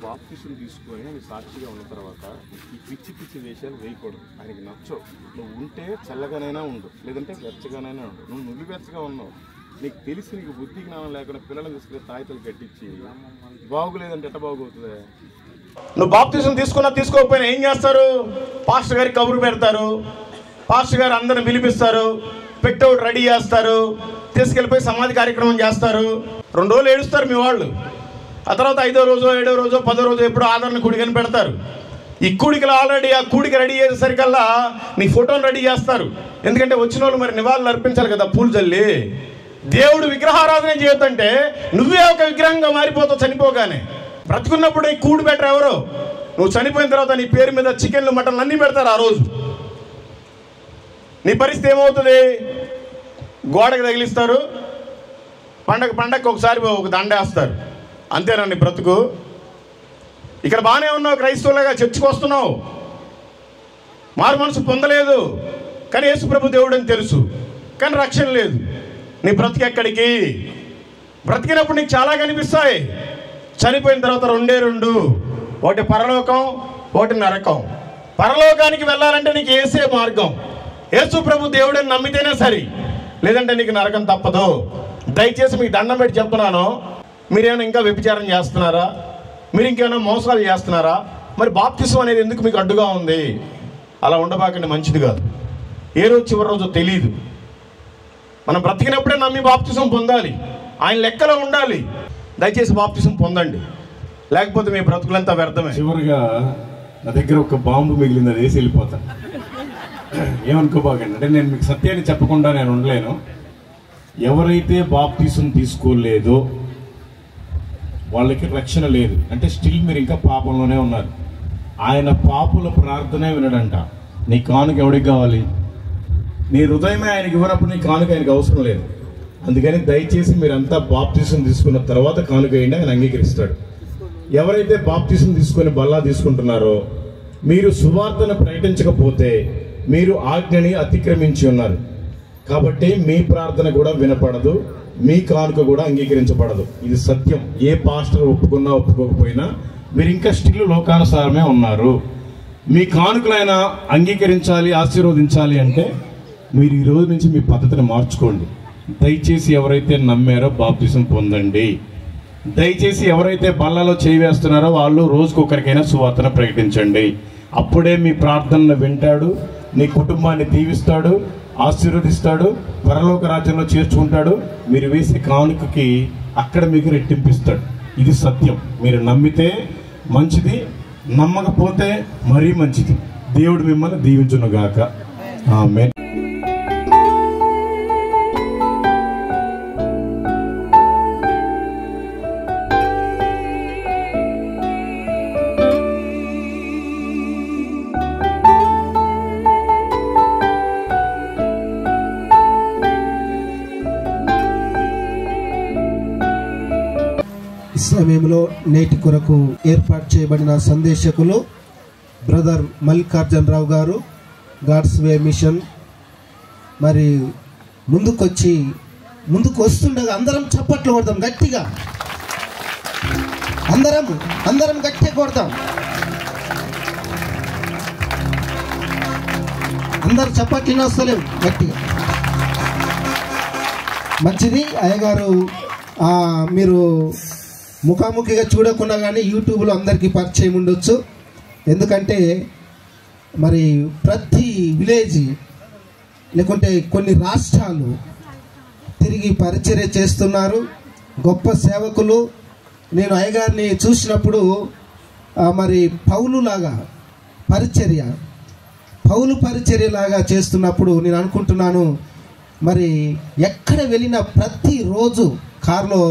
బాప్తిసం తీసుకొని ఆయన సాక్షిగా ఉన్న తర్వాత ఈ పిచ్చి పిచ్చి వేషాలు వేయకూడదు. ఆయనకి నచ్చవు. నువ్వు ఉంటే చల్లగానైనా ఉండు, లేదంటే వెచ్చగానైనా ఉండు. నువ్వు నులివెచ్చగా ఉన్నావు, నీకు తెలిసి నీకు బుద్ధి జ్ఞానం లేకుండా పిల్లలు తీసుకుని తాయితలు కట్టించి బాగులేదంటే ఎట్ట బాగవుతుంది? నువ్వు బాప్తిసం తీసుకున్నా తీసుకోకపోయినా ఏం చేస్తారు? పాస్టర్ గారికి కబురు పెడతారు, పాస్టర్ గారు అందరిని పిలిపిస్తారు, పెట్టౌట్ రెడీ చేస్తారు, తీసుకెళ్ళిపోయి సమాధి కార్యక్రమం చేస్తారు. 2 రోజులు ఏడుస్తారు మీ వాళ్ళు. ఆ తర్వాత 5వ రోజు 7వ రోజు 10వ రోజు ఎప్పుడు ఆదరణ కూడికని పెడతారు. ఈ కూడికలు ఆల్రెడీ ఆ కూడిక రెడీ చేసేసరికల్లా నీ ఫోటోని రెడీ చేస్తారు. ఎందుకంటే వచ్చిన వాళ్ళు మరి నివాళులు అర్పించాలి కదా, పూలు చల్లి. దేవుడు విగ్రహారాధన చేయొద్దంటే నువ్వే ఒక విగ్రహంగా మారిపోతావు చనిపోగానే. బ్రతుకున్నప్పుడు ఈ కూడు బెటర్ ఎవరు? నువ్వు చనిపోయిన తర్వాత నీ పేరు మీద చికెన్లు మటన్లు అన్నీ పెడతారు ఆ రోజు. నీ పరిస్థితి ఏమవుతుంది? గోడకు తగిలిస్తారు, పండగకు ఒకసారి ఒక దండేస్తారు. అంతేనా నీ బ్రతుకు? ఇక్కడ బాగానే ఉన్నావు, క్రైస్తవులుగా చర్చికి వస్తున్నావు, మారు మనసు పొందలేదు, కానీ యేసుప్రభు దేవుడు అని తెలుసు, కానీ రక్షణ లేదు. నీ బ్రతుకు ఎక్కడికి? బ్రతికినప్పుడు నీకు చాలా కనిపిస్తాయి, చనిపోయిన తర్వాత 2 ఒకటి పరలోకం, ఒకటి నరకం. పరలోకానికి వెళ్ళాలంటే నీకు యేసే మార్గం. యేసుప్రభు దేవుడని నమ్మితేనే సరి, లేదంటే నీకు నరకం తప్పదు. దయచేసి మీకు దండం పెట్టి చెప్తున్నాను, మీరేమైనా ఇంకా వ్యభిచారం చేస్తున్నారా? మీరు ఇంకేమైనా మోసాలు చేస్తున్నారా? మరి బాప్తిసం అనేది ఎందుకు మీకు అడ్డుగా ఉంది? అలా ఉండబాకండి, మంచిది కాదు. ఏ రోజు చివరి రోజు తెలియదు. మనం బ్రతికినప్పుడే నమ్మి బాప్తిసం పొందాలి, ఆయన లెక్కలో ఉండాలి. దయచేసి బాప్తిసం పొందండి, లేకపోతే మీ బ్రతుకులంతా వ్యర్థమే. చివరిగా నా దగ్గర ఒక బాంబు మిగిలింది, అది వేసి వెళ్ళిపోతాను. ఏమనుకోబాకండి, అంటే నేను మీకు సత్యాన్ని చెప్పకుండా నేను ఉండలేను. ఎవరైతే బాప్తిసం తీసుకోలేదో వాళ్ళకి రక్షణ లేదు. అంటే స్టిల్ మీరు ఇంకా పాపంలోనే ఉన్నారు. ఆయన పాపుల ప్రార్థనే వినడంట. నీ కానుక ఎవడికి కావాలి? నీ హృదయమే ఆయనకి ఇవ్వనప్పుడు నీ కానుక ఆయనకు అవసరం లేదు. అందుకని దయచేసి మీరంతా బాప్తిసం తీసుకున్న తర్వాత కానుక వేయండి, ఆయన అంగీకరిస్తాడు. ఎవరైతే బాప్తిసం తీసుకొని బల్లా తీసుకుంటున్నారో మీరు సువార్తను ప్రకటించకపోతే మీరు ఆజ్ఞని అతిక్రమించి ఉన్నారు. కాబట్టి మీ ప్రార్థన కూడా వినపడదు, మీ కానుక కూడా అంగీకరించబడదు. ఇది సత్యం. ఏ పాస్టర్ ఒప్పుకున్నా ఒప్పుకోకపోయినా మీరు ఇంకా స్టిల్ లోకానుసారమే ఉన్నారు. మీ కానుకలైనా అంగీకరించాలి, ఆశీర్వదించాలి అంటే మీరు ఈ రోజు నుంచి మీ పద్ధతిని మార్చుకోండి. దయచేసి ఎవరైతే నమ్మారో బాప్తిసం పొందండి. దయచేసి ఎవరైతే బల్లలో చేయి వేస్తున్నారో వాళ్ళు రోజుకొకరికైనా సువార్తను ప్రకటించండి. అప్పుడే మీ ప్రార్థనను వింటాడు, నీ కుటుంబాన్ని దీవిస్తాడు, ఆశీర్వదిస్తాడు, పరలోక రాజ్యంలో చేర్చుకుంటాడు. మీరు వేసే కానుకకి అక్కడ మీకు రెట్టింపిస్తాడు. ఇది సత్యం. మీరు నమ్మితే మంచిది, నమ్మకపోతే మరీ మంచిది. దేవుడు మిమ్మల్ని దీవించునుగాక. ఆమేన్. సమయంలో నేటి కొరకు ఏర్పాటు చేయబడిన సందేశకులు బ్రదర్ మల్లికార్జున రావు గారు, గాడ్స్ వే మిషన్. మరి ముందుకు వస్తుండగా అందరం చప్పట్లు కొడదాం గట్టిగా, అందరం గట్టిగా కొడదాం. అందరు చప్పట్లు వస్తలేవు, గట్టిగా. మంచిది. అయ్యగారు మీరు ముఖాముఖిగా చూడకుండా కానీ యూట్యూబ్లో అందరికీ పరిచయం ఉండొచ్చు. ఎందుకంటే మరి ప్రతి విలేజ్ లేకుంటే కొన్ని రాష్ట్రాలు తిరిగి పరిచర్య చేస్తున్నారు, గొప్ప సేవకులు. నేను అయ్యగారిని చూసినప్పుడు మరి పౌలు పరిచర్యలాగా చేస్తున్నప్పుడు నేను అనుకుంటున్నాను, మరి ఎక్కడ వెళ్ళినా ప్రతిరోజు కారులో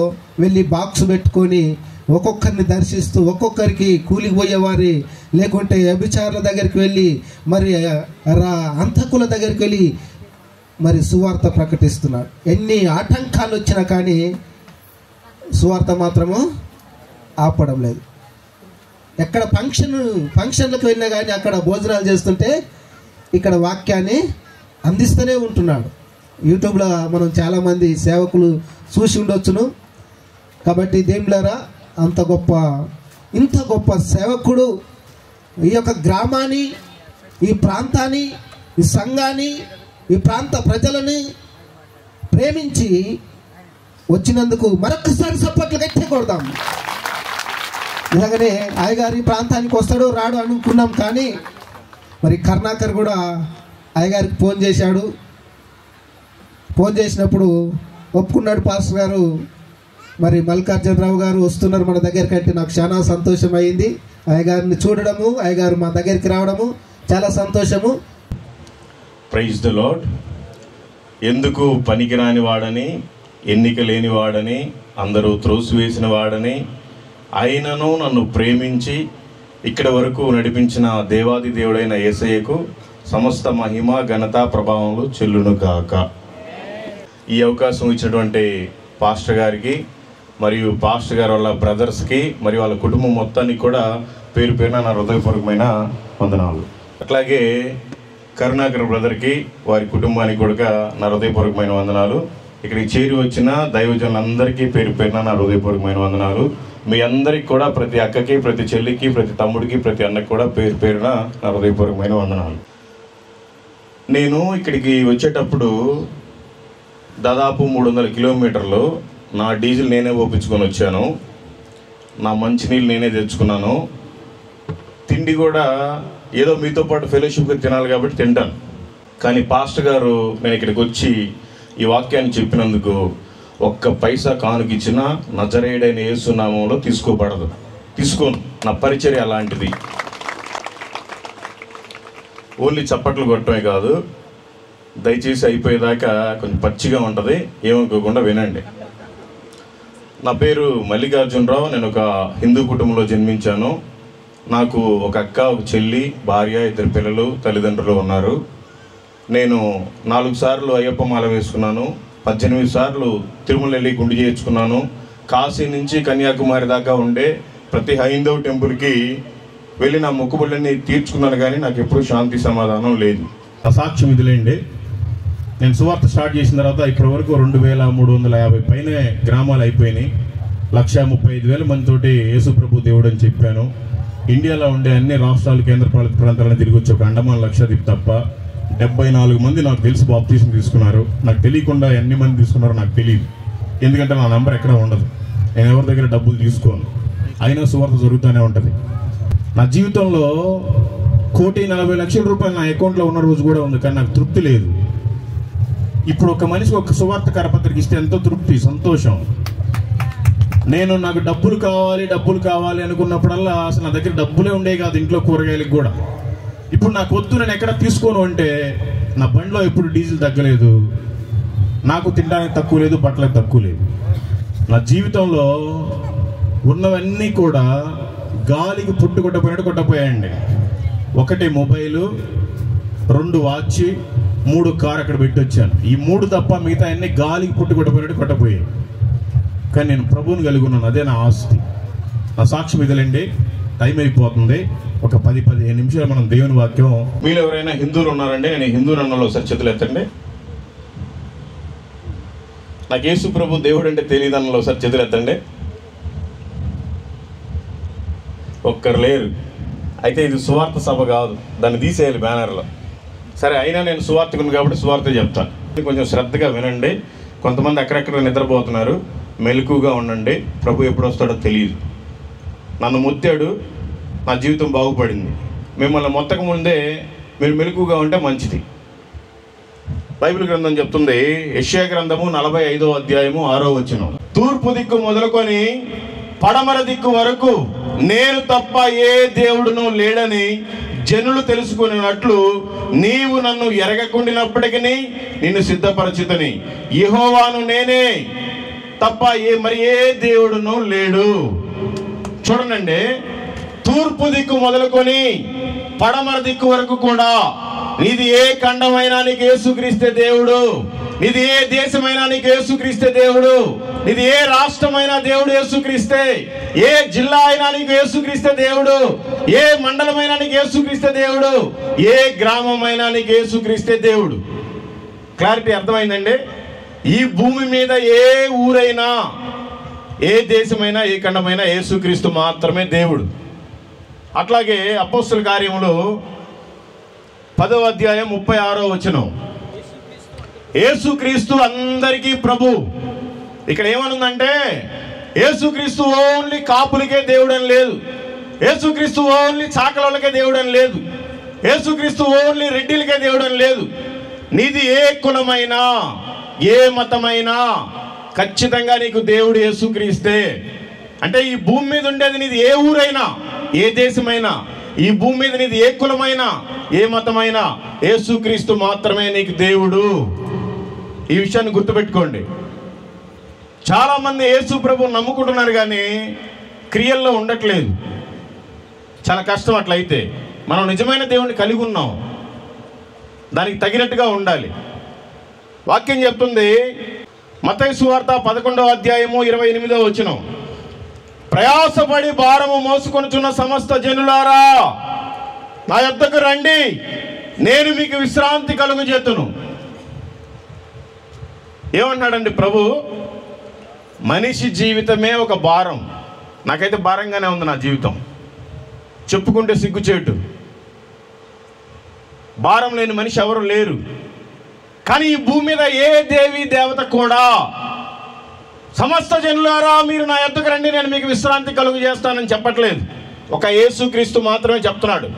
వెళ్ళి బాక్స్ పెట్టుకొని ఒక్కొక్కరిని దర్శిస్తూ, ఒక్కొక్కరికి కూలికి పోయేవారి లేకుంటే వ్యభిచారుల దగ్గరికి వెళ్ళి, మరి అంతకుల దగ్గరికి వెళ్ళి మరి సువార్త ప్రకటిస్తున్నాడు. ఎన్ని ఆటంకాలు వచ్చినా కానీ సువార్త మాత్రము ఆపడం లేదు. ఎక్కడ ఫంక్షన్లకు వెళ్ళినా కానీ అక్కడ భోజనాలు చేస్తుంటే ఇక్కడ వాక్యాన్ని అందిస్తూనే ఉంటున్నాడు. యూట్యూబ్లో మనం చాలామంది సేవకులు చూసి ఉండొచ్చును. కాబట్టి దేవులారా, అంత గొప్ప ఇంత గొప్ప సేవకుడు ఈ యొక్క గ్రామాన్ని, ఈ ప్రాంతాన్ని, ఈ సంఘాన్ని, ఈ ప్రాంత ప్రజలని ప్రేమించి వచ్చినందుకు మరొకసారి సపోర్ట్లు గట్టిగా కొడదాం. నిజంగానే అయ్యగారి ప్రాంతానికి వస్తాడో రాడు అనుకున్నాం, కానీ మరి కరుణాకర్ కూడా అయ్యగారికి ఫోన్ చేశాడు. ఫోన్ చేసినప్పుడు ఒప్పుకున్నాడు పాస్టర్ గారు. మరి మల్లికార్జునరావు గారు వస్తున్నారు మన దగ్గరికి అంటే నాకు చాలా సంతోషం అయింది. అయ్యగారిని చూడడము, అయ్యగారు మా దగ్గరికి రావడము చాలా సంతోషము. Praise the lord. ఎందుకు పనికిరాని వాడని, ఎన్నిక లేని వాడని, అందరూ త్రోసివేసిన వాడని, అయినను నన్ను ప్రేమించి ఇక్కడ వరకు నడిపించిన దేవాది దేవుడైన యేసయ్యకు సమస్త మహిమ, ఘనత, ప్రభావములు చెల్లును గాక. ఈ అవకాశం ఇచ్చినటువంటి పాస్టర్ గారికి మరియు పాస్టర్ గారి వాళ్ళ బ్రదర్స్కి మరియు వాళ్ళ కుటుంబం మొత్తానికి కూడా పేరు పేరున నా హృదయపూర్వకమైన వందనాలు. అట్లాగే కరుణాకర్ బ్రదర్కి, వారి కుటుంబానికి కూడా నా హృదయపూర్వకమైన వందనాలు. ఇక్కడికి చేరి వచ్చిన దైవజనులందరికీ పేరు పేరున నా హృదయపూర్వకమైన వందనాలు. మీ అందరికి కూడా, ప్రతి అక్కకి, ప్రతి చెల్లికి, ప్రతి తమ్ముడికి, ప్రతి అన్నకి కూడా పేరు పేరున నా హృదయపూర్వకమైన వందనాలు. నేను ఇక్కడికి వచ్చేటప్పుడు దాదాపు 300 కిలోమీటర్లు నా డీజిల్ నేనే ఓపించుకొని వచ్చాను. నా మంచినీళ్ళు నేనే తెచ్చుకున్నాను. తిండి కూడా ఏదో మీతో పాటు ఫెలోషిప్గా తినాలి కాబట్టి తింటాను. కానీ పాస్టర్ గారు నేను ఇక్కడికి వచ్చి ఈ వాక్యాన్ని చెప్పినందుకు ఒక్క పైసా కానుకిచ్చినా నజరేయుడైన యేసు నామంలో తీసుకోబడదు. తీసుకోను. నా పరిచర్య అలాంటిది. ఓన్లీ చప్పట్లు కొట్టమే కాదు, దయచేసి అయిపోయేదాకా కొంచెం పచ్చిగా ఉంటుంది, ఏమనుకోకుండా వినండి. నా పేరు మల్లికార్జునరావు. నేను ఒక హిందూ కుటుంబంలో జన్మించాను. నాకు ఒక అక్క, ఒక చెల్లి, భార్య, 2 పిల్లలు, తల్లిదండ్రులు ఉన్నారు. నేను 4 సార్లు అయ్యప్ప మాల వేసుకున్నాను. 18 సార్లు తిరుమల వెళ్ళి గుండు చేయించుకున్నాను. కాశీ నుంచి కన్యాకుమారి దాకా ఉండే ప్రతి హైందవ టెంపుల్కి వెళ్ళి నా మొక్కుబడులన్నీ తీర్చుకున్నాను. కానీ నాకు ఎప్పుడూ శాంతి సమాధానం లేదు. సాక్ష్యం ఇదిలేండి. నేను సువార్త స్టార్ట్ చేసిన తర్వాత ఇప్పటి వరకు 2350 పైన గ్రామాలు అయిపోయినాయి. 135,000 మందితోటి యేసుప్రభు దేవుడు అని చెప్పాను. ఇండియాలో ఉండే అన్ని రాష్ట్రాలు, కేంద్రపాలిత ప్రాంతాలను తిరిగి వచ్చి ఒక అండమాన్ లక్షద్వీప్ తప్ప 74 మంది నాకు తెలిసి బాప్తీసం తీసుకున్నారు. నాకు తెలియకుండా ఎన్ని మంది తీసుకున్నారో నాకు తెలియదు. ఎందుకంటే నా నంబర్ ఎక్కడ ఉండదు. నేను ఎవరి దగ్గర డబ్బులు తీసుకోను. అయినా సువార్త జరుగుతూనే ఉంటుంది. నా జీవితంలో 1,40,00,000 రూపాయలు నా అకౌంట్లో ఉన్న రోజు కూడా ఉంది, కానీ నాకు తృప్తి లేదు. ఇప్పుడు ఒక మనిషి ఒక సువార్త కరపత్రిక ఇస్తే ఎంతో తృప్తి, సంతోషం. నాకు డబ్బులు కావాలి అనుకున్నప్పుడల్లా అసలు నా దగ్గర డబ్బులే ఉండేవి కాదు, ఇంట్లో కూరగాయలకు కూడా. ఇప్పుడు నాకు వద్దు, నేను ఎక్కడ తీసుకోను అంటే నా బండిలో ఎప్పుడు డీజిల్ తగ్గలేదు, నాకు తినడానికి తక్కువ లేదు, బట్టలకు తక్కువ లేదు. నా జీవితంలో ఉన్నవన్నీ కూడా గాలికి పుట్టు కొట్టపోయాయండి. 1 మొబైలు, 2 వాచ్, 3 కార్ అక్కడ పెట్టి వచ్చాను. ఈ 3 తప్ప మిగతా అన్ని గాలికి పుట్టు కొట్టపోయాయి. కానీ నేను ప్రభువుని కలిగి ఉన్నాను, అదే నా ఆస్తి. నా సాక్ష్యం ఇదిలేండి. టైం అయిపోతుంది. ఒక 10-15 నిమిషాలు మనం దేవుని వాక్యం. మీరు ఎవరైనా హిందువులు ఉన్నారండి? నేను హిందూ అన్నలో ఒకసారి చేతులు ఎత్తండి. నాకు యేసు ప్రభు దేవుడు అంటే తెలియదు అన్నలో ఒకసారి చేతులు ఎత్తండి. ఒక్కరు లేరు. అయితే ఇది సువార్త సభ కాదు, దాన్ని తీసేయాలి బ్యానర్లో. సరే, అయినా నేను సువార్తకుని కాబట్టి సువార్త చెప్తాను. కొంచెం శ్రద్ధగా వినండి. కొంతమంది అక్కడెక్కడ నిద్రపోతున్నారు, మెలకుగా ఉండండి. ప్రభు ఎప్పుడు వస్తాడో తెలియదు. నన్ను ముత్తాడు, నా జీవితం బాగుపడింది. మిమ్మల్ని మొత్తక ముందే మీరు మెలకుగా ఉంటే మంచిది. బైబిల్ గ్రంథం చెప్తుంది, యెషయా గ్రంథము 45వ అధ్యాయము 6వ వచనం, తూర్పు దిక్కు మొదలుకొని పడమర దిక్కు వరకు నేను తప్ప ఏ దేవుడును లేడని జనులు తెలుసుకున్నట్లు నీవు నన్ను ఎరగకుండినప్పటికీ నిన్ను సిద్ధపరచుతని. యెహోవాను నేనే తప్ప మరి ఏ దేవుడును లేడు. చూడండి, తూర్పు దిక్కు మొదలుకొని పడమర దిక్కు వరకు కూడా నీది ఏ ఖండమైనా నీకు యేసుక్రీస్తే దేవుడు. నీది ఏ దేశమైనా నీకు యేసుక్రీస్తే దేవుడు. నీది ఏ రాష్ట్రమైనా దేవుడు యేసుక్రీస్తే. ఏ జిల్లా అయినా నీకు యేసుక్రీస్తే దేవుడు. ఏ మండలమైనా నీకు యేసుక్రీస్తే దేవుడు. ఏ గ్రామమైనా నీకు యేసుక్రీస్తే దేవుడు. క్లారిటీ అర్థమైందండి? ఈ భూమి మీద ఏ ఊరైనా ఏ దేశమైనా ఏ ఖండమైనా యేసుక్రీస్తు మాత్రమే దేవుడు. అట్లాగే అపోస్తుల కార్యములు 10వ అధ్యాయం 36వ వచనం, యేసుక్రీస్తు అందరికీ ప్రభు. ఇక్కడ ఏమనుందంటే యేసుక్రీస్తు ఓన్లీ కాపులకే దేవుడు అని లేదు, యేసుక్రీస్తు ఓన్లీ చాకలకే దేవుడు అని లేదు, యేసుక్రీస్తు ఓన్లీ రెడ్డిలకే దేవుడు అని లేదు. నీది ఏ కులమైనా ఏ మతమైనా ఖచ్చితంగా నీకు దేవుడు యేసుక్రీస్తే. అంటే ఈ భూమి మీద ఉండేది నీది ఏ ఊరైనా ఏ దేశమైనా, ఈ భూమి మీద నీది ఏ కులమైనా ఏ మతమైనా, యేసుక్రీస్తు మాత్రమే నీకు దేవుడు. ఈ విషయాన్ని గుర్తుపెట్టుకోండి. చాలామంది యేసు ప్రభువుని నమ్ముకుంటున్నారు కానీ క్రియల్లో ఉండట్లేదు. చాలా కష్టం. అట్లయితే మనం నిజమైన దేవుణ్ణి కలిగి ఉన్నాం, దానికి తగినట్టుగా ఉండాలి. వాక్యం చెప్తుంది, మత్తయి సువార్త 11వ అధ్యాయము 28వ వచనం, ప్రయాసపడి భారము మోసుకొనుచున్న సమస్త జనులారా నా యొద్దకు రండి, నేను మీకు విశ్రాంతి కలుగజేతును. ఏమన్నాడండి ప్రభు? మనిషి జీవితమే ఒక భారం. నాకైతే భారంగానే ఉంది నా జీవితం, చెప్పుకుంటే సిగ్గుచేటు. భారం లేని మనిషి ఎవరు లేరు. కానీ ఈ భూమి మీద ఏ దేవి దేవత కూడా సమస్త జనులారా మీరు నా యొద్దకు రండి, నేను మీకు విశ్రాంతి కలుగు చేస్తానని చెప్పట్లేదు. ఒక యేసుక్రీస్తు మాత్రమే చెప్తున్నాడు.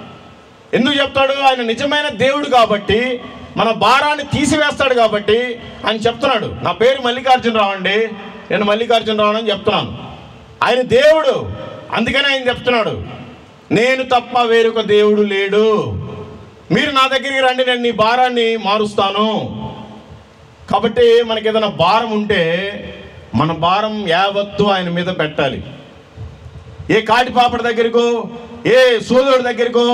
ఎందుకు చెప్తాడు? ఆయన నిజమైన దేవుడు కాబట్టి, మన భారాన్ని తీసివేస్తాడు కాబట్టి ఆయన చెప్తున్నాడు. నా పేరు మల్లికార్జునరావు అండి, నేను మల్లికార్జునరావు అని చెప్తున్నాను. ఆయన దేవుడు, అందుకని ఆయన చెప్తున్నాడు, నేను తప్ప వేరొక దేవుడు లేడు, మీరు నా దగ్గరికి రండి, నేను నీ భారాన్ని మారుస్తాను. కాబట్టి మనకి ఏదైనా భారం ఉంటే మన భారం యావత్తు ఆయన మీద పెట్టాలి. ఏ కాటిపాపడి దగ్గరకో, ఏ సోదరుడి దగ్గరకో,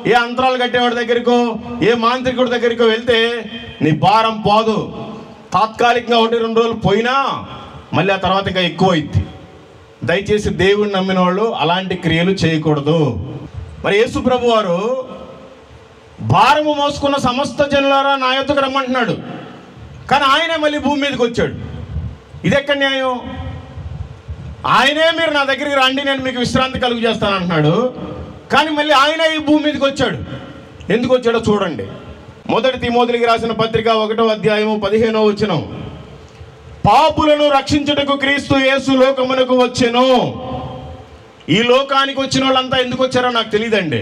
ఏ అంతరాలు కట్టేవాడి దగ్గరకో, ఏ మాంత్రికుడి దగ్గరకో వెళ్తే నీ భారం పోదు. తాత్కాలికంగా 1-2 రోజులు పోయినా మళ్ళీ ఆ తర్వాత ఇంకా ఎక్కువ అయింది. దయచేసి దేవుడిని నమ్మిన వాళ్ళు అలాంటి క్రియలు చేయకూడదు. మరి యేసు ప్రభు వారు భారము మోసుకున్న సమస్త జనులారా నా యొద్దకు రమ్మంటున్నాడు, కానీ ఆయనే మళ్ళీ భూమి మీదకి వచ్చాడు. ఇది ఎక్కడ న్యాయం? ఆయనే మీరు నా దగ్గరికి రండి, నేను మీకు విశ్రాంతి కలుగు చేస్తాను అంటున్నాడు, కానీ మళ్ళీ ఆయనే ఈ భూమి మీదకి వచ్చాడు. ఎందుకు వచ్చాడో చూడండి. 1 తిమోతికి రాసిన పత్రిక 1వ అధ్యాయము 15వ వచనం, పాపులను రక్షించుటకు క్రీస్తు యేసు లోకమునకు వచ్చెను. ఈ లోకానికి వచ్చిన వాళ్ళంతా ఎందుకు వచ్చారో నాకు తెలియదండి.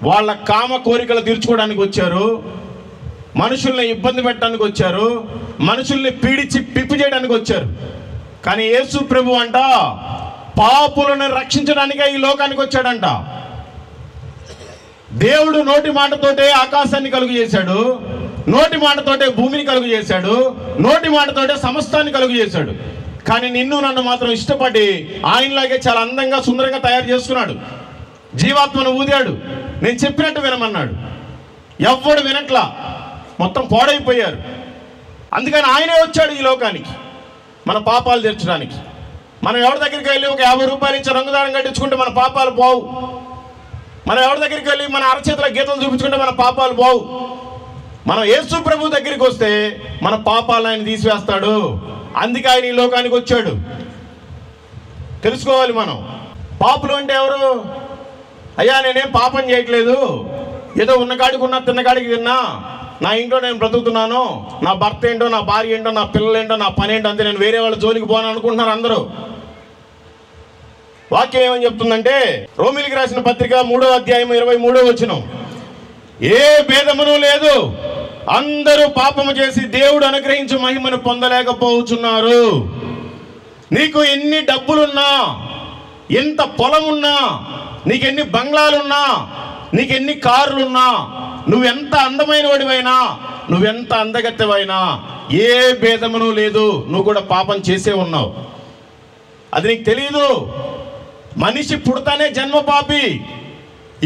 వాళ్ళ కామ కోరికలు తీర్చుకోవడానికి వచ్చారు, మనుషుల్ని ఇబ్బంది పెట్టడానికి వచ్చారు, మనుషుల్ని పీడించి పిప్పు చేయడానికి వచ్చారు. కానీ యేసు ప్రభు అంట పాపులను రక్షించడానికే ఈ లోకానికి వచ్చాడంట. దేవుడు నోటి మాటతోటే ఆకాశాన్ని కలుగు చేశాడు, నోటి మాటతోటే భూమిని కలుగు చేశాడు, నోటి మాటతోటే సమస్తాన్ని కలుగు చేశాడు. కానీ నిన్ను నన్ను మాత్రం ఇష్టపడి ఆయనలాగే చాలా అందంగా సుందరంగా తయారు చేసుకున్నాడు. జీవాత్మను ఊదాడు, నేను చెప్పినట్టు వినమన్నాడు. ఎవ్వడు వినట్లా, మొత్తం పాడైపోయారు. అందుకని ఆయనే వచ్చాడు ఈ లోకానికి మన పాపాలు తీర్చడానికి. మనం ఎవరి దగ్గరికి వెళ్ళి ఒక 50 రూపాయలు ఇచ్చి రంగుదారం కట్టించుకుంటే మన పాపాలు పోవు. మనం ఎవరి దగ్గరికి వెళ్ళి మన అరచేతుల గీతలు చూపించుకుంటే మన పాపాలు పోవు. మనం యేసు ప్రభు దగ్గరికి వస్తే మన పాపాలను ఆయన తీసివేస్తాడు. అందుకే ఆయన ఈ లోకానికి వచ్చాడు. తెలుసుకోవాలి మనం. పాపులు అంటే ఎవరు? అయ్యా నేనేం పాపం చేయట్లేదు, ఏదో ఉన్నకాడికి ఉన్నా, తిన్నకాడికి తిన్నా, నా ఇంట్లో నేను బ్రతుకుతున్నాను, నా భర్త ఏంటో, నా భార్య ఏంటో, నా పిల్లలు ఏంటో, నా పని ఏంటో, అంతే, నేను వేరే వాళ్ళ జోలికి పోను అనుకుంటున్నారు అందరూ. వాక్యం ఏమని చెప్తుందంటే రోమిలికి రాసిన పత్రిక 3వ అధ్యాయం 23వ వచనం, ఏ భేదమును లేదు, అందరూ పాపము చేసి దేవుడు అనుగ్రహించు మహిమను పొందలేకపోతున్నారు. నీకు ఎన్ని డబ్బులున్నా, ఎంత పొలం ఉన్నా, నీకెన్ని బంగ్లాలున్నా, నీకెన్ని కార్లున్నా, నువ్వెంత అందమైన వాడివైనా, నువ్వెంత అందగత్తెవైనా, ఏ భేదమును లేదు, నువ్వు కూడా పాపం చేసే ఉన్నావు. అది నీకు తెలియదు. మనిషి పుడతానే జన్మ పాపి.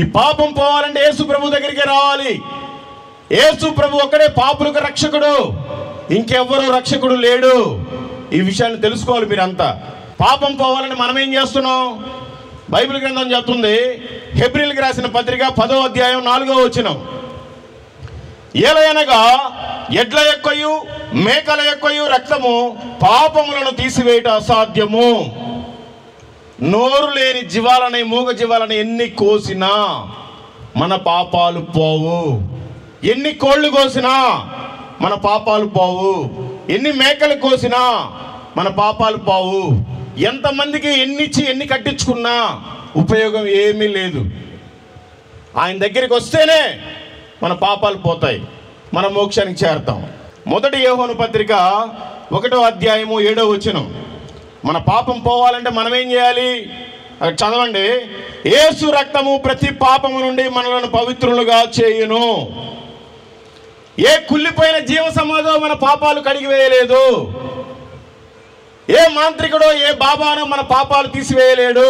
ఈ పాపం పోవాలంటే యేసు ప్రభు దగ్గరికి రావాలి. యేసు ప్రభు ఒక్కడే పాపులకు రక్షకుడు, ఇంకెవ్వరూ రక్షకుడు లేడు. ఈ విషయాన్ని తెలుసుకోవాలి మీరంతా. పాపం పోవాలని మనం ఏం చేస్తున్నాం? బైబిల్ గ్రంథం చెప్తుంది, హెబ్రీయులకు రాసిన పత్రిక 10వ అధ్యాయం 4వ వచనం, ఏలయనగా ఎడ్ల యొక్కయు మేకల యొక్కయు రక్తము పాపములను తీసివేయట అసాధ్యము. నోరు లేని జీవాలని, మూగ జీవాలని ఎన్ని కోసినా మన పాపాలు పోవు. ఎన్ని కోళ్ళు కోసినా మన పాపాలు పోవు. ఎన్ని మేకలు కోసినా మన పాపాలు పోవు. ఎంతమందికి ఎన్నిచ్చి ఎన్ని కట్టించుకున్నా ఉపయోగం ఏమీ లేదు. ఆయన దగ్గరికి వస్తేనే మన పాపాలు పోతాయి, మన మోక్షానికి చేరతాం. మొదటి యోహాను పత్రిక 1వ అధ్యాయము 7వ వచనం. మన పాపం పోవాలంటే మనం ఏం చేయాలి? అది చదవండి. యేసు రక్తము ప్రతి పాపము నుండి మనలను పవిత్రులుగా చేయును. ఏ కుళ్ళిపోయిన జీవ సమాధో మన పాపాలు కడిగివేయలేదు. ఏ మాంత్రికుడో ఏ బాబానో మన పాపాలు తీసివేయలేడు.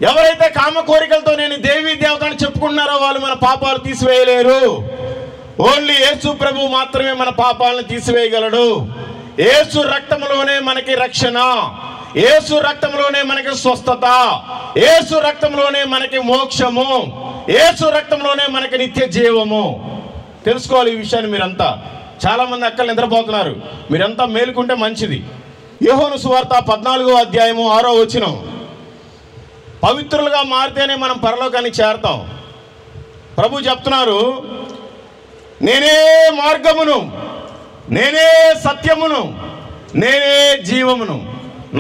ఎవరైతే కామ కోరికలతో నేను దేవీ దేవతని చెప్పుకుంటున్నారో వాళ్ళు మన పాపాలు తీసివేయలేరు. ఓన్లీ యేసు ప్రభు మాత్రమే మన పాపాలను తీసివేయగలడు. యేసు రక్తంలోనే మనకి రక్షణ, యేసు రక్తంలోనే మనకి స్వస్థత, యేసు రక్తంలోనే మనకి మోక్షము, యేసు రక్తంలోనే మనకి నిత్య జీవము. తెలుసుకోవాలి ఈ విషయాన్ని మీరంతా. చాలామంది అక్కలు నిద్రపోతున్నారు, మీరంతా మేలుకుంటే మంచిది. యోహాను సువార్త 14వ అధ్యాయము 6వ వచనం. పవిత్రులుగా మారితేనే మనం పరలోకానికి చేరతాం. ప్రభు చెప్తున్నారు, నేనే మార్గమును, నేనే సత్యమును, నేనే జీవమును,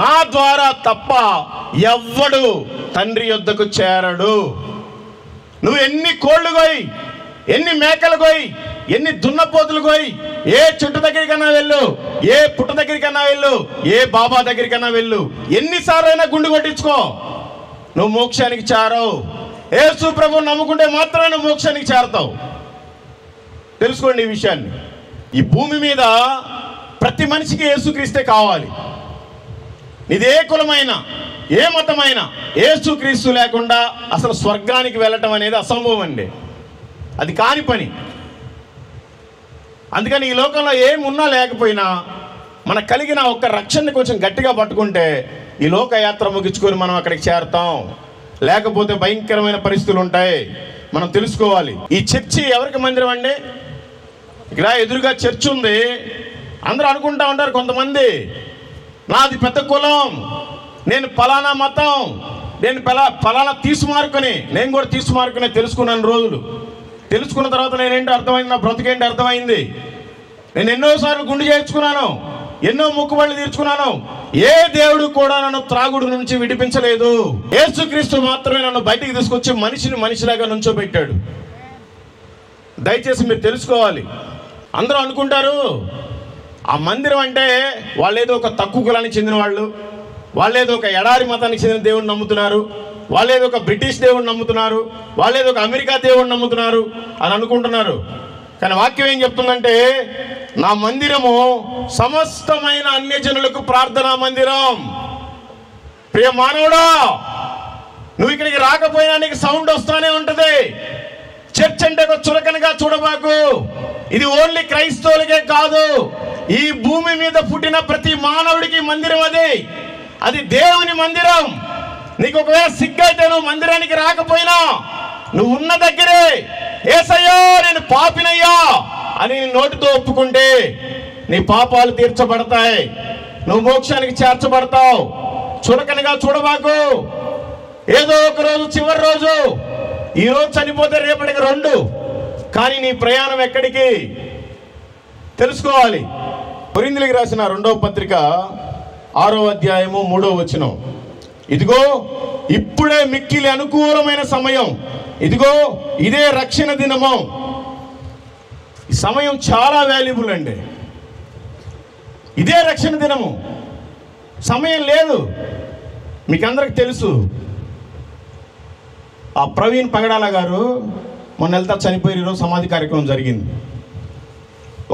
నా ద్వారా తప్ప ఎవ్వడు తండ్రి యొద్దకు చేరడు. నువ్వు ఎన్ని కోళ్ళు కోయి, ఎన్ని మేకలు కోయి, ఎన్ని దున్నపోతులు కోయి, ఏ చెట్టు దగ్గరికన్నా వెళ్ళు, ఏ పుట్ట దగ్గరికన్నా వెళ్ళు, ఏ బాబా దగ్గరికన్నా వెళ్ళు, ఎన్నిసార్లు అయినా గుండు కొట్టించుకో, నువ్వు మోక్షానికి చేరవు. యేసు ప్రభువు నమ్ముకుంటే మాత్రమే నువ్వు మోక్షానికి చేరతావు. తెలుసుకోండి ఈ విషయాన్ని. ఈ భూమి మీద ప్రతి మనిషికి యేసుక్రీస్తే కావాలి. ఇదే కులమైన, ఏ మతమైనా యేసుక్రీస్తు లేకుండా అసలు స్వర్గానికి వెళ్ళటం అనేది అసంభవం అండి. అది కాని పని. అందుకని ఈ లోకంలో ఏమున్నా లేకపోయినా మనకు కలిగిన ఒక్క రక్షణని కొంచెం గట్టిగా పట్టుకుంటే ఈ లోకయాత్ర ముగించుకొని మనం అక్కడికి చేరతాం. లేకపోతే భయంకరమైన పరిస్థితులు ఉంటాయి. మనం తెలుసుకోవాలి. ఈ చర్చి ఎవరికి మందిరం అండి? ఇక్కడ ఎదురుగా చర్చ్ ఉంది. అందరూ అనుకుంటా ఉంటారు కొంతమంది, నాది పెద్ద కులం, నేను ఫలానా మతం, నేను ఫలానా తీసుమార్కుని. నేను కూడా తీసుమార్కునే తెలుసుకున్నాను రోజులు. తెలుసుకున్న తర్వాత నేనేంటో అర్థమైంది, నా బ్రతికేంటి అర్థమైంది. నేను ఎన్నోసార్లు గుండు చేయించుకున్నాను, ఎన్నో మొక్కుబళ్ళు తీర్చుకున్నాను. ఏ దేవుడు కూడా నన్ను త్రాగుడు నుంచి విడిపించలేదు. యేసుక్రీస్తు మాత్రమే నన్ను బయటికి తీసుకొచ్చి మనిషిని మనిషిలాగా నుంచోబెట్టాడు. దయచేసి మీరు తెలుసుకోవాలి. అందరూ అనుకుంటారు ఆ మందిరం అంటే వాళ్ళేదో ఒక తక్కువ కులానికి చెందిన వాళ్ళు, వాళ్ళేదో ఒక ఎడారి మతానికి చెందిన దేవుడిని నమ్ముతున్నారు, వాళ్ళేదో ఒక బ్రిటిష్ దేవుడిని నమ్ముతున్నారు, వాళ్ళేదో ఒక అమెరికా దేవుడిని నమ్ముతున్నారు అని అనుకుంటున్నారు. కానీ వాక్యం ఏం చెప్తుందంటే, నా మందిరము సమస్తమైన అన్యజనులకు ప్రార్థనా మందిరం. ప్రియ మానవుడా, నువ్వు ఇక్కడికి రాకపోయినా నీకు సౌండ్ వస్తూనే ఉంటుంది. చర్చ్ అంటే ఒక చులకనగా చూడబాకు. ఇది ఓన్లీ క్రైస్తవులకే కాదు, ఈ భూమి మీద పుట్టిన ప్రతి మానవుడికి మందిరం అది. అది దేవుని మందిరం. నీకు ఒకవేళ సిగ్గైతే నువ్వు మందిరానికి రాకపోయినా నువ్వు ఉన్న దగ్గరే యేసయ్యా నేను పాపినయ్యా అని నీ నోటితో ఒప్పుకుంటే నీ పాపాలు తీర్చబడతాయి, నువ్వు మోక్షానికి చేర్చబడతావు. చులకనగా చూడబాకు. ఏదో ఒక రోజు, చివరి రోజు, ఈ రోజు చనిపోతే రేపటికి 2, కానీ నీ ప్రయాణం ఎక్కడికి తెలుసుకోవాలి. కొరింథీయులకు రాసిన 2వ పత్రిక 6వ అధ్యాయము 3వ వచనం. ఇదిగో ఇప్పుడే మిక్కిలి అనుకూలమైన సమయం, ఇదిగో ఇదే రక్షణ దినము. ఈ సమయం చాలా వాల్యుబుల్ అండి. ఇదే రక్షణ దినము. సమయం లేదు. మీకు అందరికి తెలుసు, ఆ ప్రవీణ్ పగడాల గారు మొన్న వెళ్తా చనిపోయి ఈరోజు సమాధి కార్యక్రమం జరిగింది.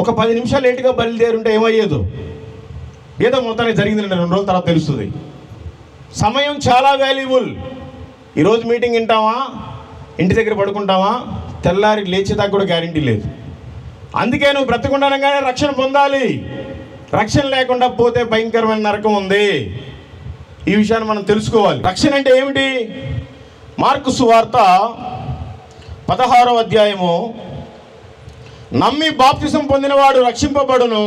ఒక 10 నిమిషాలు లేటుగా బయలుదేరుంటే ఏమయ్యేదో, ఏదో మొత్తానికి జరిగింది. 2 రోజుల తర్వాత తెలుస్తుంది. సమయం చాలా వాల్యుబుల్. ఈరోజు మీటింగ్ వింటామా, ఇంటి దగ్గర పడుకుంటామా, తెల్లారి లేచేదాకా కూడా గ్యారంటీ లేదు. అందుకే నువ్వు బ్రతికుండగానే రక్షణ పొందాలి. రక్షణ లేకుండా పోతే భయంకరమైన నరకం ఉంది. ఈ విషయాన్ని మనం తెలుసుకోవాలి. రక్షణ అంటే ఏమిటి? మార్కు సువార్త 16వ అధ్యాయము, నమ్మి బాప్తిసం పొందినవాడు రక్షింపబడును,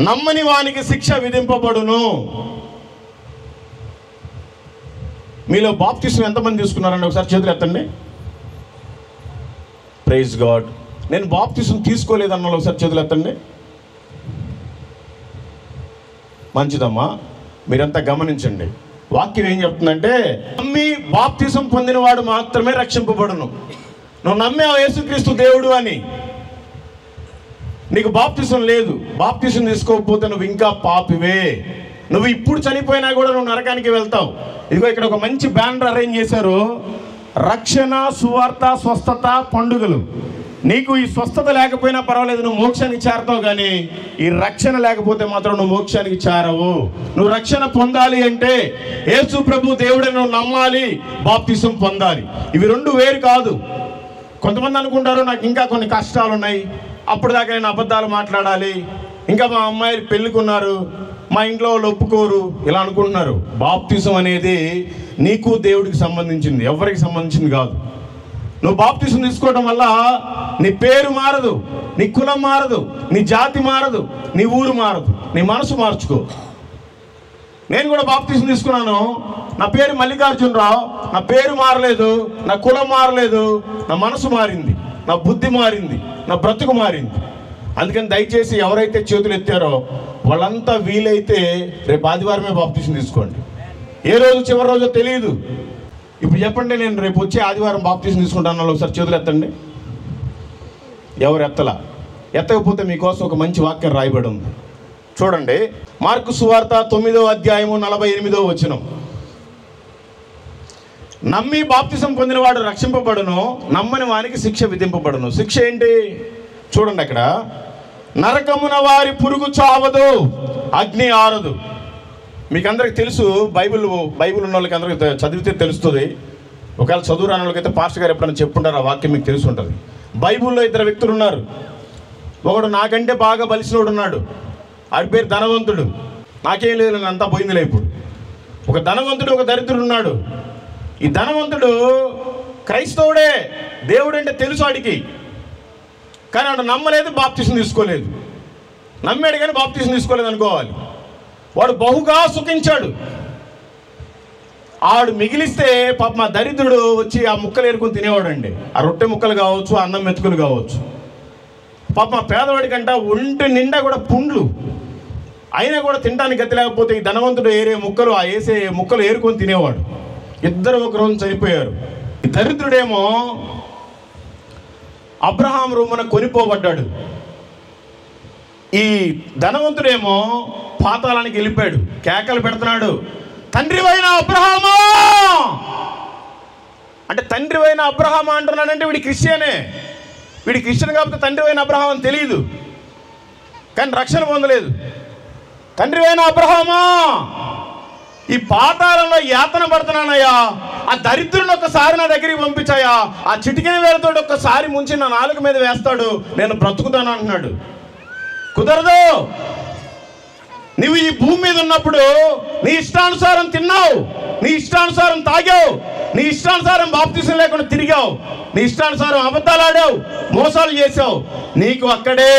నమ్మని వానికి శిక్ష విధింపబడును. మీలో బాప్తిసం ఎంతమంది తీసుకున్నారండి? ఒకసారి చేతులు ఎత్తండి. Praise God. నేను బాప్తిసం తీసుకోలేదన్న వాళ్ళు ఒకసారి చేతులు ఎత్తండి. మంచిదమ్మా, మీరంతా గమనించండి. వాక్యం ఏం చెప్తుందంటే, నమ్మి బాప్తిసం పొందినవాడు మాత్రమే రక్షింపబడును. నువ్వు నమ్మావు యేసుక్రీస్తు దేవుడు అని, నీకు బాప్తిసం లేదు, బాప్తిసం తీసుకోకపోతే నువ్వు ఇంకా పాపివే. నువ్వు ఇప్పుడు చనిపోయినా కూడా నువ్వు నరకానికి వెళ్తావు. ఇదిగో ఇక్కడ ఒక మంచి బ్యానర్ అరేంజ్ చేశారు, రక్షణ, సువార్త, స్వస్థత, పండుగలు. నీకు ఈ స్వస్థత లేకపోయినా పర్వాలేదు, నువ్వు మోక్షానికి చేరతావు. కానీ ఈ రక్షణ లేకపోతే మాత్రం నువ్వు మోక్షానికి చేరవు. నువ్వు రక్షణ పొందాలి అంటే యేసు ప్రభు దేవుడని నువ్వు నమ్మాలి, బాప్తిసం పొందాలి. ఇవి రెండు వేరు కాదు. కొంతమంది అనుకుంటారు, నాకు ఇంకా కొన్ని కష్టాలు ఉన్నాయి, అప్పుడు దాకా నేను అబద్ధాలు మాట్లాడాలి, ఇంకా మా అమ్మాయిలు పెళ్ళికున్నారు, మా ఇంట్లో వాళ్ళు ఒప్పుకోరు, ఇలా అనుకుంటున్నారు. బాప్తిసం అనేది నీకు దేవుడికి సంబంధించింది, ఎవరికి సంబంధించింది కాదు. నువ్వు బాప్తిసం తీసుకోవడం వల్ల నీ పేరు మారదు, నీ కులం మారదు, నీ జాతి మారదు, నీ ఊరు మారదు, నీ మనసు మార్చుకో. నేను కూడా బాప్తిసం తీసుకున్నాను, నా పేరు మల్లికార్జునరావు, నా పేరు మారలేదు, నా కులం మారలేదు, నా మనసు మారింది, నా బుద్ధి మారింది, నా బ్రతుకు మారింది. అందుకని దయచేసి ఎవరైతే చేతులు ఎత్తారో వాళ్ళంతా వీలైతే రేపు ఆదివారమే బాప్తిసం తీసుకోండి. ఏ రోజు చివరి రోజు తెలియదు. ఇప్పుడు చెప్పండి, నేను రేపు వచ్చే ఆదివారం బాప్తిసం తీసుకుంటాను, ఒకసారి చేతులు ఎత్తండి. ఎవరు ఎత్తలా? ఎత్తకపోతే మీకోసం ఒక మంచి వాక్యం రాయబడి ఉంది, చూడండి. మార్కు సువార్త 9వ అధ్యాయము 48వ వచనం. నమ్మి బాప్తిసం పొందినవాడు రక్షింపబడును, నమ్మని వానికి శిక్ష విధింపబడును. శిక్ష ఏంటి చూడండి అక్కడ. నరకమున వారి పురుగు చావదు, అగ్ని ఆరదు. మీకు అందరికి తెలుసు, బైబిల్ ఉన్న వాళ్ళకి అందరికి చదివితే తెలుస్తుంది. ఒకవేళ చదువు రాని వాళ్ళకైతే పాస్టర్ గారు ఎప్పుడైనా చెప్పుంటారు, ఆ వాక్యం మీకు తెలిసి ఉంటుంది. బైబిల్లో 2 వ్యక్తులు ఉన్నారు. ఒకడు నాకంటే బాగా బలిసినోడు ఉన్నాడు, ఆడి పేరు ధనవంతుడు. నాకేం లేదు, నేను అంతా పోయిందిలే. ఇప్పుడు ఒక ధనవంతుడు, ఒక దరిద్రుడు ఉన్నాడు. ఈ ధనవంతుడు క్రైస్తవుడే, దేవుడు అంటే తెలుసు ఆడికి, కానీ వాడు నమ్మలేదు, బాప్తిసం తీసుకోలేదు. నమ్మాడు కానీ బాప్తిసం తీసుకోలేదు అనుకోవాలి. వాడు బహుగా సుఖించాడు. ఆడు మిగిలిస్తే పాప మా దరిద్రుడు వచ్చి ఆ ముక్కలు ఏరుకొని తినేవాడండి. ఆ రొట్టె ముక్కలు కావచ్చు, అన్నం మెతుకులు కావచ్చు. పాప మా పేదవాడి కంట ఒంటి నిండా కూడా పుండ్లు, అయినా కూడా తినడానికి గతి లేకపోతే ఈ ధనవంతుడు వేసే ముక్కలు ఏరుకొని తినేవాడు. ఇద్దరు ఒక రోజు చనిపోయారు. ఈ దరిద్రుడేమో అబ్రహాం రొమ్మున కొనిపోబడ్డాడు. ఈ ధనవంతుడేమో పాతాళానికి వెళ్ళిపోయాడు, కేకలు పెడుతున్నాడు, తండ్రివైన అబ్రహామా అంటే. తండ్రివైన అబ్రహామా అంటున్నాడంటే వీడి క్రిస్టియనే. వీడి క్రిస్టియన్ కాబట్టి తండ్రివైన అబ్రహాం అని తెలియదు, కానీ రక్షణ పొందలేదు. తండ్రివైన అబ్రహామా, ఈ పాతాళంలో యాతన పడుతున్నానయ్యా, ఆ దరిద్రుని ఒక్కసారి నా దగ్గరికి పంపించాయా, ఆ చిటికిన వేలతో ఒక్కసారి ముంచి నా నాలుక మీద వేస్తాడు, నేను బ్రతుకుతాను అంటున్నాడు. కుదరదు. నువ్వు ఈ భూమి మీద ఉన్నప్పుడు నీ ఇష్టానుసారం తిన్నావు, నీ ఇష్టానుసారం తాగావు, నీ ఇష్టానుసారం బాప్తిసం లేకుండా తిరిగావు, నీ ఇష్టానుసారం అబద్ధాలు ఆడావు, మోసాలు చేసావు. నీకు అక్కడే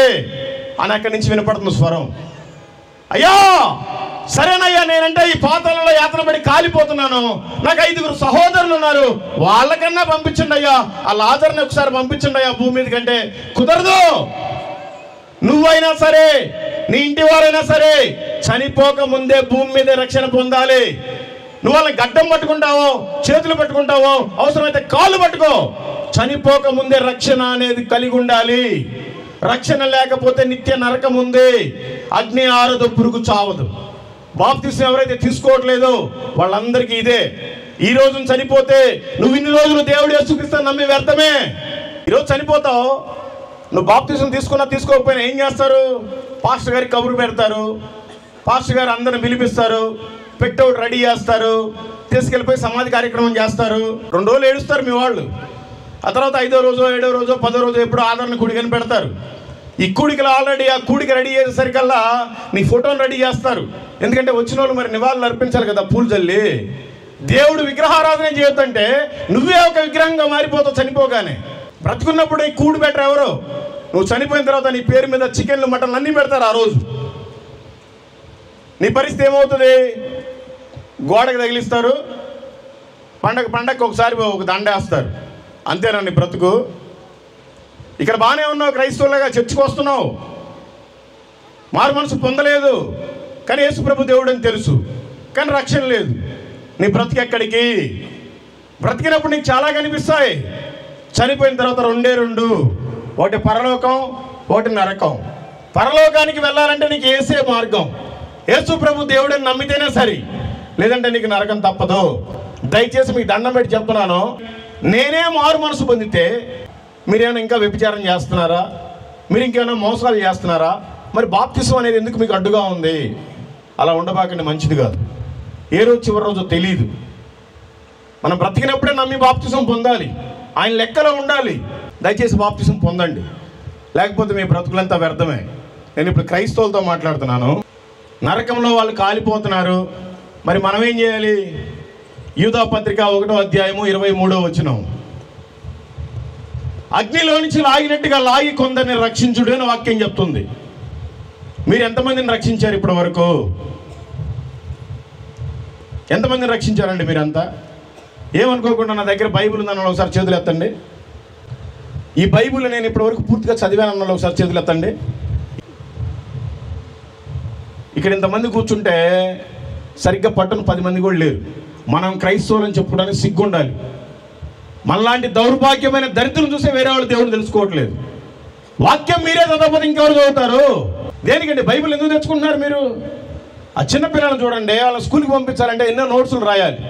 అని అక్కడి నుంచి వినపడుతున్న స్వరం, అయ్యా సరేనయ్యా, నేనంటే ఈ పాతాళంలో యాతన పడి కాలిపోతున్నాను, నాకు 5 సహోదరులు ఉన్నారు, వాళ్ళకన్నా పంపించండి అయ్యా, ఆ లాజర్ని ఒకసారి పంపించండి అయ్యా భూమి మీద కంటే. కుదరదు. నువ్వైనా సరే, నీ ఇంటి వారైనా సరే చనిపోక ముందే భూమి మీద రక్షణ పొందాలి. నువ్వు వాళ్ళని గడ్డం పట్టుకుంటావో, చేతులు పట్టుకుంటావో, అవసరమైతే కాళ్ళు పట్టుకో, చనిపోక ముందే రక్షణ అనేది కలిగి ఉండాలి. రక్షణ లేకపోతే నిత్య నరకం ఉంది, అగ్ని ఆరదు, పురుగు చావదు. బాప్తిసం ఎవరైతే తీసుకోవట్లేదో వాళ్ళందరికీ ఇదే. ఈ రోజున చనిపోతే నువ్వు ఇన్ని రోజులు దేవుడు యేసుక్రీస్తుని నమ్మి వ్యర్థమే. ఈరోజు చనిపోతావు. నువ్వు బాప్తిసం తీసుకోకపోయినా ఏం చేస్తారు? పాస్టర్ గారికి కబురు పెడతారు, పాస్టర్ గారు అందరిని పిలిపిస్తారు, పెట్టౌట్ రెడీ చేస్తారు, తీసుకెళ్ళిపోయి సమాధి కార్యక్రమం చేస్తారు. 2 రోజులు ఏడుస్తారు మీ వాళ్ళు. ఆ తర్వాత 5వ రోజు, 7వ రోజు, 10వ రోజు ఎప్పుడు ఆదరణ కూడికని పెడతారు. ఈ కూడికలు ఆల్రెడీ ఆ కూడిక రెడీ చేసేసరికల్లా నీ ఫోటోని రెడీ చేస్తారు. ఎందుకంటే వచ్చిన వాళ్ళు మరి నివాళులు అర్పించాలి కదా, పూలు చల్లి. దేవుడు విగ్రహారాధన చేయొద్దంటే నువ్వే ఒక విగ్రహంగా మారిపోతావు చనిపోగానే. బ్రతుకున్నప్పుడు ఈ కూడు బెటర్ ఎవరు? నువ్వు చనిపోయిన తర్వాత నీ పేరు మీద చికెన్లు, మటన్లు అన్నీ పెడతారు ఆ రోజు. నీ పరిస్థితి ఏమవుతుంది? గోడకు తగిలిస్తారు, పండగకి ఒకసారి ఒక దండేస్తారు, అంతేనండి బ్రతుకు. ఇక్కడ బాగానే ఉన్నావు, క్రైస్తవులుగా చర్చికి వస్తున్నావు, మారు మనసు పొందలేదు, కానీ యేసుప్రభు దేవుడు అని తెలుసు, కానీ రక్షణ లేదు. నీ బ్రతుకు ఎక్కడికి? బ్రతికినప్పుడు నీకు చాలా కనిపిస్తాయి, చనిపోయిన తర్వాత రెండే రెండు, ఒకటి పరలోకం, ఒకటి నరకం. పరలోకానికి వెళ్ళాలంటే నీకు యేసే మార్గం, యేసుప్రభు దేవుడని నమ్మితేనే సరి, లేదంటే నీకు నరకం తప్పదు. దయచేసి మీకు దండం పెట్టి చెప్తున్నాను, నేనే మారు మనసు పొందితే మీరేమైనా ఇంకా వ్యభిచారం చేస్తున్నారా? మీరు ఇంకేమైనా మోసాలు చేస్తున్నారా? మరి బాప్తిసం అనేది ఎందుకు మీకు అడ్డుగా ఉంది? అలా ఉండబాకండి, మంచిది కాదు. ఏ రోజు చివరి రోజు తెలియదు. మనం బ్రతికినప్పుడే నమ్మి బాప్తిసం పొందాలి, ఆయన లెక్కలో ఉండాలి. దయచేసి బాప్తిసం పొందండి, లేకపోతే మీ బ్రతుకులంతా వ్యర్థమే. నేను ఇప్పుడు క్రైస్తవులతో మాట్లాడుతున్నాను. నరకంలో వాళ్ళు కాలిపోతున్నారు, మరి మనం ఏం చేయాలి? యూదా పత్రిక 1వ అధ్యాయము 23వ వచనం, అగ్నిలో నుంచి లాగినట్టుగా లాగి కొందరిని రక్షించుడు అని వాక్యం చెప్తుంది. మీరు ఎంతమందిని రక్షించారు ఇప్పటి వరకు? ఎంతమందిని రక్షించారండి మీరంతా? ఏమనుకోకుండా నా దగ్గర బైబిల్ ఉందన్న ఒకసారి చేతులు ఎత్తండి. ఈ బైబిల్ నేను ఇప్పటి వరకు పూర్తిగా చదివానన్న ఒకసారి చేతులు ఎత్తండి. ఇక్కడ ఇంతమంది కూర్చుంటే సరిగ్గా పట్టును 10 మంది కూడా లేరు. మనం క్రైస్తవులని చెప్పుకోవడానికి సిగ్గుండాలి. మనలాంటి దౌర్భాగ్యమైన దరిద్రం చూసే వేరే వాళ్ళు దేవుడు తెలుసుకోవట్లేదు. వాక్యం మీరే చదవకపోతే ఇంకెవరు చదువుతారు? దేనికండి బైబిల్ ఎందుకు తెచ్చుకుంటున్నారు మీరు? ఆ చిన్నపిల్లలను చూడండి, వాళ్ళ స్కూల్కి పంపించాలంటే ఎన్నో నోట్సులు రాయాలి,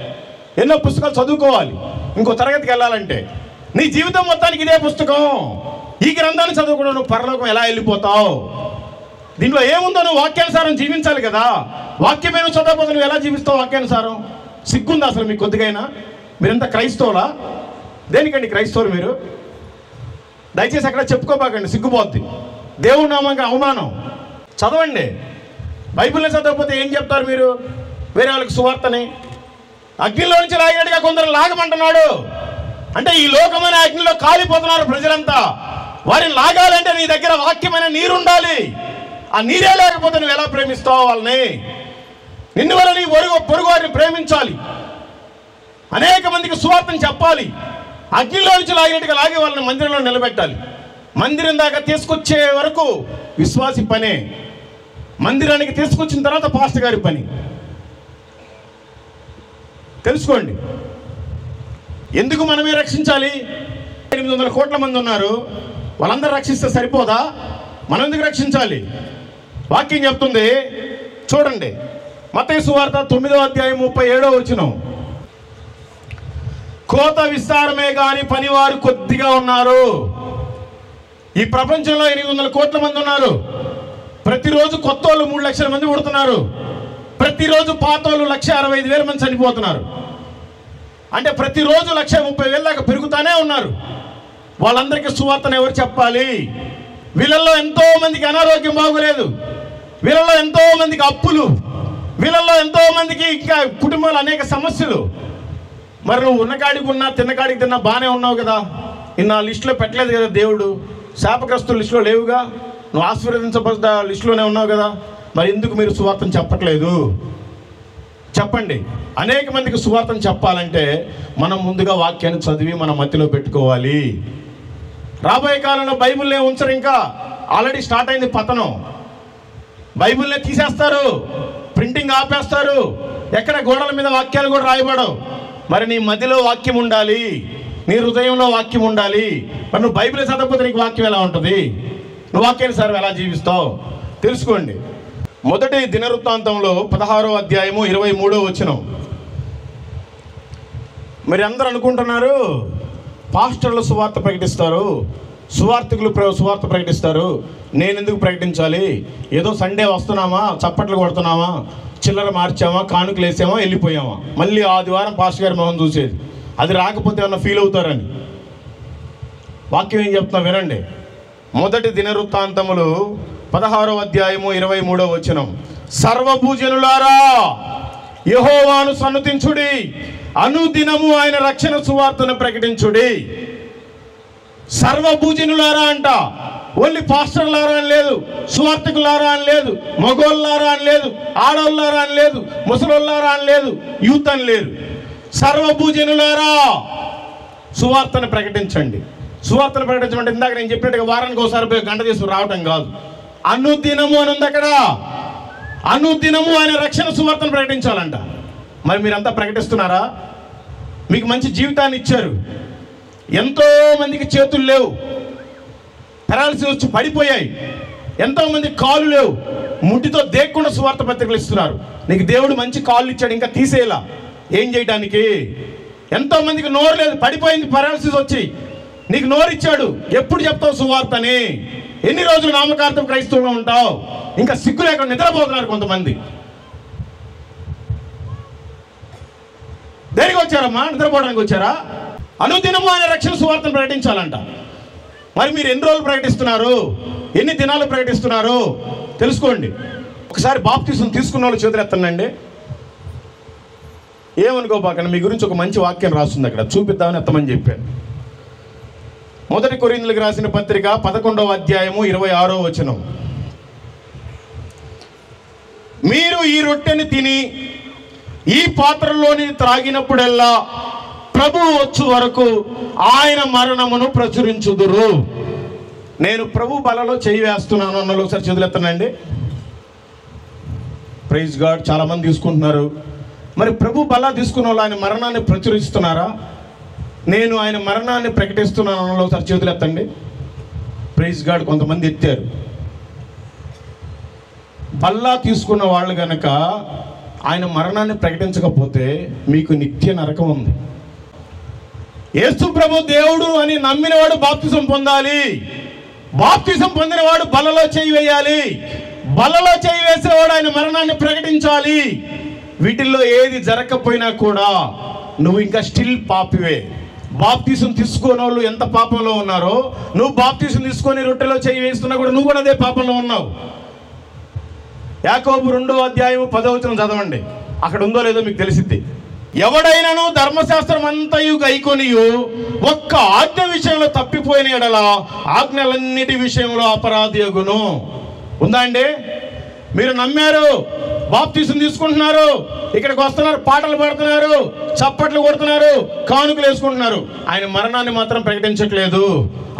ఎన్నో పుస్తకాలు చదువుకోవాలి, ఇంకో తరగతికి వెళ్ళాలంటే. నీ జీవితం మొత్తానికి ఇదే పుస్తకం. ఈ గ్రంథాన్ని చదువుకుండా నువ్వు పరలోకం ఎలా వెళ్ళిపోతావు? దీంట్లో ఏముందో నువ్వు వాక్యానుసారం జీవించాలి కదా. వాక్యమే నువ్వు చదవకపోతే నువ్వు ఎలా జీవిస్తావు వాక్యానుసారం? సిగ్గుందా అసలు మీకు కొద్దిగైనా? మీరంతా క్రైస్తవులా? దేనికండి క్రైస్తవులు మీరు? దయచేసి అక్కడ చెప్పుకోబాకండి, సిగ్గుపోద్ది. దేవుడి నామంగా అవమానం. చదవండి. బైబిల్ని చదవకపోతే ఏం చెప్తారు మీరు? వేరే వాళ్ళకి సువార్తని అగ్నిలో నుంచి లాగినట్టుగా కొందరు లాగమంటున్నాడు. అంటే ఈ లోకమైన అగ్నిలో కాలిపోతున్నారు ప్రజలంతా. వారిని లాగాలంటే నీ దగ్గర వాక్యమైన నీరు ఉండాలి. ఆ నీరే లేకపోతే నువ్వు ఎలా ప్రేమిస్తావు వాళ్ళని? నిన్ను వల్ల నీ పొరుగు వారిని ప్రేమించాలి, అనేక మందికి సువార్తను చెప్పాలి. అగ్నిలో నుంచి లాగినట్టుగా లాగి వాళ్ళని మందిరంలో నిలబెట్టాలి. మందిరం దాకా తీసుకొచ్చే వరకు విశ్వాసి పనే, మందిరానికి తీసుకొచ్చిన తర్వాత పాస్టర్ గారి పని. తెలుసుకోండి. ఎందుకు మనమే రక్షించాలి? 800 కోట్ల మంది ఉన్నారు, వాళ్ళందరూ రక్షిస్తే సరిపోదా? మనం ఎందుకు రక్షించాలి? వాక్యం చెప్తుంది చూడండి, మత్తయి సువార్త 9వ అధ్యాయం 37వ వచనం, కోత విస్తారమే కానీ పనివారు కొద్దిగా ఉన్నారు. ఈ ప్రపంచంలో 800 కోట్ల మంది ఉన్నారు. ప్రతిరోజు కొత్త వాళ్ళు 3 లక్షల మంది పుడుతున్నారు. ప్రతిరోజు పాత వాళ్ళు 1,65,000 మంది చనిపోతున్నారు. అంటే ప్రతిరోజు 1,30,000 దాకా పెరుగుతానే ఉన్నారు. వాళ్ళందరికీ సువార్తను ఎవరు చెప్పాలి? వీళ్ళల్లో ఎంతో మందికి అనారోగ్యం బాగోలేదు, వీళ్ళల్లో ఎంతో మందికి అప్పులు, వీళ్ళల్లో ఎంతో మందికి ఇంకా కుటుంబాలు అనేక సమస్యలు. మరి నువ్వు ఉన్నకాడికి ఉన్నా, తిన్నకాడికి తిన్నా బాగానే ఉన్నావు కదా. నిన్న లిస్టులో పెట్టలేదు కదా దేవుడు. శాపగ్రస్తుల లిస్టులో లేవుగా, నువ్వు ఆశీర్వదించబడ్డ లిస్టులోనే ఉన్నావు కదా. మరి ఎందుకు మీరు సువార్తను చెప్పట్లేదు? చెప్పండి. అనేక మందికి సువార్తను చెప్పాలంటే మనం ముందుగా వాక్యాన్ని చదివి మన మధ్యలో పెట్టుకోవాలి. రాబోయే కాలంలో బైబిల్నే ఉంచరు, ఇంకా ఆల్రెడీ స్టార్ట్ అయింది పతనం. బైబిల్నే తీసేస్తారు, ప్రింటింగ్ ఆపేస్తారు, ఎక్కడ గోడల మీద వాక్యాలు కూడా రాయబడవు. మరి నీ మధ్యలో వాక్యం ఉండాలి, నీ హృదయంలో వాక్యం ఉండాలి. మరి నువ్వు బైబిల్ చదవకపోతే నీకు వాక్యం ఎలా ఉంటుంది? నువ్వు వాక్యానుసారం ఎలా జీవిస్తావు? తెలుసుకోండి. మొదటి దినవృత్తాంతంలో 16వ అధ్యాయము 23వ వచనం. మరి అందరూ అనుకుంటున్నారు పాస్టర్లు సువార్త ప్రకటిస్తారు, సువార్థికులు సువార్త ప్రకటిస్తారు, నేను ఎందుకు ప్రకటించాలి? ఏదో సండే వస్తున్నామా, చప్పట్లు కొడుతున్నామా, చిల్లర మార్చామా, కానుకలు వేసామా, వెళ్ళిపోయామా, మళ్ళీ ఆదివారం పాస్టర్ గారి మొహం చూసేది. అది రాకపోతే ఏమన్నా ఫీల్ అవుతారని. వాక్యం ఏం చెప్తున్నా వినండి. మొదటి దినవృత్తాంతములు 16వ అధ్యాయము 23వ వచనం, సర్వభూజనులారా యెహోవాను సన్నుతించుడి, అనుదినము ఆయన రక్షణ సువార్తను ప్రకటించుడి. సర్వభూజనులారా అంట. ఓన్లీ పాస్టర్లారా అని లేదు, సువార్తికులారా అని లేదు, మగోళ్ళారా అని లేదు, ఆడోళ్ళారా అని లేదు, ముసలోళ్ళారా అని లేదు, యూత్ అని లేరు. సర్వభూజనులారా సువార్తను ప్రకటించండి. సువార్తను ప్రకటించమంటే ఇందాక నేను చెప్పినట్టుగా వారానికి ఒకసారి పోయి గంట తీసుకుని రావటం కాదు. అనుదినము అని ఉంది అక్కడ. అనుదినము ఆయన రక్షణ సువార్తను ప్రకటించాలంట. మరి మీరంతా ప్రకటిస్తున్నారా? మీకు మంచి జీవితాన్ని ఇచ్చారు, ఎంతో మందికి చేతులు లేవు, పెరాలసిస్ వచ్చి పడిపోయాయి, ఎంతోమంది కాళ్ళు లేవు, ముట్టితో దేక్కుండా సువార్త పత్రికలు ఇస్తున్నారు. నీకు దేవుడు మంచి కాళ్ళు ఇచ్చాడు, ఇంకా తీసేలా ఏం చేయడానికి? ఎంతోమందికి నోరు లేదు, పడిపోయింది పెరాలసిస్ వచ్చి, నీకు నోరు ఇచ్చాడు, ఎప్పుడు చెప్తావు సువార్తని? ఎన్ని రోజులు నామకార్థం క్రైస్తవుగా ఉంటావు? ఇంకా సిగ్గు లేకుండా నిద్రపోతున్నారు కొంతమంది. దేనికి వచ్చారమ్మా? నిద్రపోవడానికి వచ్చారా? అనుదినము ఆయన రక్షణ సువార్తను ప్రకటించాలంట. మరి మీరు ఎన్ని రోజులు ప్రకటిస్తున్నారు? ఎన్ని దినాలు ప్రకటిస్తున్నారు? తెలుసుకోండి. ఒకసారి బాప్తిసం తీసుకున్న వాళ్ళు చేతులు ఎత్తండి. ఏమనుకోబాకండి, మీ గురించి ఒక మంచి వాక్యం రాస్తుంది అక్కడ, చూపిద్దామని ఎత్తమని చెప్పాను. 1 కొరింథీయులకు రాసిన పత్రిక 11వ అధ్యాయము 26వ వచనం. మీరు ఈ రొట్టెని తిని ఈ పాత్రలోని త్రాగినప్పుడల్లా ప్రభువు వచ్చు వరకు ఆయన మరణమును ప్రచురించుదురు. నేను ప్రభు బలలో చేయి వేస్తున్నాను అన్న ఒకసారి చేతులెత్తనండి. Praise God. చాలామంది తీసుకుంటున్నారు. మరి ప్రభు బల తీసుకున్న వాళ్ళు ఆయన మరణాన్ని ప్రచురిస్తున్నారా? నేను ఆయన మరణాన్ని ప్రకటిస్తున్నాను అన్న ఒకసారి చేతులెత్తండి. Praise God. కొంతమంది ఎత్తారు. బల్లా తీసుకున్న వాళ్ళు గనక ఆయన మరణాన్ని ప్రకటించకపోతే మీకు నిత్య నరకం ఉంది. యేసు ప్రభు దేవుడు అని నమ్మినవాడు బాప్తిసం పొందాలి. బాప్తిసం పొందినవాడు బలలో చేయి వేయాలి. బలలో చేయి వేసేవాడు ఆయన మరణాన్ని ప్రకటించాలి. వీటిల్లో ఏది జరగకపోయినా కూడా నువ్వు ఇంకా స్టిల్ పాపివే. బాప్తిసం తీసుకున్న వాళ్ళు ఎంత పాపంలో ఉన్నారో, నువ్వు బాప్తిసం తీసుకొని రొట్టెలో చేయి వేస్తున్నా కూడా నువ్వు కూడా అదే పాపంలో ఉన్నావు. యాకోబు 2వ అధ్యాయం 10వ వచనం చదవండి. అక్కడ ఉందో లేదో మీకు తెలిసిద్ది. ఎవడైనాను ధర్మశాస్త్రం అంతయు గైకొనియు ఒక్క ఆజ్ఞ విషయంలో తప్పిపోయిన ఎడల ఆజ్ఞలన్నిటి విషయంలో అపరాధి అగును. ఉందా అండి? మీరు నమ్మారు, బాప్తిసం తీసుకుంటున్నారు, ఇక్కడికి వస్తున్నారు, పాటలు పాడుతున్నారు, చప్పట్లు కొడుతున్నారు, కానుకలు వేసుకుంటున్నారు, ఆయన మరణాన్ని మాత్రం ప్రకటించట్లేదు.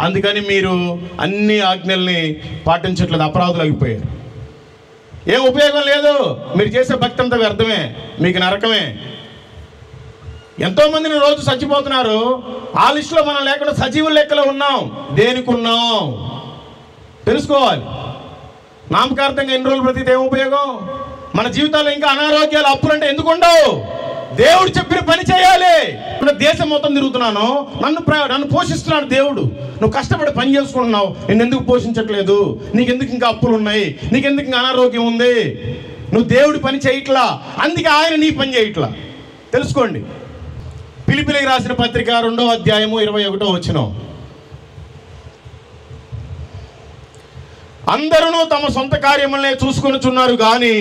అందుకని మీరు అన్ని ఆజ్ఞల్ని పాటించట్లేదు, అపరాధులు అయిపోయారు. ఏం ఉపయోగం లేదు. మీరు చేసే భక్తి అంతా వ్యర్థమే, మీకు నరకమే. ఎంతోమందిని రోజు చచ్చిపోతున్నారు. ఆ లిస్టులో మనం లేకుండా సజీవుల లెక్కలో ఉన్నాం. దేనికి ఉన్నాం తెలుసుకోవాలి. నామకార్థంగా ఎన్ని రోజులు బ్రతికితే ఏం ఉపయోగం? మన జీవితాల్లో ఇంకా అనారోగ్యాలు, అప్పులు అంటే ఎందుకు ఉండవు? దేవుడు చెప్పిన పని చేయాలి. దేశం మొత్తం తిరుగుతున్నాను, నన్ను పోషిస్తున్నాడు దేవుడు. నువ్వు కష్టపడి పని చేసుకుంటున్నావు, నేను ఎందుకు పోషించట్లేదు? నీకెందుకు ఇంకా అప్పులు ఉన్నాయి? నీకెందుకు ఇంకా అనారోగ్యం ఉంది? నువ్వు దేవుడి పని చేయట్లా, అందుకే ఆయన నీ పని చేయట్లా. తెలుసుకోండి. ఫిలిప్పీయులకు రాసిన పత్రిక 2వ అధ్యాయము 21వ వచనం. అందరూ తమ సొంత కార్యములనే చూసుకొనుచున్నారు కానీ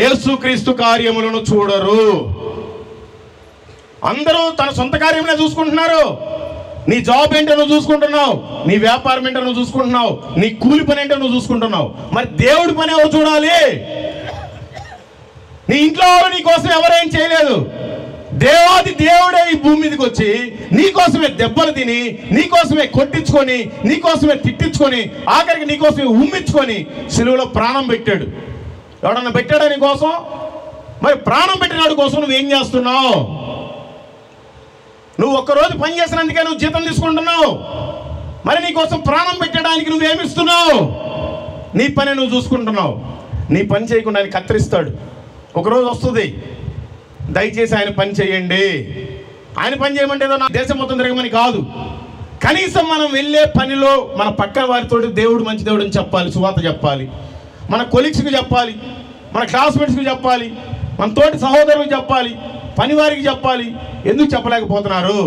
యేసుక్రీస్తు కార్యములను చూడరు. అందరూ తన సొంత కార్యములనే చూసుకుంటున్నారు. నీ జాబ్ ఏంటో నువ్వు చూసుకుంటున్నావు, నీ వ్యాపారం ఏంటో నువ్వు చూసుకుంటున్నావు, నీ కూలి పని ఏంటో నువ్వు చూసుకుంటున్నావు. మరి దేవుడి పని ఎవరు చూడాలి? నీ ఇంట్లో వాళ్ళు నీ కోసం ఎవరేం చేయలేదు. దేవాది దేవుడే ఈ భూమి మీదకి వచ్చి నీకోసమే దెబ్బలు తిని, నీకోసమే కొట్టించుకొని, నీకోసమే తిట్టించుకొని, ఆఖరికి నీకోసమే ఉమ్మించుకొని సిలువలో ప్రాణం పెట్టాడు. ఎవడన్నా పెట్టాడా నీ కోసం? మరి ప్రాణం పెట్టినాడు కోసం నువ్వేం చేస్తున్నావు? నువ్వు ఒక్కరోజు పని చేసినందుకే నువ్వు జీతం తీసుకుంటున్నావు. మరి నీకోసం ప్రాణం పెట్టడానికి నువ్వేమిస్తున్నావు? నీ పని నువ్వు చూసుకుంటున్నావు. నీ పని చేయకుండా ఆయన కత్తిరిస్తాడు. ఒకరోజు వస్తుంది, దయచేసి ఆయన పని చేయండి. ఆయన పని చేయమంటే ఏదో నా దేశం మొత్తం తిరగమని కాదు. కనీసం మనం వెళ్ళే పనిలో మన పక్కన వారితో దేవుడు మంచి దేవుడు అని చెప్పాలి, సువార్త చెప్పాలి. మన కొలీగ్స్కి చెప్పాలి, మన క్లాస్మేట్స్కి చెప్పాలి, మన తోటి సహోదరులకు చెప్పాలి, పని వారికి చెప్పాలి. ఎందుకు చెప్పలేకపోతున్నారు?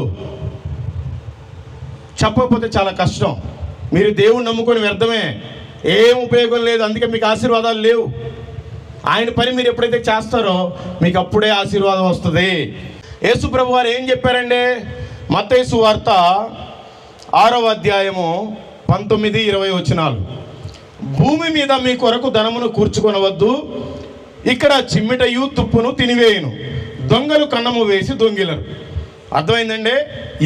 చెప్పకపోతే చాలా కష్టం. మీరు దేవుణ్ణి నమ్ముకొని వ్యర్థమే, ఏం ఉపయోగం లేదు. అందుకే మీకు ఆశీర్వాదాలు లేవు. ఆయన పని మీరు ఎప్పుడైతే చేస్తారో మీకు అప్పుడే ఆశీర్వాదం వస్తుంది. యేసు ప్రభు వారు ఏం చెప్పారండి? మత్తయి సువార్త 6వ అధ్యాయము 19-20 వచనాలు. భూమి మీద మీ కొరకు ధనమును కూర్చుకొనవద్దు, ఇక్కడ చిమ్మిటయు తుప్పును తినివేయును, దొంగలు కన్నము వేసి దొంగిలరు. అర్థమైందండి?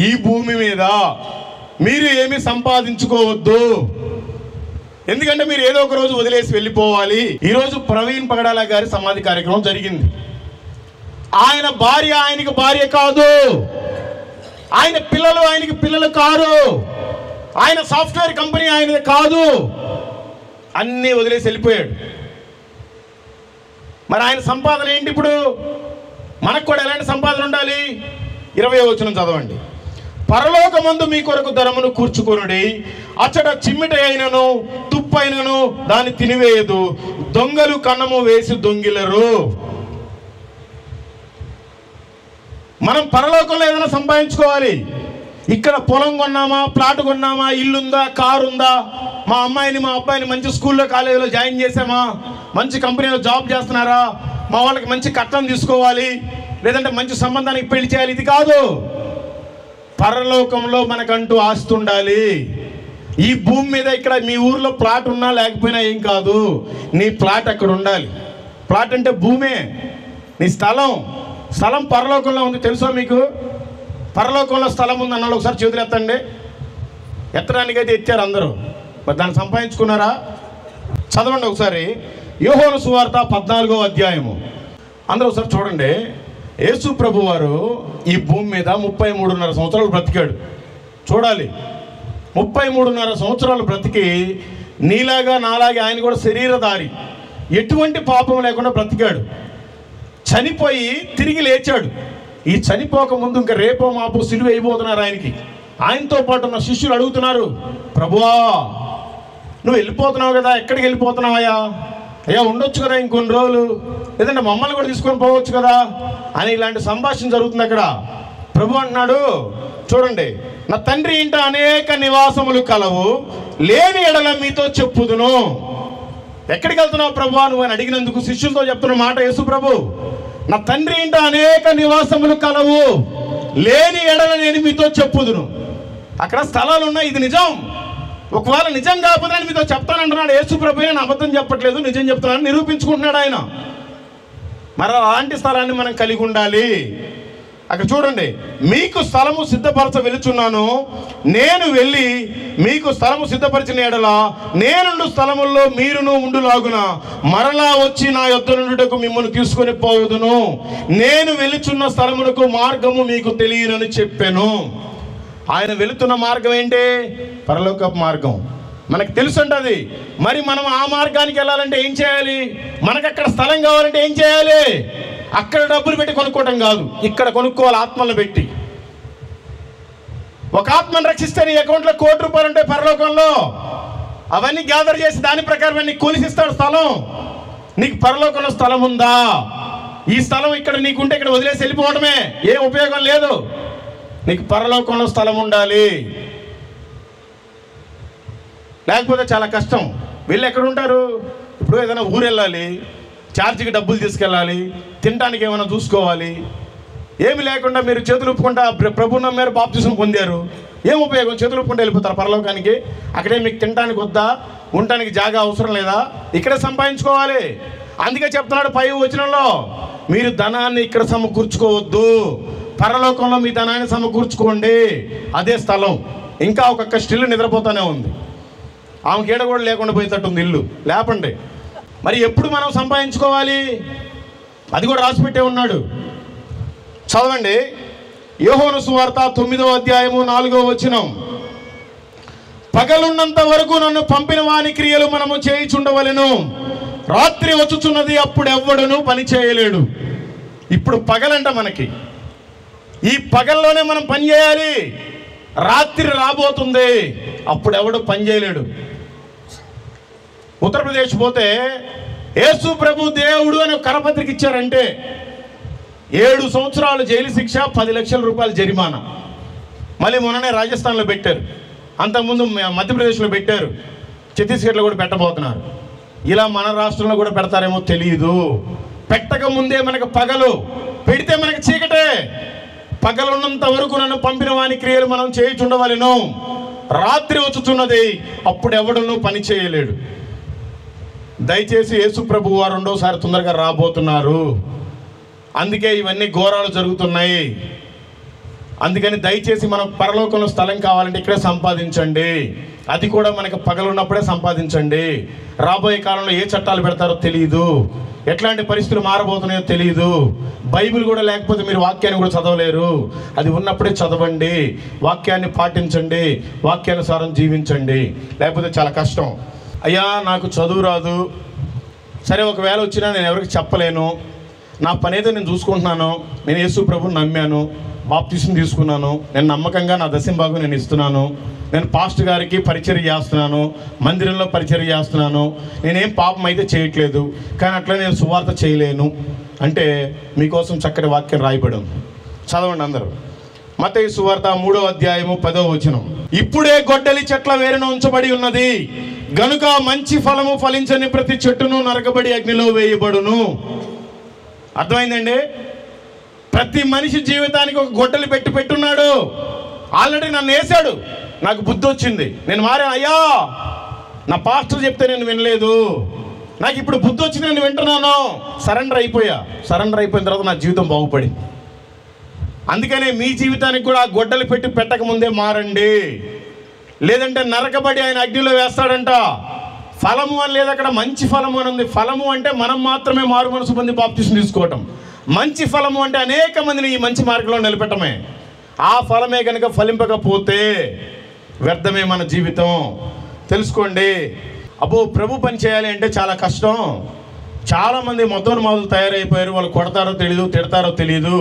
ఈ భూమి మీద మీరు ఏమి సంపాదించుకోవద్దు, ఎందుకంటే మీరు ఏదో ఒక రోజు వదిలేసి వెళ్ళిపోవాలి. ఈరోజు ప్రవీణ్ పగడాల గారి సమాధి కార్యక్రమం జరిగింది. ఆయన భార్య ఆయనకి భార్య కాదు, ఆయన పిల్లలు ఆయనకి పిల్లలు కాదు, ఆయన సాఫ్ట్వేర్ కంపెనీ ఆయనది కాదు, అన్నీ వదిలేసి వెళ్ళిపోయాడు. మరి ఆయన సంపాదన ఏంటి? ఇప్పుడు మనకు కూడా ఎలాంటి సంపాదన ఉండాలి? 20వ వచనం చదవండి. పరలోకమందు మీ కొరకు ధనమును కూర్చుకొనుడి, అచ్చట చిమ్మిట అయినను తుప్పైనను దాన్ని తినివేయదు, దొంగలు కన్నము వేసి దొంగిలరు. మనం పరలోకంలో ఏదైనా సంపాదించుకోవాలి. ఇక్కడ పొలం కొన్నామా, ప్లాట్ కొన్నామా, ఇల్లుందా, కారు ఉందా, మా అమ్మాయిని మా అబ్బాయిని మంచి స్కూల్లో కాలేజీలో జాయిన్ చేసామా, మంచి కంపెనీలో జాబ్ చేస్తున్నారా, మా వాళ్ళకి మంచి కట్నం తీసుకోవాలి, లేదంటే మంచి సంబంధానికి పెళ్లి చేయాలి, ఇది కాదు. పరలోకంలో మనకంటూ ఆస్తి ఉండాలి. ఈ భూమి మీద ఇక్కడ మీ ఊర్లో ప్లాట్ ఉన్నా లేకపోయినా ఏం కాదు, నీ ప్లాట్ అక్కడ ఉండాలి. ప్లాట్ అంటే భూమే, నీ స్థలం. స్థలం పరలోకంలో ఉంది, తెలుసా మీకు? పరలోకంలో స్థలం ఉంది అన్నాడు. ఒకసారి చేతులు ఎత్తండి. ఎత్తడానికైతే ఎత్తారు అందరూ, మరి దాన్ని సంపాదించుకున్నారా? చదవండి ఒకసారి యోహాను సువార్త 14వ అధ్యాయము. అందరూ ఒకసారి చూడండి. యేసు ప్రభు వారు ఈ భూమి మీద 33.5 సంవత్సరాలు బ్రతికాడు. చూడాలి, 33.5 సంవత్సరాలు బ్రతికి నీలాగా నాలాగే ఆయన కూడా శరీరధారి, ఎటువంటి పాపం లేకుండా బ్రతికాడు. చనిపోయి తిరిగి లేచాడు. ఈ చనిపోక ముందు ఇంకా రేపో మాపో సిలువ అయిపోతున్నారు ఆయనకి. ఆయనతో పాటు ఉన్న శిష్యులు అడుగుతున్నారు, ప్రభువా నువ్వు వెళ్ళిపోతున్నావు కదా, ఎక్కడికి వెళ్ళిపోతున్నావయ్యా? అయ్యా ఉండొచ్చు కదా ఇంకొన్ని రోజులు, లేదంటే మమ్మల్ని కూడా తీసుకొని పోవచ్చు కదా అని ఇలాంటి సంభాషణ జరుగుతుంది అక్కడ. ప్రభు అంటున్నాడు, చూడండి, నా తండ్రి ఇంట అనేక నివాసములు కలవు, లేని ఎడల మీతో చెప్పుదును. ఎక్కడికి వెళ్తున్నావు ప్రభు నువ్వు అని అడిగినందుకు శిష్యులతో చెప్తున్న మాట యేసు ప్రభు, నా తండ్రి ఇంట అనేక నివాసములు కలవు, లేని ఎడల నేను మీతో చెప్పుదును. అక్కడ స్థలాలు ఉన్నాయి, ఇది నిజం. ఒకవేళ నిజం కాకపోతే నేను మీతో చెప్తానంటున్నాడు యేసు ప్రభు. నేను అబద్ధం చెప్పట్లేదు, నిజం చెప్తున్నాను నిరూపించుకుంటున్నాడు ఆయన. మరి అలాంటి స్థలాన్ని మనం కలిగి ఉండాలి. అక్కడ చూడండి, మీకు స్థలము సిద్ధపరచ వెళుచున్నాను, నేను వెళ్ళి మీకు స్థలము సిద్ధపరిచిన ఎడల నేనుండు స్థలముల్లో మీరును ఉండులాగున మరలా వచ్చి నా యొద్ద నుండుటకు మిమ్మల్ని తీసుకొని పోవుదును. నేను వెళుచున్న స్థలమునకు మార్గము మీకు తెలియనని చెప్పాను. ఆయన వెళుతున్న మార్గం ఏంటి? పరలోకపు మార్గం. మనకు తెలుసుంటుంది. మరి మనం ఆ మార్గానికి వెళ్ళాలంటే ఏం చేయాలి? మనకు అక్కడ స్థలం కావాలంటే ఏం చేయాలి? అక్కడ డబ్బులు పెట్టి కొనుక్కోవటం కాదు, ఇక్కడ కొనుక్కోవాలి ఆత్మలను పెట్టి. ఒక ఆత్మను రక్షిస్తే నీ అకౌంట్లో ₹1,00,00,000 ఉంటాయి పరలోకంలో. అవన్నీ గ్యాదర్ చేసి దాని ప్రకారం నీకు కొలిసిస్తాడు స్థలం. నీకు పరలోకంలో స్థలం ఉందా? ఈ స్థలం ఇక్కడ నీకుంటే ఇక్కడ వదిలేసి వెళ్ళిపోవడమే, ఏం ఉపయోగం లేదు. నీకు పరలోకంలో స్థలం ఉండాలి, లేకపోతే చాలా కష్టం. వీళ్ళు ఎక్కడ ఉంటారు? ఇప్పుడు ఏదైనా ఊరు వెళ్ళాలి, ఛార్జీకి డబ్బులు తీసుకెళ్ళాలి, తినడానికి ఏమైనా చూసుకోవాలి, ఏమి లేకుండా మీరు చేతులు ఒప్పుకుంటా ప్రభు నమ్మారు, బాప్తిసం పొందారు, ఏం ఉపయోగం? చేతులు ఒప్పుకుంటూ వెళ్ళిపోతారు పరలోకానికి. అక్కడే మీకు తినడానికి వద్దా, ఉండటానికి జాగా అవసరం లేదా? ఇక్కడే సంపాదించుకోవాలి. అందుకే చెప్తున్నాడు 5వ వచనంలో, మీరు ధనాన్ని ఇక్కడ సమకూర్చుకోవద్దు, పరలోకంలో మీ ధనాన్ని సమకూర్చుకోండి, అదే స్థలం. ఇంకా ఒక్కొక్క స్టిల్ నిద్రపోతూనే ఉంది, ఆమెకి ఏడ కూడా లేకుండా పోయేటట్టుంది ఇల్లు, లేపండి. మరి ఎప్పుడు మనం సంపాదించుకోవాలి? అది కూడా రాసిపెట్టే ఉన్నాడు. చదవండి యోహాను సువార్త 9వ అధ్యాయము 4వ వచనం. పగలున్నంత వరకు నన్ను పంపిన వాని క్రియలు మనము చేయుచుండవలెను, రాత్రి వచ్చుచున్నది, అప్పుడు ఎవ్వడును పని చేయలేడు. ఇప్పుడు పగలంట మనకి, ఈ పగల్లోనే మనం పని చేయాలి. రాత్రి రాబోతుంది, అప్పుడు ఎవడు పని చేయలేడు. ఉత్తరప్రదేశ్ పోతే యేసు ప్రభు దేవుడు అని ఒక కరపత్రిక ఇచ్చారంటే 7 సంవత్సరాలు జైలు శిక్ష, 10 లక్షల రూపాయలు జరిమానా. మళ్ళీ మొన్ననే రాజస్థాన్లో పెట్టారు, అంతకుముందు మధ్యప్రదేశ్లో పెట్టారు, ఛత్తీస్గఢ్లో కూడా పెట్టబోతున్నారు. ఇలా మన రాష్ట్రంలో కూడా పెడతారేమో తెలియదు. పెట్టక ముందే మనకు పగలు, పెడితే మనకు చీకటే. పగలున్నంత వరకు నన్ను పంపిన వాని క్రియలు మనం చేయుచుండవలెను, రాత్రి వచ్చుచున్నది, అప్పుడు ఎవడును పని చేయలేడు. దయచేసి యేసు ప్రభు వారు 2వసారి తొందరగా రాబోతున్నారు. అందుకే ఇవన్నీ ఘోరాలు జరుగుతున్నాయి. అందుకని దయచేసి మనం పరలోకంలో స్థలం కావాలంటే ఇక్కడే సంపాదించండి. అది కూడా మనకు పగలున్నప్పుడే సంపాదించండి. రాబోయే కాలంలో ఏ చట్టాలు పెడతారో తెలియదు, ఎట్లాంటి పరిస్థితులు మారబోతున్నాయో తెలియదు. బైబిల్ కూడా లేకపోతే మీరు వాక్యాన్ని కూడా చదవలేరు. అది ఉన్నప్పుడే చదవండి, వాక్యాన్ని పాటించండి, వాక్యానుసారం జీవించండి. లేకపోతే చాలా కష్టం. అయ్యా నాకు చదువు రాదు, సరే ఒకవేళ వచ్చినా నేను ఎవరికి చెప్పలేను, నా పని అయితే నేను చూసుకుంటున్నాను, నేను యేసు ప్రభువుని నమ్మాను, బాప్తిసం తీసుకున్నాను, నేను నమ్మకంగా నా దశంభాగం నేను ఇస్తున్నాను, నేను పాస్టర్ గారికి పరిచర్య చేస్తున్నాను, మందిరంలో పరిచర్య చేస్తున్నాను, నేనేం పాపం అయితే చేయట్లేదు, కానీ అట్లా నేను సువార్త చేయలేను అంటే మీకోసం చక్కటి వాక్యం రాయబడం. చదవండి అందరూ. మత్తయి సువార్త 3వ అధ్యాయము 10వ వచనం. ఇప్పుడే గొడ్డలి చెట్ల వేరున ఉంచబడి ఉన్నది గనుక మంచి ఫలము ఫలించని ప్రతి చెట్టును నరకబడి అగ్నిలో వేయబడును. అర్థమైందండి? ప్రతి మనిషి జీవితానికి ఒక గొడ్డలి పెట్టున్నాడు. ఆల్రెడీ నన్ను వేశాడు, నాకు బుద్ధి వచ్చింది, నేను మారాను. అయ్యా నా పాస్టర్ చెప్తే నేను వినలేదు, నాకు ఇప్పుడు బుద్ధి వచ్చింది, నేను వింటున్నాను, సరెండర్ అయిపోయిన తర్వాత నా జీవితం బాగుపడింది. అందుకనే మీ జీవితానికి కూడా గొడ్డలి పెట్టకముందే మారండి, లేదంటే నరకబడి ఆయన అగ్నిలో వేస్తాడంట. ఫలము అని లేదు అక్కడ, మంచి ఫలము అని ఉంది. ఫలము అంటే మనం మాత్రమే మారు మనసు పొంది బాప్తిసం తీసుకోవటం. మంచి ఫలము అంటే అనేక మందిని ఈ మంచి మార్గంలో నిలబెట్టమే. ఆ ఫలమే కనుక ఫలింపకపోతే వ్యర్థమే మన జీవితం. తెలుసుకోండి. అబ్బో ప్రభు పని చేయాలి అంటే చాలా కష్టం. చాలామంది మొదలు తయారైపోయారు. వాళ్ళు కొడతారో తెలియదు, తిడతారో తెలియదు,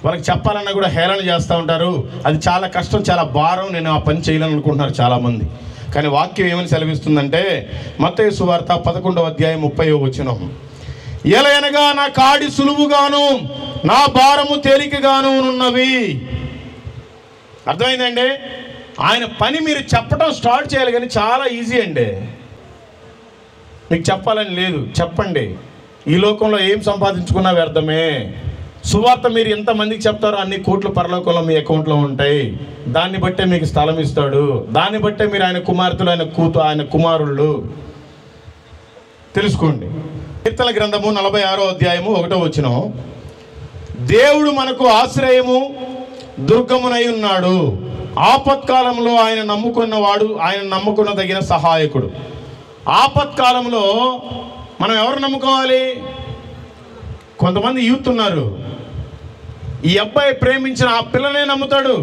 వాళ్ళకి చెప్పాలన్నా కూడా హేళన చేస్తూ ఉంటారు. అది చాలా కష్టం, చాలా భారం, నేను ఆ పని చేయాలని అనుకుంటున్నారు చాలామంది. కానీ వాక్యం ఏమని సెలవిస్తుందంటే మత్తయి సువార్త 11వ అధ్యాయం 30వ వచనం. ఎలయనగా నా కాడి సులువుగాను నా భారము తేలికగాను ఉన్నవి. అర్థమైందండి? ఆయన పని మీరు చెప్పడం స్టార్ట్ చేయాలి, కానీ చాలా ఈజీ అండి. మీకు చెప్పాలని లేదు, చెప్పండి. ఈ లోకంలో ఏం సంపాదించుకున్నా వ్యర్థమే. సువార్త మీరు ఎంతమందికి చెప్తారో అన్ని కోట్లు పరలోకంలో మీ అకౌంట్లో ఉంటాయి. దాన్ని బట్టే మీకు స్థలం ఇస్తాడు, దాన్ని బట్టే మీరు ఆయన కుమార్తెలు, ఆయన కుమారుళ్ళు. తెలుసుకోండి. కీర్తన గ్రంథము 46వ అధ్యాయము 1వ వచనం. దేవుడు మనకు ఆశ్రయము దుర్గమునై ఉన్నాడు, ఆపత్కాలంలో ఆయన నమ్ముకున్నవాడు, ఆయన నమ్ముకున్నదగిన సహాయకుడు. ఆపత్కాలంలో మనం ఎవరు నమ్ముకోవాలి? కొంతమంది యూత్ ఉన్నారు, ఈ అబ్బాయి ప్రేమించిన ఆ పిల్లనే నమ్ముతాడు.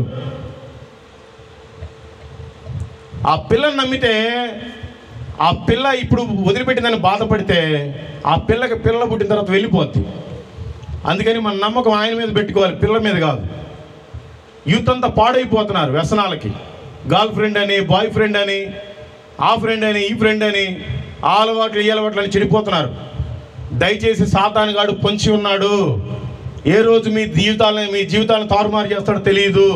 ఆ పిల్లని నమ్మితే ఆ పిల్ల ఇప్పుడు వదిలిపెట్టిందని బాధపడితే ఆ పిల్ల పుట్టిన తర్వాత వెళ్ళిపోద్ది. అందుకని మన నమ్మకం ఆయన మీద పెట్టుకోవాలి, పిల్ల మీద కాదు. యూత్ అంతా పాడైపోతున్నారు వ్యసనాలకి. గర్ల్ ఫ్రెండ్ అని, బాయ్ ఫ్రెండ్ అని, ఆ ఫ్రెండ్ అని, ఈ ఫ్రెండ్ అని, ఆ అలవాట్లు ఈ అలవాట్లు అని చెడిపోతున్నారు. దయచేసి సాతానుగాడు పొంచి ఉన్నాడు. ఏ రోజు మీ జీవితాలను తారుమారు చేస్తాడో తెలియదు.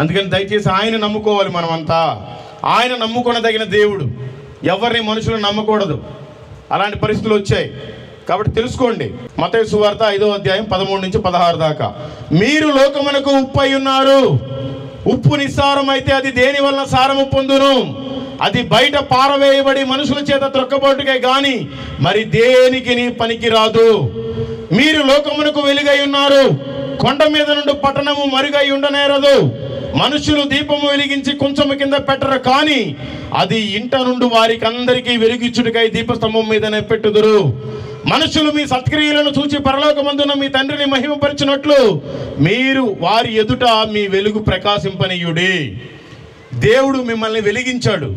అందుకని దయచేసి ఆయన నమ్ముకోవాలి. మనమంతా ఆయన నమ్ముకొనదగిన దేవుడు. ఎవరిని మనుషులను నమ్మకూడదు. అలాంటి పరిస్థితులు వచ్చాయి కాబట్టి తెలుసుకోండి. మత్తయి సువార్త 5వ అధ్యాయం 13 నుంచి 16 దాకా. మీరు లోకమునకు ఉప్పు అయి ఉన్నారు. ఉప్పు నిస్సారం అయితే అది దేని వల్ల సారము పొందును? అది బయట పారవేయబడి మనుషుల చేత త్రొక్కబోటుకే గాని మరి దేనికి పనికి రాదు. మీరు లోకమునకు వెలుగై ఉన్నారు. కొండ మీద నుండి పట్టణము మరుగై ఉండనేరదు. మనుషులు దీపము వెలిగించి కొంచెము కింద పెట్టరు, కానీ అది ఇంట నుండి వారికి అందరికీ వెలుగిచ్చుటకై దీపస్తంభం మీదనే పెట్టుదురు. మనుషులు మీ సత్క్రియలను చూచి పరలోకమందున మీ తండ్రిని మహిమపరిచినట్లు మీరు వారి ఎదుట మీ వెలుగు ప్రకాశింపనీయుడి. దేవుడు మిమ్మల్ని వెలిగించాడు,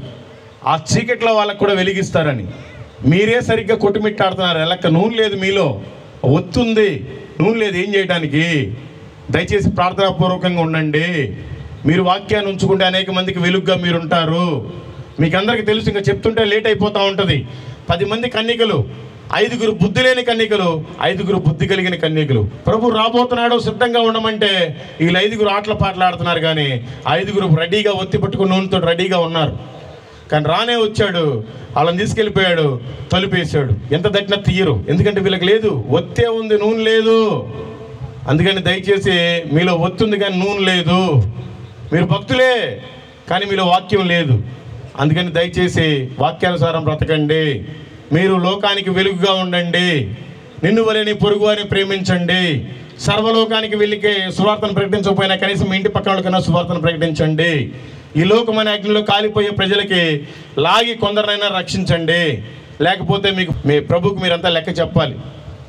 ఆ చీకట్లో వాళ్ళకు కూడా వెలిగిస్తారని. మీరే సరిగ్గా కొట్టుమిట్టాడుతున్నారు. ఎలక్క నూనె లేదు, మీలో ఒత్తుంది, నూనె లేదు ఏం చేయడానికి. దయచేసి ప్రార్థనాపూర్వకంగా ఉండండి. మీరు వాక్యాన్ని ఉంచుకుంటే అనేక మందికి వెలుగుగా మీరు ఉంటారు. మీకు అందరికీ తెలుసు, ఇంకా చెప్తుంటే లేట్ అయిపోతూ ఉంటుంది. 10 మంది కన్యకలు, 5గురు బుద్ధి లేని కన్యకలు, 5గురు బుద్ధి కలిగిన కన్యకలు. ప్రభు రాబోతున్నాడు, సిద్ధంగా ఉండమంటే వీళ్ళు 5గురు ఆటల పాటలు ఆడుతున్నారు, కానీ 5గురు రెడీగా ఒత్తి పట్టుకుని నూనెతో రెడీగా ఉన్నారు. కానీ రానే వచ్చాడు, వాళ్ళని తీసుకెళ్ళిపోయాడు, తలుపేసాడు. ఎంత దట్టినా తీయరు, ఎందుకంటే వీళ్ళకి లేదు, ఒత్తే ఉంది, నూనె లేదు. అందుకని దయచేసి మీలో ఒత్తుంది కానీ నూనె లేదు. మీరు భక్తులే కానీ మీలో వాక్యం లేదు. అందుకని దయచేసి వాక్యానుసారం బ్రతకండి. మీరు లోకానికి వెలుగుగా ఉండండి. నిన్ను వలె నీ పొరుగు అని ప్రేమించండి. సర్వలోకానికి వెళ్ళికే సువార్తను ప్రకటించకపోయినా కనీసం మీ ఇంటి పక్కన వాళ్ళకన్నా సువార్తను ప్రకటించండి. ఈ లోకమైన అగ్నిలో కాలిపోయే ప్రజలకి లాగి కొందరినైనా రక్షించండి. లేకపోతే మీకు మీ ప్రభువుకి మీరంతా లెక్క చెప్పాలి.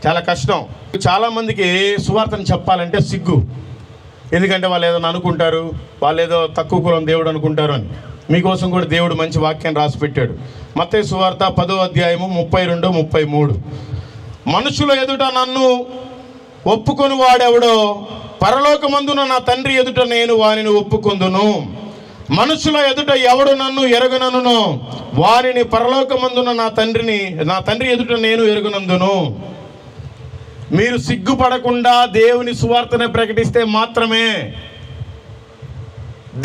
చాలా కష్టం. చాలామందికి సువార్తను చెప్పాలంటే సిగ్గు. ఎందుకంటే వాళ్ళు ఏదో అనుకుంటారు, వాళ్ళు ఏదో తక్కువ కులం దేవుడు అనుకుంటారు అని. మీకోసం కూడా దేవుడు మంచి వాక్యాన్ని రాసి పెట్టాడు. మత్తయి సువార్త 10వ అధ్యాయము 32, 33. మనుషుల ఎదుట నన్ను ఒప్పుకొని వాడెవడో పరలోకమందున నా తండ్రి ఎదుట నేను వానిని ఒప్పుకొందును. మనుషుల ఎదుట ఎవడు నన్ను ఎరగనను వారిని పరలోకమందున నా తండ్రి ఎదుట నేను ఎరుగునందును. మీరు సిగ్గుపడకుండా దేవుని సువార్తనే ప్రకటిస్తే మాత్రమే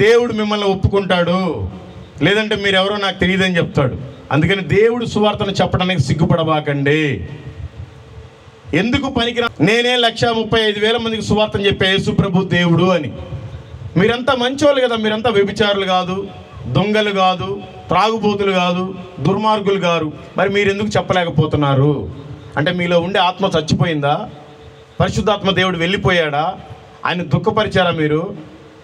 దేవుడు మిమ్మల్ని ఒప్పుకుంటాడు. లేదంటే మీరెవరో నాకు తెలియదని చెప్తాడు. అందుకని దేవుడు సువార్తను చెప్పడానికి సిగ్గుపడబాకండి. ఎందుకు పనికిరా నేనే 135,000 మందికి సువార్తను చెప్పే యేసు ప్రభు దేవుడు అని. మీరంతా మంచోళ్ళు కదా, మీరంతా వ్యభిచారులు కాదు, దొంగలు కాదు, త్రాగుబోతులు కాదు, దుర్మార్గులు గారు. మరి మీరు ఎందుకు చెప్పలేకపోతున్నారు? అంటే మీలో ఉండే ఆత్మ చచ్చిపోయిందా? పరిశుద్ధాత్మ దేవుడు వెళ్ళిపోయాడా? ఆయన దుఃఖపరిచారా మీరు?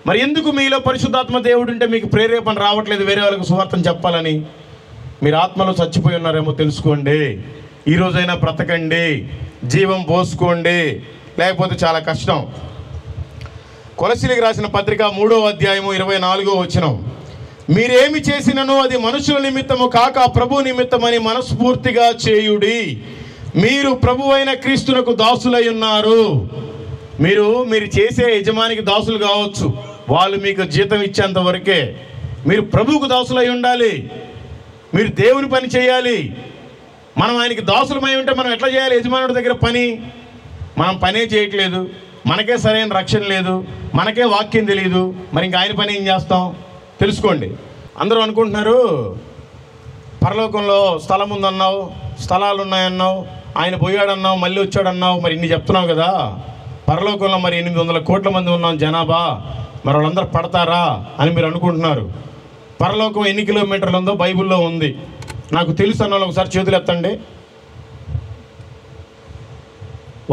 మరి ఎందుకు మీలో పరిశుద్ధాత్మ దేవుడు ఉంటే మీకు ప్రేరేపణ రావట్లేదు వేరే వాళ్ళకు సువార్తను చెప్పాలని? మీరు ఆత్మలో చచ్చిపోయి ఉన్నారేమో తెలుసుకోండి. ఈరోజైనా బ్రతకండి, జీవం పోసుకోండి, లేకపోతే చాలా కష్టం. కొలసీలకు రాసిన పత్రిక 3వ అధ్యాయము 24వ వచనం. మీరేమి చేసినను అది మనుషుల నిమిత్తము కాక ప్రభు నిమిత్తమని మనస్ఫూర్తిగా చేయుడి. మీరు ప్రభు అయిన క్రీస్తునకు దాసులై ఉన్నారు. మీరు చేసే యజమానికి దాసులు కావచ్చు, వాళ్ళు మీకు జీతం ఇచ్చేంత వరకే. మీరు ప్రభువుకు దాసులై ఉండాలి. మీరు దేవుని పని చేయాలి. మనం ఆయనకి దాసులమై ఉంటే మనం ఎట్లా చేయాలి? యజమానుడి దగ్గర పని. మనం పనే చేయట్లేదు, మనకే సరైన రక్షణ లేదు, మనకే వాక్యం తెలియదు, మరి ఇంకా ఆయన పని ఏం చేస్తాం? తెలుసుకోండి. అందరూ అనుకుంటున్నారు పరలోకంలో స్థలం ఉందన్నావు, స్థలాలు ఉన్నాయన్నావు, ఆయన పోయాడన్నావు, మళ్ళీ వచ్చాడన్నావు, మరి ఇన్ని చెప్తున్నావు కదా. పరలోకంలో మరి 800 కోట్ల మంది ఉన్నాం జనాభా, మరి వాళ్ళందరూ పడతారా అని మీరు అనుకుంటున్నారు. పరలోకం ఎన్ని కిలోమీటర్లు ఉందో బైబిల్లో ఉంది. నాకు తెలుసు అన్న వాళ్ళు ఒకసారి చేతులు ఎత్తండి.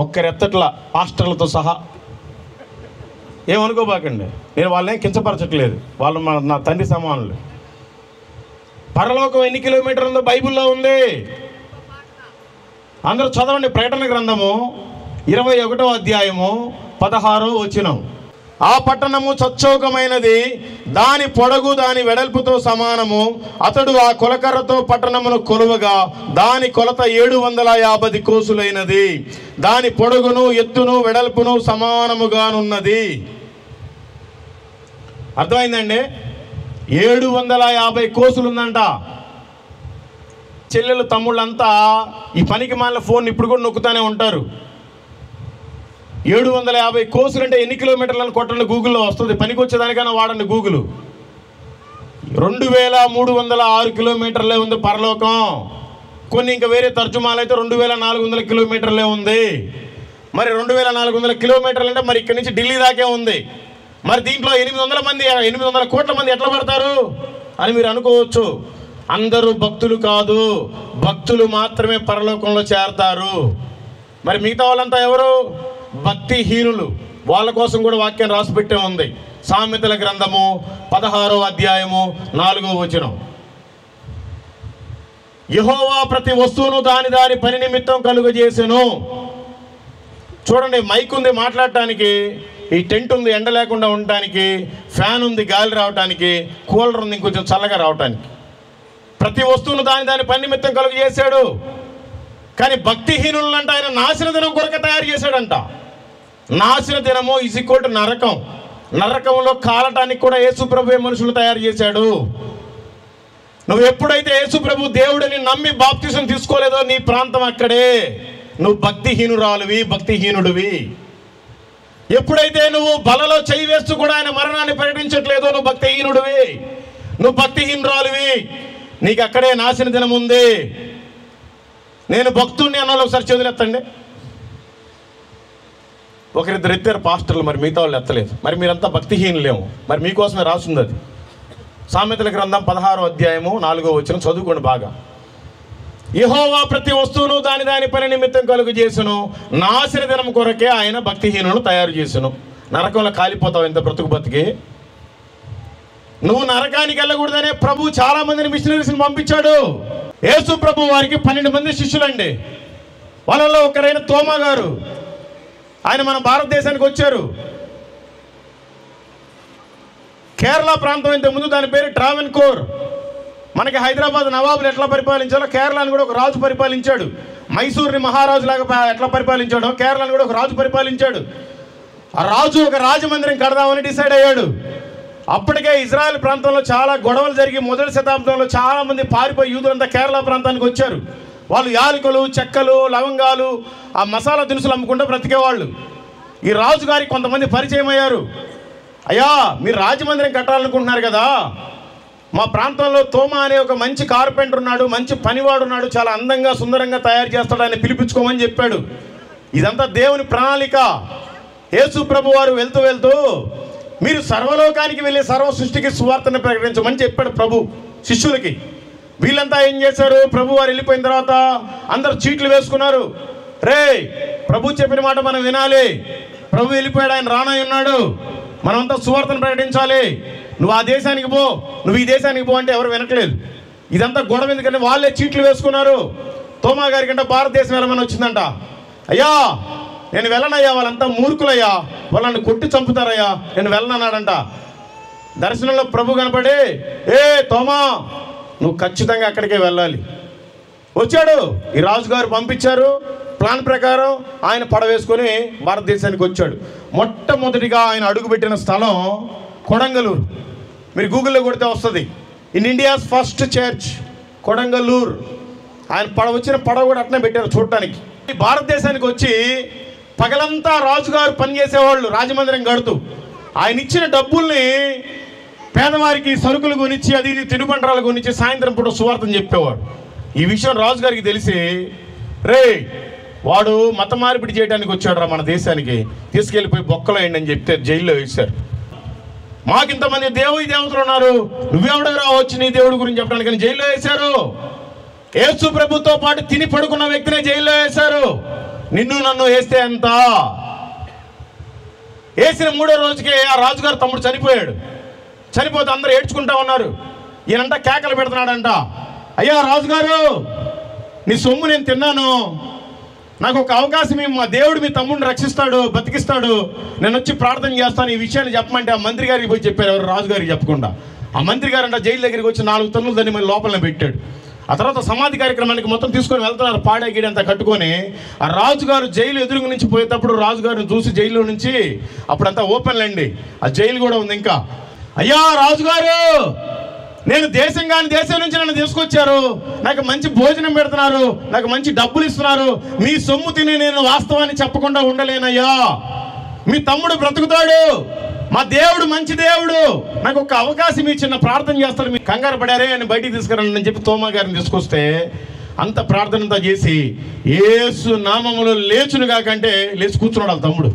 ఒక్కరెత్తట్లా, పాస్టర్లతో సహా. ఏమనుకోబాకండి, నేను వాళ్ళని కించపరచట్లేదు, వాళ్ళు నా తండ్రి సమానులు. పరలోకం ఎన్ని కిలోమీటర్లు ఉందో బైబిల్లో ఉంది. అందరూ చదవండి. ప్రకటన గ్రంథము 21వ అధ్యాయము 16వ వచనం. ఆ పట్టణము చచ్చౌకమైనది, దాని పొడగు దాని వెడల్పుతో సమానము. అతడు ఆ కొలకర్రతో పట్టణమును కొలువగా దాని కొలత 750 కోసులైనది. దాని పొడుగును ఎత్తును వెడల్పును సమానముగానున్నది. అర్థమైందండి? 750 కోసులు ఉందంట. చెల్లెలు తమ్ముళ్ళంతా ఈ పనికి మాలిన ఫోన్ ఇప్పుడు కూడా నొక్కుతానే ఉంటారు. 750 కోసులు అంటే ఎన్ని కిలోమీటర్లను కొట్టండి, గూగుల్లో వస్తుంది. పనికి వచ్చేదానికైనా వాడండి గూగుల్. 2306 కిలోమీటర్లే ఉంది పరలోకం. కొన్ని ఇంకా వేరే తర్జుమాలు అయితే 2400 కిలోమీటర్లే ఉంది. మరి 2400 కిలోమీటర్లు అంటే మరి ఇక్కడి నుంచి ఢిల్లీ దాకే ఉంది. మరి దీంట్లో 800 కోట్ల మంది ఎట్లా పడతారు అని మీరు అనుకోవచ్చు. అందరూ భక్తులు కాదు, భక్తులు మాత్రమే పరలోకంలో చేరతారు. మరి మిగతా వాళ్ళంతా ఎవరు? భక్తిహీనులు. వాళ్ళ కోసం కూడా వాక్యం రాసిపెట్టే ఉంది. సామెతల గ్రంథము 16వ అధ్యాయము 4వ వచనం. యెహోవా ప్రతి వస్తువును దాని పని నిమిత్తం కలుగజేసెను. చూడండి, మైక్ ఉంది మాట్లాడటానికి, ఈ టెంట్ ఉంది ఎండ లేకుండా ఉండటానికి, ఫ్యాన్ ఉంది గాలి రావటానికి, కూలర్ ఉంది ఇంకొంచెం చల్లగా రావటానికి. ప్రతి వస్తువును దాని పని నిమిత్తం కలుగజేశాడు. కానీ భక్తిహీనులంట ఆయన నాశన దినం కొరకు తయారు చేశాడంట. నాశన దినము ఈజ్ ఈక్వల్ టు నరకం. నరకంలో కాలటానికి కూడా యేసుప్రభు మనుషులు తయారు చేశాడు. నువ్వు ఎప్పుడైతే యేసుప్రభు దేవుడిని నమ్మి బాప్తిసం తీసుకోలేదో నీ ప్రాంతం అక్కడే. నువ్వు భక్తిహీనురాలువి, భక్తిహీనుడివి. ఎప్పుడైతే నువ్వు బలలో చేయి వేస్తూ కూడా ఆయన మరణాన్ని ప్రకటించట్లేదో నువ్వు భక్తిహీనుడివి, నువ్వు భక్తిహీనురాలువి. నీకు అక్కడే నాశన దినం ఉంది. నేను భక్తుడిని అన్న వాళ్ళు ఒకసారి చేతులెత్తండి. ఒకరిద్దరు ఎత్తారు పాస్టర్లు, మరి మిగతా వాళ్ళు ఎత్తలేదు. మరి మీరంతా భక్తిహీనులేము. మరి మీకోసమే రాసింది అది. సామెతల గ్రంథం 16వ అధ్యాయము 4వ వచనం చదువుకోండి బాగా. యెహోవా ప్రతి వస్తువును దాని దాని పని నిమిత్తం కలుగు చేసును, నాశన దినం కొరకే ఆయన భక్తిహీనులను తయారు చేసును. నరకంలో కాలిపోతావు ఇంత బ్రతుకు బతికి. నువ్వు నరకానికి వెళ్ళకూడదనే ప్రభు చాలా మందిని మిషనరీస్ని పంపించాడు. యేసు ప్రభు వారికి 12 మంది శిష్యులండి. వాళ్ళలో ఒకరైన తోమా గారు, ఆయన మన భారతదేశానికి వచ్చారు. కేరళ ప్రాంతం ఇంతకుముందు దాని పేరు ట్రావెన్కోర్. మనకి హైదరాబాద్ నవాబులు ఎట్లా పరిపాలించాలో కేరళను కూడా ఒక రాజు పరిపాలించాడు. మైసూర్ని మహారాజులాగా ఎట్లా పరిపాలించాడో కేరళను కూడా ఒక రాజు పరిపాలించాడు. ఆ రాజు ఒక రాజమందిరం కడదామని డిసైడ్ అయ్యాడు. అప్పటికే ఇజ్రాయెల్ ప్రాంతంలో చాలా గొడవలు జరిగి మొదటి శతాబ్దంలో చాలామంది పారిపోయి యూదులంతా కేరళ ప్రాంతానికి వచ్చారు. వాళ్ళు యాలకులు, చెక్కలు, లవంగాలు, ఆ మసాలా దినుసులు అమ్ముకుంటూ బ్రతికేవాళ్ళు. ఈ రాజుగారికి కొంతమంది పరిచయం అయ్యారు. అయ్యా, మీరు రాజమందిరం కట్టాలనుకుంటున్నారు కదా, మా ప్రాంతంలో తోమా అనే ఒక మంచి కార్పెంటర్ ఉన్నాడు, మంచి పనివాడు ఉన్నాడు, చాలా అందంగా సుందరంగా తయారు చేస్తాడు, ఆయన పిలిపించుకోమని చెప్పాడు. ఇదంతా దేవుని ప్రణాళిక. యేసు ప్రభు వారు వెళ్తూ వెళ్తూ మీరు సర్వలోకానికి వెళ్ళి సర్వ సృష్టికి సువార్తను ప్రకటించమని చెప్పాడు ప్రభు శిష్యులకి. వీళ్ళంతా ఏం చేశారు? ప్రభు వారు వెళ్ళిపోయిన తర్వాత అందరూ చీట్లు వేసుకున్నారు. రే, ప్రభు చెప్పిన మాట మనం వినాలి, ప్రభు వెళ్ళిపోయాడు, ఆయన రానై ఉన్నాడు, మనమంతా సువార్తను ప్రకటించాలి, నువ్వు ఆ దేశానికి పో, నువ్వు ఈ దేశానికి పో అంటే ఎవరు వినట్లేదు. ఇదంతా గొడవ ఎందుకంటే వాళ్ళే చీట్లు వేసుకున్నారు. తోమా గారి కంటే భారతదేశం వెళ్ళమని వచ్చిందంట. అయ్యా నేను వెళ్ళనయ్యా, వాళ్ళంతా మూర్ఖులయ్యా, వాళ్ళని కొట్టి చంపుతారయ్యా, నేను వెళ్ళనన్నాడంట. దర్శనంలో ప్రభు కనపడి, ఏ తోమా, నువ్వు ఖచ్చితంగా అక్కడికే వెళ్ళాలి. వచ్చాడు. ఈ రాజుగారు పంపించారు. ప్లాన్ ప్రకారం ఆయన పడవేసుకొని భారతదేశానికి వచ్చాడు. మొట్టమొదటిగా ఆయన అడుగుపెట్టిన స్థలం కొడంగలూరు. మీరు గూగుల్లో కొడితే వస్తుంది, ఇన్ ఇండియాస్ ఫస్ట్ చర్చ్ కొడంగలూరు. ఆయన వచ్చిన పడవ కూడా అట్నే పెట్టారు చూడటానికి. భారతదేశానికి వచ్చి పగలంతా రాజుగారు పనిచేసేవాళ్ళు రాజమందిరం కడుతూ. ఆయన ఇచ్చిన డబ్బుల్ని పేదవారికి సరుకులు కొనిచ్చి అది ఇది తినుబండరాలు కొనిచ్చి సాయంత్రం పూట సువార్తను చెప్పేవాడు. ఈ విషయం రాజుగారికి తెలిసి, రే వాడు మత మార్పిడి చేయడానికి వచ్చాడు రా మన దేశానికి, తీసుకెళ్ళిపోయి బొక్కలో వేయండి అని చెప్తే జైల్లో వేశారు. మాకింతమంది దేవతలు ఉన్నారు, నువ్వెవడరా వచ్చి నీ దేవుడి గురించి చెప్పడానికి జైల్లో వేశారు. యేసు ప్రభుతో పాటు తిని పడుకున్న వ్యక్తినే జైల్లో వేశారు. నిన్ను నన్ను వేస్తే ఎంత? వేసిన 3వ రోజుకి ఆ రాజుగారు తమ్ముడు చనిపోయాడు. చనిపోతే అందరూ ఏడ్చుకుంటా ఉన్నారు. ఈయనంట కేకలు పెడుతున్నాడంట, అయ్యా రాజుగారు, నీ సొమ్ము నేను తిన్నాను, నాకు ఒక అవకాశం మా దేవుడు మీ తమ్ముడిని రక్షిస్తాడు, బతికిస్తాడు, నేను వచ్చి ప్రార్థన చేస్తాను, ఈ విషయాన్ని చెప్పమంటే ఆ మంత్రి గారికి పోయి చెప్పారు. ఎవరు? రాజుగారికి చెప్పకుండా. ఆ మంత్రి గారు అంట జైలు దగ్గరికి వచ్చి 4 టన్నులు దాన్ని మళ్ళీ లోపల పెట్టాడు. ఆ తర్వాత సమాధి కార్యక్రమానికి మొత్తం తీసుకొని వెళ్తున్నారు, పాడే గీడి అంతా కట్టుకొని. ఆ రాజుగారు జైలు ఎదురుగు నుంచి పోయేటప్పుడు రాజుగారిని చూసి జైల్లో నుంచి, అప్పుడంతా ఓపెన్ లేండి, ఆ జైలు కూడా ఉంది ఇంకా. అయ్యా రాజుగారు, నేను దేశం నుంచి నన్ను తీసుకొచ్చారు, నాకు మంచి భోజనం పెడుతున్నారు, నాకు మంచి డబ్బులు ఇస్తున్నారు, మీ సొమ్ము తిని నేను వాస్తవాన్ని చెప్పకుండా ఉండలేనయ్యా, మీ తమ్ముడు బ్రతుకుతాడు, మా దేవుడు మంచి దేవుడు, నాకు ఒక అవకాశం ఇచ్చిన ప్రార్థన చేస్తారు, మీరు కంగారు పడారే అని బయటికి తీసుకురండి అని చెప్పి తోమా గారిని తీసుకొస్తే అంత ప్రార్థనంతా చేసి యేసు నామములో లేచునుగా కంటే లేచి కూర్చున్నాడు వాళ్ళ తమ్ముడు.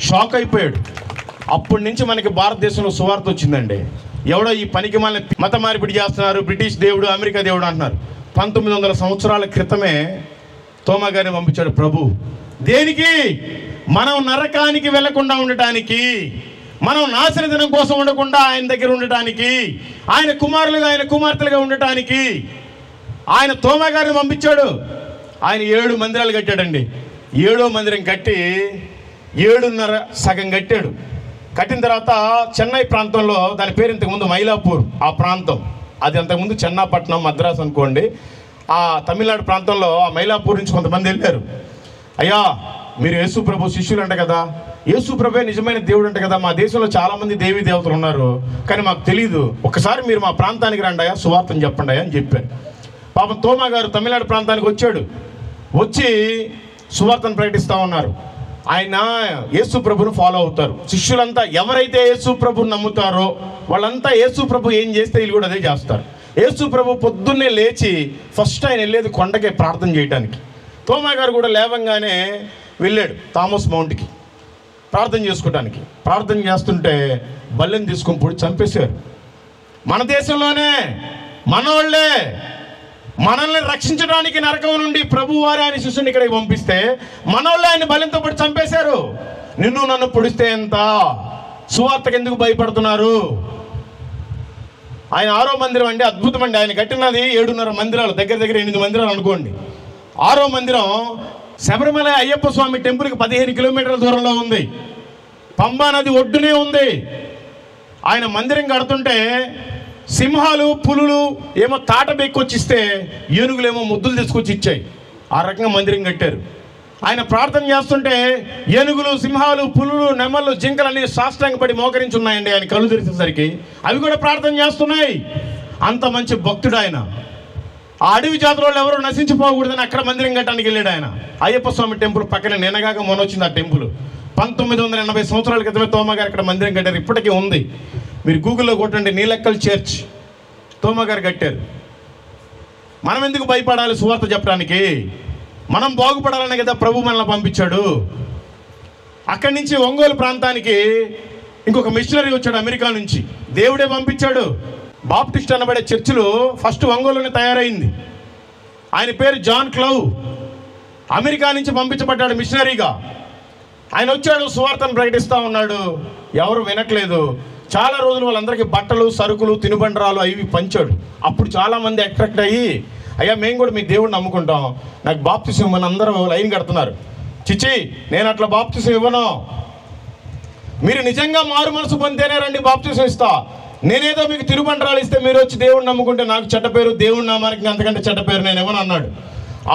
షాక్ అయిపోయాడు. అప్పటి నుంచి మనకి భారతదేశంలో సువార్త వచ్చిందండి. ఎవడో ఈ పనికి మళ్ళీ మత మార్పిడి చేస్తున్నారు, బ్రిటిష్ దేవుడు, అమెరికా దేవుడు అంటున్నారు. 1900 సంవత్సరాల క్రితమే తోమా గారిని పంపించాడు ప్రభు. దేనికి? మనం నరకానికి వెళ్లకుండా ఉండటానికి, మనం నాశన దినం కోసం ఉండకుండా ఆయన దగ్గర ఉండటానికి, ఆయన కుమారులుగా ఆయన కుమార్తెలుగా ఉండటానికి ఆయన తోమా గారిని పంపించాడు. ఆయన 7 మందిరాలు కట్టాడండి. 7వ మందిరం కట్టి 7.5 సగం కట్టాడు. కట్టిన తర్వాత చెన్నై ప్రాంతంలో, దాని పేరు ఇంతకుముందు మైలాపూర్, ఆ ప్రాంతం, అది అంతకుముందు చెన్నాపట్నం, మద్రాసు అనుకోండి. ఆ తమిళనాడు ప్రాంతంలో ఆ మైలాపూర్ నుంచి కొంతమంది వెళ్ళారు. అయ్యా మీరు యేసు ప్రభు శిష్యులు అంట కదా, యేసు ప్రభే నిజమైన దేవుడు అంట కదా, మా దేశంలో చాలామంది దేవీ దేవతలు ఉన్నారు కానీ మాకు తెలియదు, ఒకసారి మీరు మా ప్రాంతానికి రండి అయ్యా, సువార్తను చెప్పండి అయ్యా అని చెప్పారు. పాపం తోమా గారు తమిళనాడు ప్రాంతానికి వచ్చాడు. వచ్చి సువార్తను ప్రకటిస్తూ ఉన్నారు. ఆయన యేసు ప్రభుని ఫాలో అవుతారు. శిష్యులంతా ఎవరైతే యేసు ప్రభుని నమ్ముతారో వాళ్ళంతా యేసు ప్రభు ఏం చేస్తే వీళ్ళు కూడా అదే చేస్తారు. యేసు ప్రభు పొద్దున్నే లేచి ఫస్ట్ ఆయన వెళ్ళేది కొండకే ప్రార్థన చేయడానికి. తోమా గారు కూడా లేవంగానే వెళ్ళాడు థామస్ మౌంట్కి ప్రార్థన చేసుకోవడానికి. ప్రార్థన చేస్తుంటే బల్లెని తీసుకొని పొడి చంపేశారు. మన దేశంలోనే మనోళ్ళే మనల్ని రక్షించడానికి నరకం నుండి ప్రభు వారి ఆయన శిష్యుని ఇక్కడికి పంపిస్తే మనోళ్ళు ఆయన బలింతో పడి చంపేశారు. నిన్ను నన్ను పొడిస్తే ఎంత? సువార్తకు ఎందుకు భయపడుతున్నారు? ఆయన 6వ మందిరం అండి, అద్భుతం అండి. ఆయన కట్టినది 7.5 మందిరాలు, దగ్గర 8 మందిరాలు అనుకోండి. 6వ మందిరం శబరిమల అయ్యప్ప స్వామి టెంపుల్కి 15 కిలోమీటర్ల దూరంలో ఉంది. పంబా నది ఒడ్డునే ఉంది. ఆయన మందిరం కడుతుంటే సింహాలు పులులు ఏమో తాట బెక్కొచ్చిస్తే ఏనుగులేమో ముద్దులు తీసుకొచ్చి ఇచ్చాయి. ఆ రకంగా మందిరం కట్టారు. ఆయన ప్రార్థన చేస్తుంటే ఏనుగులు, సింహాలు, పులులు, నెమళ్ళు, జింకలు అన్ని సాష్టాంగపడి మోకరించి ఉన్నాయండి. ఆయన కళ్ళు తెరిచేసరికి అవి కూడా ప్రార్థన చేస్తున్నాయి. అంత మంచి భక్తుడు ఆయన. ఆ అడవి జాతరలో ఎవరో నశించిపోకూడదని అక్కడ మందిరం కట్టడానికి వెళ్ళాడు ఆయన. అయ్యప్ప స్వామి టెంపుల్ పక్కనే నిన్నగాక మొన్న వచ్చింది ఆ టెంపుల్. 1980 సంవత్సరాల క్రితమే తోమ గారు అక్కడ మందిరం కట్టారు. ఇప్పటికీ ఉంది. మీరు గూగుల్లో కొట్టండి, నీలక్కల్ చర్చ్, తోమ గారు కట్టారు. మనం ఎందుకు భయపడాలి సువార్త చెప్పడానికి? మనం బాగుపడాలనే కదా ప్రభు మనల్ని పంపించాడు. అక్కడి నుంచి ఒంగోలు ప్రాంతానికి ఇంకొక మిషనరీ వచ్చాడు అమెరికా నుంచి. దేవుడే పంపించాడు. బాప్టిస్ట్ అనబడే చర్చిలు ఫస్ట్ ఒంగోలునే తయారైంది. ఆయన పేరు జాన్ క్లౌ. అమెరికా నుంచి పంపించబడ్డాడు మిషనరీగా. ఆయన వచ్చాడు, సువార్తను ప్రకటిస్తూ ఉన్నాడు. ఎవరు వినట్లేదు. చాలా రోజులు వాళ్ళందరికీ బట్టలు, సరుకులు, తినుబండరాలు అవి పంచాడు. అప్పుడు చాలామంది అట్రాక్ట్ అయ్యి, అయ్యా మేము కూడా మీ దేవుడిని నమ్ముకుంటాం, నాకు బాప్తిసం ఇవ్వని అందరూ లైన్ కడుతున్నారు. చిచ్చి, నేను అట్లా బాప్తిసం ఇవ్వను. మీరు నిజంగా మారు మనసు పొందితేనే రండి బాప్తిసం ఇస్తా. నేనేదో మీకు తిరుబండరాలు ఇస్తే మీరు వచ్చి దేవుడిని నమ్ముకుంటే నాకు చెడ్డ పేరు, దేవుడి నామానికి అంతకంటే చెడ్డ పేరు నేను ఇవ్వను అన్నాడు.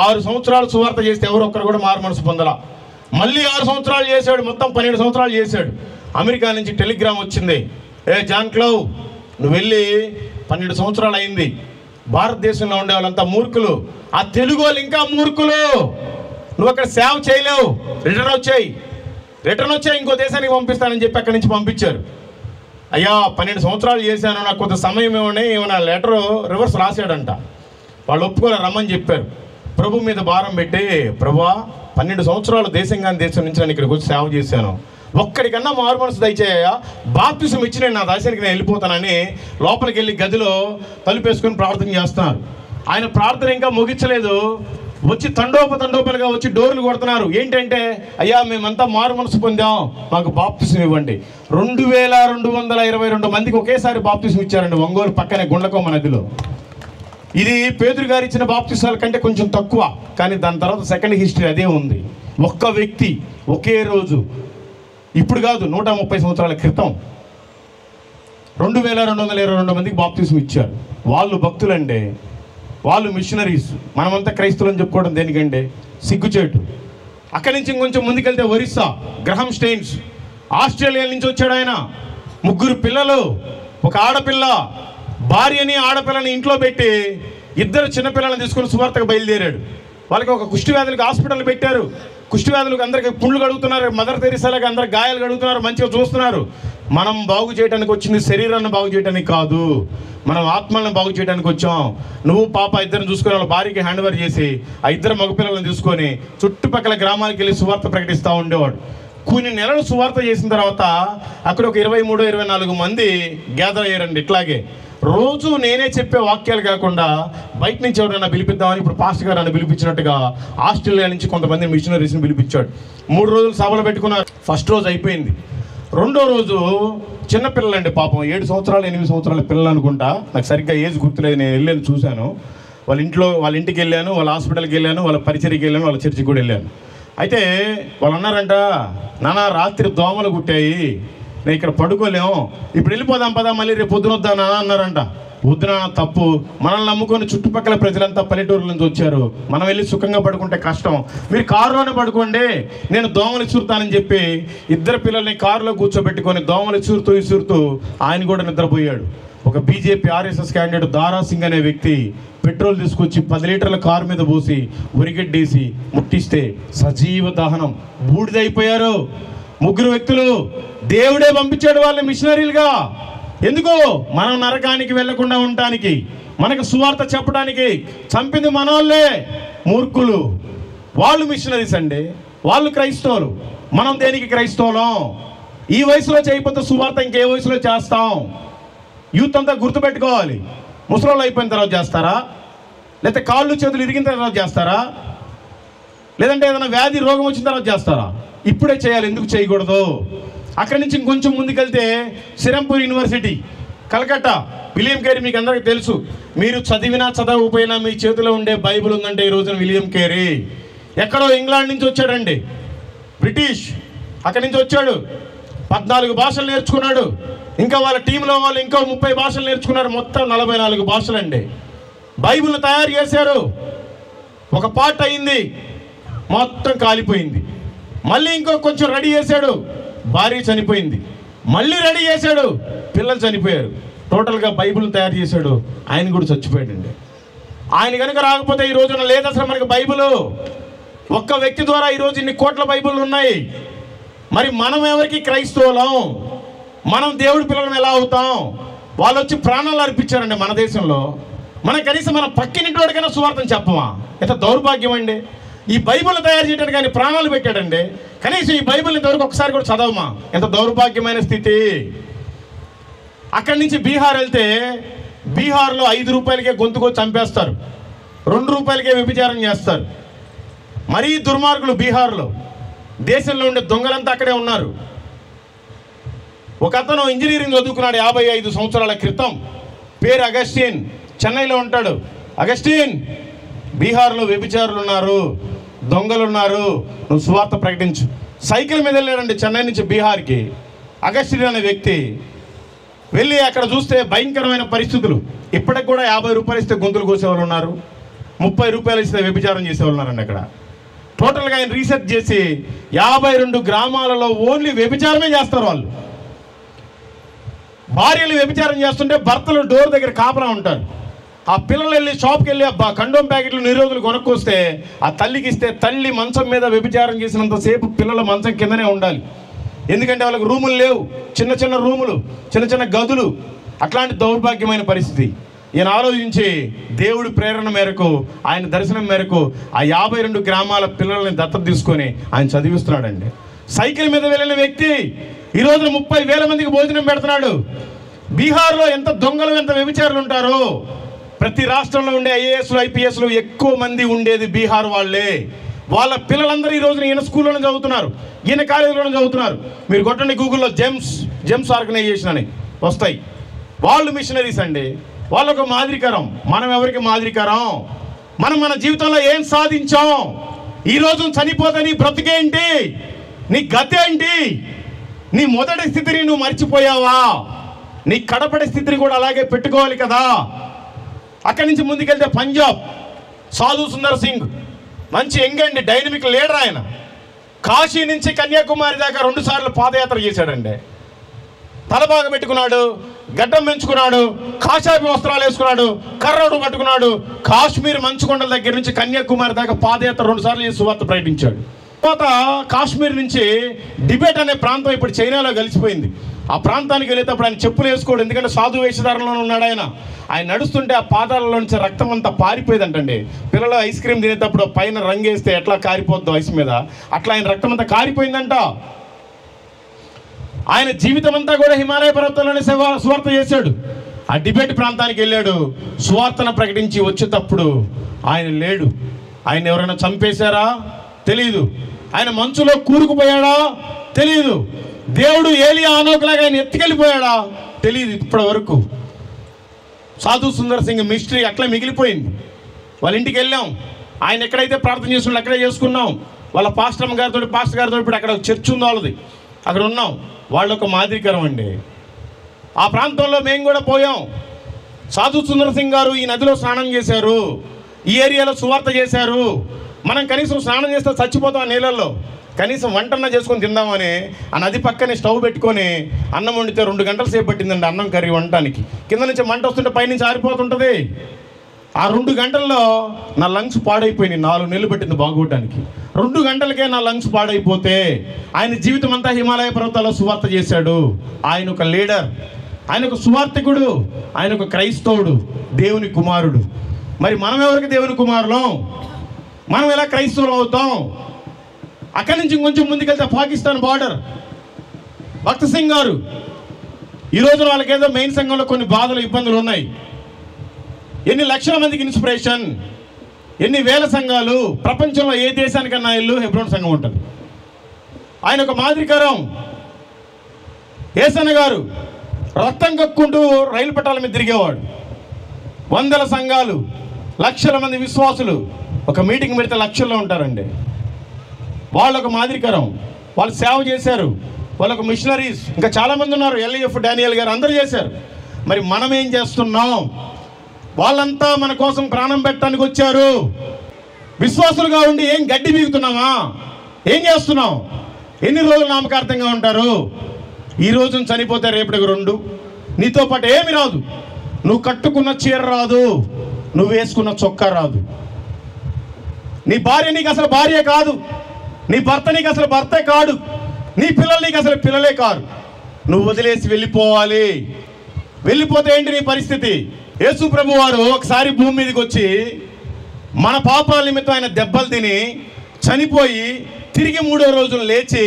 6 సంవత్సరాలు సువార్త చేస్తే ఎవరు ఒక్కరు కూడా మారు మనసు పొందలా. మళ్ళీ 6 సంవత్సరాలు చేశాడు. మొత్తం 12 సంవత్సరాలు చేశాడు. అమెరికా నుంచి టెలిగ్రామ్ వచ్చింది, ఏ జాన్ క్లౌ, నువ్వు వెళ్ళి 12 సంవత్సరాలు అయింది. భారతదేశంలో ఉండే వాళ్ళంతా మూర్ఖులు, ఆ తెలుగు వాళ్ళు ఇంకా మూర్ఖులు. నువ్వు అక్కడ సేవ చేయలేవు, రిటర్న్ వచ్చాయి, ఇంకో దేశానికి పంపిస్తానని చెప్పి అక్కడి నుంచి పంపించారు. అయ్యా 12 సంవత్సరాలు చేశాను, నాకు కొంత సమయం ఏమైనా లెటర్ రివర్స్ రాశాడంట. వాళ్ళు ఒప్పుకోలే, రమ్మని చెప్పారు. ప్రభు మీద భారం పెట్టి, ప్రభువా 12 సంవత్సరాలు దేశం నుంచి నేను ఇక్కడికి వచ్చి సేవ చేశాను, ఒక్కడికన్నా మారు మనసు దయచేయ, బాప్తిసం ఇచ్చి నేను నా దేశానికి నేను వెళ్ళిపోతానని లోపలికి వెళ్ళి గదిలో తలుపేసుకొని ప్రార్థన చేస్తున్నారు. ఆయన ప్రార్థన ఇంకా ముగించలేదు. వచ్చి తండోపలుగా వచ్చి డోర్లు కొడుతున్నారు. ఏంటంటే, అయ్యా మేమంతా మారు మనసు పొందాం, మాకు బాప్తిసం ఇవ్వండి. 2222 మందికి ఒకేసారి బాప్తిసం ఇచ్చారండి ఒంగోలు పక్కనే గుండ్లకొమ్మ నదిలో. ఇది పేతురు గారు ఇచ్చిన బాప్తిసాల కంటే కొంచెం తక్కువ, కానీ దాని తర్వాత సెకండ్ హిస్టరీ అదే ఉంది. ఒక్క వ్యక్తి ఒకే రోజు, ఇప్పుడు కాదు 130 సంవత్సరాల క్రితం 2222 మందికి బాప్తిసం ఇచ్చారు. వాళ్ళు భక్తులండి, వాళ్ళు మిషనరీస్. మనమంతా క్రైస్తవులని చెప్పుకోవడం దేనికండి? సిగ్గుచేటు. అక్కడి నుంచి ఇంకొంచెం ముందుకెళ్తే ఒరిస్సా, గ్రహం స్టెయిన్స్, ఆస్ట్రేలియా నుంచి వచ్చాడు ఆయన. 3 పిల్లలు, ఒక ఆడపిల్ల, భార్యని ఆడపిల్లని ఇంట్లో పెట్టి 2 చిన్నపిల్లలను తీసుకొని సువార్తకు బయలుదేరాడు. వాళ్ళకి ఒక కుష్టి వ్యాధులకు హాస్పిటల్ పెట్టారు. కుష్టి వ్యాధులకు అందరికి పుండ్లు కడుగుతున్నారు, మదర్ తెరీసాలకు అందరికి గాయాలు కడుగుతున్నారు, మంచిగా చూస్తున్నారు. మనం బాగు చేయడానికి వచ్చింది శరీరాన్ని బాగు చేయడానికి కాదు, మనం ఆత్మలను బాగు చేయడానికి వచ్చాం. నువ్వు పాప ఇద్దరిని చూసుకొని వాళ్ళ భార్యకి హ్యాండ్ ఓవర్ చేసి ఆ 2 మగపిల్లలను తీసుకొని చుట్టుపక్కల గ్రామాలకు వెళ్ళి సువార్త ప్రకటిస్తూ ఉండేవాడు. కొన్ని నెలలు సువార్త చేసిన తర్వాత అక్కడ ఒక 23-24 మంది గ్యాదర్ అయ్యారండి. ఇట్లాగే రోజు నేనే చెప్పే వాక్యాలు కాకుండా బయట నుంచి ఎవరైనా పిలిపిద్దామని ఇప్పుడు పాస్టర్ గారు నన్ను పిలిపించినట్టుగా ఆస్ట్రేలియా నుంచి కొంతమంది మిషనరీస్ని పిలిపించాడు. 3 రోజులు సభలు పెట్టుకున్నారు. ఫస్ట్ రోజు అయిపోయింది. 2వ రోజు చిన్నపిల్లలండి, పాపం 7 సంవత్సరాలు 8 సంవత్సరాల పిల్లలు అనుకుంటా, నాకు సరిగ్గా ఏజ్ గుర్తులేదు. నేను వెళ్ళాను, చూశాను. వాళ్ళ ఇంటికి వెళ్ళాను, వాళ్ళ హాస్పిటల్కి వెళ్ళాను, వాళ్ళ పరిచర్కి వెళ్ళాను, వాళ్ళ చర్చికి కూడా వెళ్ళాను. అయితే వాళ్ళు అన్నారంట, నాన్న రాత్రి దోమలు కుట్టాయి, నేను ఇక్కడ పడుకోలేము, ఇప్పుడు వెళ్ళిపోదాం పదా, మళ్ళీ రేపు పొద్దున వద్దా నాన్న అన్నారంట. వద్దున, తప్పు. మనల్ని నమ్ముకొని చుట్టుపక్కల ప్రజలంతా పల్లెటూరుల నుంచి వచ్చారు, మనం వెళ్ళి సుఖంగా పడుకుంటే కష్టం, మీరు కారులోనే పడుకోండి, నేను దోమలు ఇసురుతానని చెప్పి 2 పిల్లల్ని కారులో కూర్చోబెట్టుకొని దోమలు ఇసురుతూ ఆయన కూడా నిద్రపోయాడు. ఒక బీజేపీ ఆర్ఎస్ఎస్ క్యాండిడేట్ దారా సింగ్ అనే వ్యక్తి పెట్రోల్ తీసుకొచ్చి 10 లీటర్ల కారు మీద పోసి ఉరిగడ్డేసి ముట్టిస్తే సజీవ దహనం, బూడిదైపోయారు. 3 వ్యక్తులు. దేవుడే పంపించాడు వాళ్ళని మిషనరీలుగా. ఎందుకో? మనం నరకానికి వెళ్లకుండా ఉండటానికి, మనకు సువార్త చెప్పడానికి. చంపింది మనోళ్ళే, మూర్ఖులు. వాళ్ళు మిషనరీస్ అండి, వాళ్ళు క్రైస్తవులు. మనం దేనికి క్రైస్తవులం? ఈ వయసులో చేయకపోతే సువార్త ఇంకే వయసులో చేస్తాం? యూత్ అంతా గుర్తుపెట్టుకోవాలి. ముసలోళ్ళు అయిపోయిన తర్వాత చేస్తారా? లేకపోతే కాళ్ళు చేతులు ఇరిగిన తర్వాత చేస్తారా? లేదంటే ఏదైనా వ్యాధి రోగం వచ్చిన తర్వాత చేస్తారా? ఇప్పుడే చేయాలి. ఎందుకు చేయకూడదు? అక్కడి నుంచి ఇంకొంచెం ముందుకెళ్తే Serampore university, Calcutta, William Carey మీకు అందరికీ తెలుసు. మీరు చదివినా చదవకపోయినా మీ చేతిలో ఉండే బైబిల్ ఉందంటే ఈ రోజున విలియం కేరీ. ఎక్కడో ఇంగ్లాండ్ నుంచి వచ్చాడండి, బ్రిటిష్, అక్కడి నుంచి వచ్చాడు. 14 భాషలు నేర్చుకున్నాడు. ఇంకా వాళ్ళ టీంలో వాళ్ళు ఇంకో 30 భాషలు నేర్చుకున్నారు. మొత్తం 44 భాషలండి. బైబిల్ని తయారు చేశారు. ఒక పార్ట్ అయింది, మొత్తం కాలిపోయింది. మళ్ళీ ఇంకో కొంచెం రెడీ చేశాడు, భార్య చనిపోయింది. మళ్ళీ రెడీ చేశాడు, పిల్లలు చనిపోయారు. టోటల్గా బైబిల్ని తయారు చేశాడు, ఆయన కూడా చచ్చిపోయాడండి. ఆయన కనుక రాకపోతే ఈ రోజున లేదు అసలు మనకి బైబిల్. ఒక్క వ్యక్తి ద్వారా ఈరోజు ఇన్ని కోట్ల బైబిల్ ఉన్నాయి. మరి మనం ఎవరికి క్రైస్తవులం? మనం దేవుడి పిల్లలం ఎలా అవుతాం? వాళ్ళు వచ్చి ప్రాణాలు అర్పించారండి మన దేశంలో. మనం కనీసం మన పక్కినింటి వాడికైనా సువార్తను చెప్పమా? ఎంత దౌర్భాగ్యం అండి. ఈ బైబిల్ తయారు చేయడానికి ఆయన ప్రాణాలు పెట్టాడండి. కనీసం ఈ బైబిల్ ఇంతవరకు ఒకసారి కూడా చదవమా? ఎంత దౌర్భాగ్యమైన స్థితి. అక్కడి నుంచి బీహార్ వెళ్తే బీహార్లో 5 రూపాయలకే గొంతుకొచ్చి చంపేస్తారు, 2 రూపాయలకే వ్యభిచారం చేస్తారు. మరీ దుర్మార్గులు బీహార్లో. దేశంలో ఉండే దొంగలంతా అక్కడే ఉన్నారు. ఒక అతను ఇంజనీరింగ్ చదువుకున్నాడు 55 సంవత్సరాల క్రితం. పేరు అగస్టిన్, చెన్నైలో ఉంటాడు. అగస్టిన్, బీహార్లో వ్యభిచారులు ఉన్నారు, దొంగలు ఉన్నారు, నువ్వు సువార్త ప్రకటించు. సైకిల్ మీద వెళ్ళాడండి చెన్నై నుంచి బీహార్కి. అగస్టిన్ అనే వ్యక్తి వెళ్ళి అక్కడ చూస్తే భయంకరమైన పరిస్థితులు. ఇప్పటికి కూడా 50 రూపాయలు ఇస్తే గొంతులు కోసేవాళ్ళు ఉన్నారు, 30 రూపాయలు ఇస్తే వ్యభిచారం చేసేవాళ్ళు ఉన్నారండి అక్కడ. టోటల్గా ఆయన రీసెర్చ్ చేసి 52 గ్రామాలలో ఓన్లీ వ్యభిచారమే చేస్తారు వాళ్ళు. భార్యలు వ్యభిచారం చేస్తుంటే భర్తలు డోర్ దగ్గర కాపలా ఉంటారు. ఆ పిల్లలు వెళ్ళి షాప్కి వెళ్ళి కండోమ్ ప్యాకెట్లు నిరోధులు కొనుక్కొస్తే ఆ తల్లికి ఇస్తే తల్లి మంచం మీద వ్యభిచారం చేసినంతసేపు పిల్లల మంచం కిందనే ఉండాలి. ఎందుకంటే వాళ్ళకి రూములు లేవు, చిన్న చిన్న రూములు, చిన్న చిన్న గదులు. అట్లాంటి దౌర్భాగ్యమైన పరిస్థితి. ఈయన ఆలోచించి దేవుడి ప్రేరణ మేరకు, ఆయన దర్శనం మేరకు ఆ 52 గ్రామాల పిల్లల్ని దత్తత తీసుకొని ఆయన చదివిస్తున్నాడండి. సైకిల్ మీద వెళ్ళిన వ్యక్తి ఈ రోజున 30,000 మందికి భోజనం పెడుతున్నాడు. బీహార్లో ఎంత దొంగలు, ఎంత వ్యభిచారులు ఉంటారో. ప్రతి రాష్ట్రంలో ఉండే ఐఏఎస్లు, ఐపీఎస్లు ఎక్కువ మంది ఉండేది బీహార్ వాళ్ళే. వాళ్ళ పిల్లలందరూ ఈ రోజున ఈయన స్కూల్లోనే చదువుతున్నారు, ఈయన కాలేజీలోనే చదువుతున్నారు. మీరు కొట్టండి గూగుల్లో జెమ్స్ ఆర్గనైజేషన్ అని వస్తాయి. వాళ్ళు మిషనరీస్ అండి. వాళ్ళొక మాదిరికరం. మనం ఎవరికి మాదిరికరం? మనం మన జీవితంలో ఏం సాధించాం? ఈ రోజు చనిపోతే నీ బ్రతికేంటి? నీ గతి ఏంటి? నీ మొదటి స్థితిని నువ్వు మర్చిపోయావా? నీ కడపడి స్థితిని కూడా అలాగే పెట్టుకోవాలి కదా. అక్కడి నుంచి ముందుకెళ్తే పంజాబ్, సాధు సుందర్ సింగ్, మంచి యంగ్ అండి, డైనమిక్ లీడర్ ఆయన. కాశీ నుంచి కన్యాకుమారి దాకా 2 సార్లు పాదయాత్ర చేశాడండి. తలబాగా పెట్టుకున్నాడు, గడ్డం పెంచుకున్నాడు, కాషాయపు వస్త్రాలు వేసుకున్నాడు, కర్రడు పట్టుకున్నాడు. కాశ్మీర్ మంచుకొండల దగ్గర నుంచి కన్యాకుమారి దాకా పాదయాత్ర 2 సార్లు చేసి సువార్త ప్రకటించాడు. తర్వాత కాశ్మీర్ నుంచి టిబెట్ అనే ప్రాంతం ఇప్పుడు చైనాలో కలిసిపోయింది. ఆ ప్రాంతానికి వెళ్ళేటప్పుడు ఆయన చెప్పులు వేసుకోడు, ఎందుకంటే సాధు వేషధారణలో ఉన్నాడు ఆయన. ఆయన నడుస్తుంటే ఆ పాదాలలో నుంచి రక్తం అంతా పారిపోయేదంటండి. పిల్లలు ఐస్ క్రీమ్ తినేటప్పుడు పైన రంగేస్తే ఎట్లా కారిపోద్దో ఐస్ మీద, అట్లా ఆయన రక్తం అంతా కారిపోయిందంట. ఆయన జీవితం అంతా కూడా హిమాలయ పర్వతాల్లోనే సువార్త చేశాడు. ఆ టిబెట్ ప్రాంతానికి వెళ్ళాడు, సువార్తను ప్రకటించి వచ్చేటప్పుడు ఆయన లేడు. ఆయన ఎవరైనా చంపేశారా? తెలీదు. ఆయన మంచులో కూరుకుపోయాడా? తెలీదు. దేవుడు ఏలియా ఆనోకులాగా ఆయన ఎత్తుకెళ్ళిపోయాడా? తెలియదు ఇప్పటి వరకు. సాధు సుందర్ సింగ్ మిస్టరీ అట్లా మిగిలిపోయింది. వాళ్ళ ఇంటికి వెళ్ళాం, ఆయన ఎక్కడైతే ప్రార్థన చేసుకున్నాం అక్కడే చేసుకున్నాం. వాళ్ళ పాస్టర్ గారితో ఇప్పుడు అక్కడ చర్చ్ ఉంది వాళ్ళది, అక్కడ ఉన్నాం. వాళ్ళు ఒక మాదిరికరం అండి. ఆ ప్రాంతంలో మేము కూడా పోయాం. సాధు సుందర్ సింగ్ గారు ఈ నదిలో స్నానం చేశారు, ఈ ఏరియాలో సువార్త చేశారు. మనం కనీసం స్నానం చేస్తే చచ్చిపోతాం ఆ నీళ్ళల్లో, కనీసం వంటన్నా చేసుకొని తిందామని ఆ నది పక్కనే స్టవ్ పెట్టుకొని అన్నం వండితే 2 గంటల సేపు పట్టిందండి అన్నం కర్రీ వండటానికి. కింద నుంచి మంట వస్తుంటే పైనుంచి ఆరిపోతుంటుంది. ఆ 2 గంటల్లో నా లంగ్స్ పాడైపోయినాయి. 4 నెలలు పట్టింది బాగోవటానికి. 2 గంటలకే నా లంగ్స్ పాడైపోతే ఆయన జీవితం అంతా హిమాలయ పర్వతాల్లో సువార్త చేశాడు. ఆయన ఒక లీడర్, ఆయన ఒక సువార్తికుడు, ఆయన ఒక క్రైస్తవుడు, దేవుని కుమారుడు. మరి మనం ఎవరికి దేవుని కుమారులం? మనం ఎలా క్రైస్తవులు అవుతాం? అక్కడి నుంచి ఇంకొంచెం ముందుకెళ్తే పాకిస్తాన్ బార్డర్, భక్త్ సింగ్ గారు. ఈరోజు వాళ్ళకేదో మెయిన్ సంఘంలో కొన్ని బాధలు, ఇబ్బందులు ఉన్నాయి. ఎన్ని లక్షల మందికి ఇన్స్పిరేషన్. ఎన్ని వేల సంఘాలు, ప్రపంచంలో ఏ దేశానికన్నా ఇల్లు హెబ్రోన్ సంఘం ఉంటుంది. ఆయన ఒక మాదిరికరం. యేసన్న గారు రక్తం కక్కుంటూ రైలు పట్టాల మీద తిరిగేవాడు. వందల సంఘాలు, లక్షల మంది విశ్వాసులు ఒక మీటింగ్ పెడితే లక్షల్లో ఉంటారండి. వాళ్ళొక మాదిరికరం. వాళ్ళు సేవ చేశారు, వాళ్ళొక మిషనరీస్. ఇంకా చాలామంది ఉన్నారు, ఎల్ఈఎఫ్ డానియల్ గారు, అందరూ చేశారు. మరి మనం ఏం చేస్తున్నాం? వాళ్ళంతా మన కోసం ప్రాణం పెట్టడానికి వచ్చారు. విశ్వాసులుగా ఉండి ఏం గడ్డి బీగుతున్నామా? ఏం చేస్తున్నాం? ఎన్ని రోజులు నామకార్థంగా ఉంటారు? ఈ రోజున చనిపోతే రేపటికి 2. నీతో పాటు ఏమి రాదు. నువ్వు కట్టుకున్న చీర రాదు, నువ్వు వేసుకున్న చొక్కా రాదు. నీ భార్య నీకు అసలు భార్య కాదు, నీ భర్త నీకు అసలు భర్తే కాదు, నీ పిల్లలు నీకు అసలు పిల్లలే కాదు. నువ్వు వదిలేసి వెళ్ళిపోవాలి. వెళ్ళిపోతే ఏంటి నీ పరిస్థితి? యేసు ప్రభు వారు ఒకసారి భూమి మీదకి వచ్చి మన పాపాల నిమిత్తం ఆయన దెబ్బలు తిని చనిపోయి తిరిగి 3వ రోజున లేచి,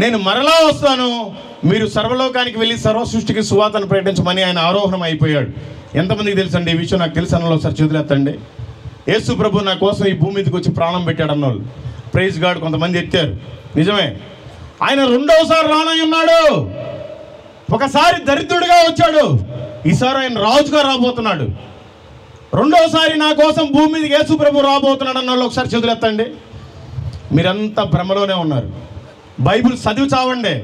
నేను మరలా వస్తాను, మీరు సర్వలోకానికి వెళ్ళి సర్వ సృష్టికి సువార్తను ప్రకటించమని ఆయన ఆరోహణం అయిపోయాడు. ఎంతమందికి తెలుసండి ఈ విషయం? నాకు తెలుసు అన్నలో ఒకసారి చేతులు ఎత్తండి. యేసు ప్రభు నా కోసం ఈ భూమి మీదకి వచ్చి ప్రాణం పెట్టాడు అన్నోళ్ళు ప్రైజ్ గాడ్ కొంతమంది ఎత్తారు. నిజమే, ఆయన 2వసారి రానై ఉన్నాడు. ఒకసారి దరిద్రుడిగా వచ్చాడు, ఈసారి ఆయన రాజుగా రాబోతున్నాడు. 2వసారి నా కోసం భూమి మీదకి యేసు ప్రభు రాబోతున్నాడు అన్నోళ్ళు ఒకసారి చేతులు ఎత్తండి. మీరంతా భ్రమలోనే ఉన్నారు. బైబిల్ చదివి చావండి.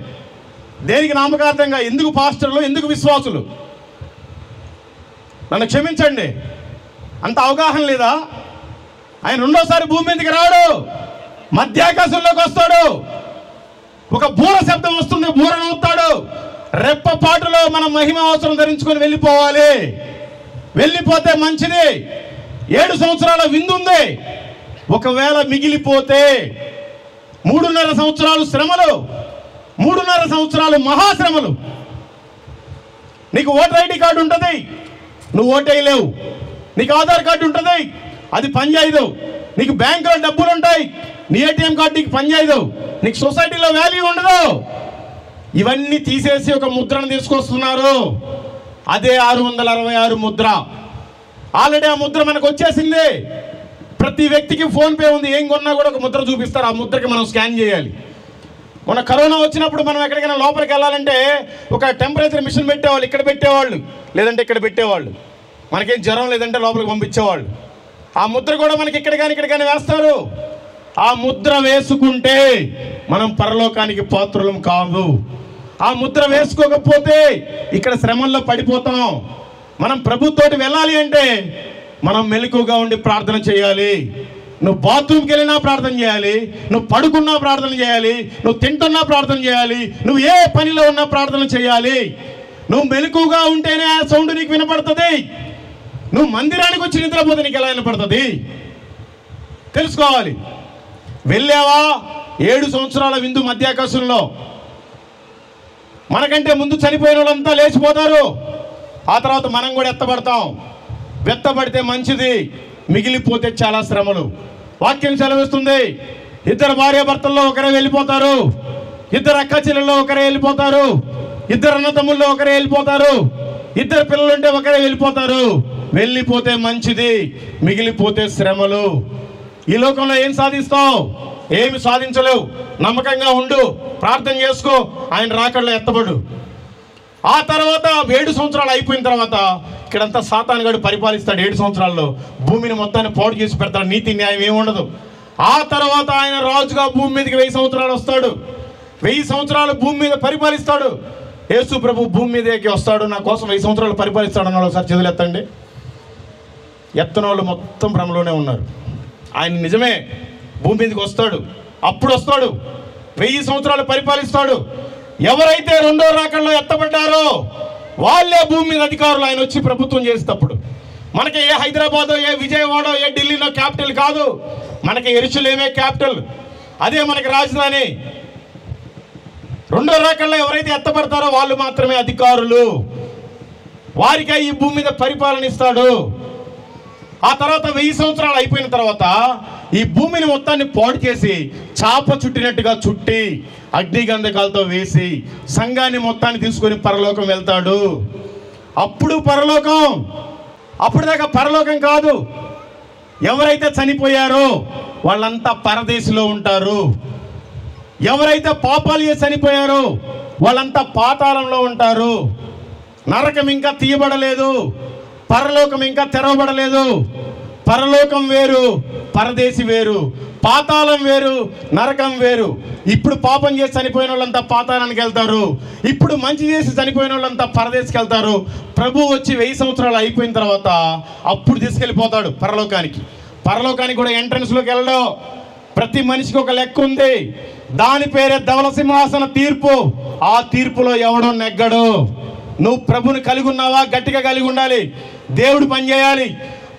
దేనికి నామకార్థంగా? ఎందుకు పాస్టర్లు, ఎందుకు విశ్వాసులు? నన్ను క్షమించండి, అంత అవగాహన లేదా? ఆయన 2వసారి భూమి మీదకి రాడు, మధ్యాకాశంలోకి వస్తాడు. ఒక బూర శబ్దం వస్తుంది, బూరను ఊతాడు. రెప్పపాటులో మనం మహిమ అవసరం ధరించుకొని వెళ్ళిపోవాలి. వెళ్ళిపోతే మంచిది. 7 సంవత్సరాల విందు ఉంది. ఒకవేళ మిగిలిపోతే 3.5 సంవత్సరాలు శ్రమలు, 3.5 సంవత్సరాలు మహాశ్రమలు. నీకు ఓటర్ ఐడి కార్డు ఉంటుంది, నువ్వు ఓటేయలేవు. నీకు ఆధార్ కార్డు ఉంటుంది, అది పనిచేయదు. నీకు బ్యాంకులో డబ్బులు ఉంటాయి, నీ ఏటీఎం కార్డు నీకు పనిచేయదు. నీకు సొసైటీలో వాల్యూ ఉండదు. ఇవన్నీ తీసేసి ఒక ముద్రను తీసుకొస్తున్నారు. అదే 666 ముద్ర. ఆల్రెడీ ఆ ముద్ర మనకు వచ్చేసింది. ప్రతి వ్యక్తికి ఫోన్పే ఉంది. ఏం కొన్నా కూడా ఒక ముద్ర చూపిస్తారు. ఆ ముద్రకి మనం స్కాన్ చేయాలి. మన కరోనా వచ్చినప్పుడు మనం ఎక్కడికైనా లోపలికి వెళ్ళాలంటే ఒక టెంపరేచర్ మిషన్ పెట్టేవాళ్ళు, ఇక్కడ పెట్టేవాళ్ళు, లేదంటే ఇక్కడ పెట్టేవాళ్ళు. మనకేం జ్వరం లేదంటే లోపలికి పంపించేవాళ్ళు. ఆ ముద్ర కూడా మనకి ఇక్కడ కానీ వేస్తారు. ఆ ముద్ర వేసుకుంటే మనం పరలోకానికి పాత్రులం కాదు. ఆ ముద్ర వేసుకోకపోతే ఇక్కడ శ్రమల్లో పడిపోతాం. మనం ప్రభుతోటి వెళ్ళాలి అంటే మనం మెలకుగా ఉండి ప్రార్థన చేయాలి. నువ్వు బాత్రూమ్కి వెళ్ళినా ప్రార్థన చేయాలి, నువ్వు పడుకున్నా ప్రార్థన చేయాలి, నువ్వు తింటున్నా ప్రార్థన చేయాలి, నువ్వు ఏ పనిలో ఉన్నా ప్రార్థన చేయాలి. నువ్వు మెలకుగా ఉంటేనే ఆ సౌండ్ నీకు వినపడుతుంది. నువ్వు మందిరానికి వచ్చి నిద్రపోతే నీకు ఎలా వినపడుతుంది తెలుసుకోవాలి. వెళ్ళావా? 7 సంవత్సరాల విందు మధ్యాకాశంలో. మనకంటే ముందు చనిపోయిన వాళ్ళంతా లేచిపోతారు. ఆ తర్వాత మనం కూడా ఎత్తబడతాం. వెత్తబడితే మంచిది, మిగిలిపోతే చాలా శ్రమలు. వాక్యం సెలవిస్తుంది, 2 భార్యాభర్తల్లో ఒకరే వెళ్ళిపోతారు, 2 అక్క చెల్లెల్లో ఒకరే వెళ్ళిపోతారు, 2 అన్నదమ్ముల్లో ఒకరే వెళ్ళిపోతారు, 2 పిల్లలుంటే ఒకరే వెళ్ళిపోతారు. వెళ్ళిపోతే మంచిది, మిగిలిపోతే శ్రమలు. ఈ లోకంలో ఏం సాధిస్తావు? ఏమి సాధించలేవు. నమ్మకంగా ఉండు, ప్రార్థన చేసుకో, ఆయన రాకడలో ఎత్తబడు. ఆ తర్వాత 7 సంవత్సరాలు అయిపోయిన తర్వాత ఇక్కడంతా సాతానుగాడు పరిపాలిస్తాడు. 7 సంవత్సరాల్లో భూమిని మొత్తాన్ని పాడు చేసి పెడతాడు. నీతి న్యాయం ఏమి ఉండదు. ఆ తర్వాత ఆయన రాజుగా భూమి మీదకి 1000 సంవత్సరాలు వస్తాడు. 1000 సంవత్సరాలు భూమి మీద పరిపాలిస్తాడు. యేసు ప్రభు భూమి మీదకి వస్తాడు, నా కోసం 1000 సంవత్సరాలు పరిపాలిస్తాడు అన్న ఒకసారి చేతులు ఎత్తండి. ఎత్తన వాళ్ళు మొత్తం భ్రమలోనే ఉన్నారు. ఆయన నిజమే భూమి మీదకి వస్తాడు, అప్పుడు వస్తాడు, 1000 సంవత్సరాలు పరిపాలిస్తాడు. ఎవరైతే 2వ రాకడలో ఎత్తబడ్డారో వాళ్ళే భూమి మీద అధికారులు. ఆయన వచ్చి ప్రభుత్వం చేసేటప్పుడు మనకి ఏ హైదరాబాదో, ఏ విజయవాడో, ఏ ఢిల్లీలో క్యాపిటల్ కాదు, మనకి యెరూషలేమే క్యాపిటల్. అదే మనకి రాజధాని. 2వ రాకడలో ఎవరైతే ఎత్తబడతారో వాళ్ళు మాత్రమే అధికారులు. వారికే ఈ భూమి మీద పరిపాలన ఇస్తాడు. ఆ తర్వాత 1000 సంవత్సరాలు అయిపోయిన తర్వాత ఈ భూమిని మొత్తాన్ని పాడు చేసి చాప చుట్టినట్టుగా చుట్టి అగ్నిగంధకాలతో వేసి సంఘాన్ని మొత్తాన్ని తీసుకొని పరలోకం వెళ్తాడు. అప్పుడు పరలోకం. అప్పుడు దాకా పరలోకం కాదు. ఎవరైతే చనిపోయారో వాళ్ళంతా పరదేశిలో ఉంటారు. ఎవరైతే పాపాలు చేసి చనిపోయారో వాళ్ళంతా పాతాళంలో ఉంటారు. నరకం ఇంకా తీయబడలేదు, పరలోకం ఇంకా తెరవబడలేదు. పరలోకం వేరు, పరదేశి వేరు, పాతాళం వేరు, నరకం వేరు. ఇప్పుడు పాపం చేసి చనిపోయిన వాళ్ళంతా పాతాళానికి వెళ్తారు, ఇప్పుడు మంచి చేసి చనిపోయిన వాళ్ళంతా పరదేశికి వెళ్తారు. ప్రభు వచ్చి 1000 సంవత్సరాలు అయిపోయిన తర్వాత అప్పుడు తీసుకెళ్ళిపోతాడు పరలోకానికి. పరలోకానికి కూడా ఎంట్రన్స్లోకి వెళ్ళడం. ప్రతి మనిషికి ఒక లెక్క ఉంది, దాని పేరే ధవల సింహాసన తీర్పు. ఆ తీర్పులో ఎవడో నెగ్గడు. నువ్వు ప్రభుని కలిగి ఉన్నావా? గట్టిగా కలిగి ఉండాలి. దేవుడు పనిచేయాలి.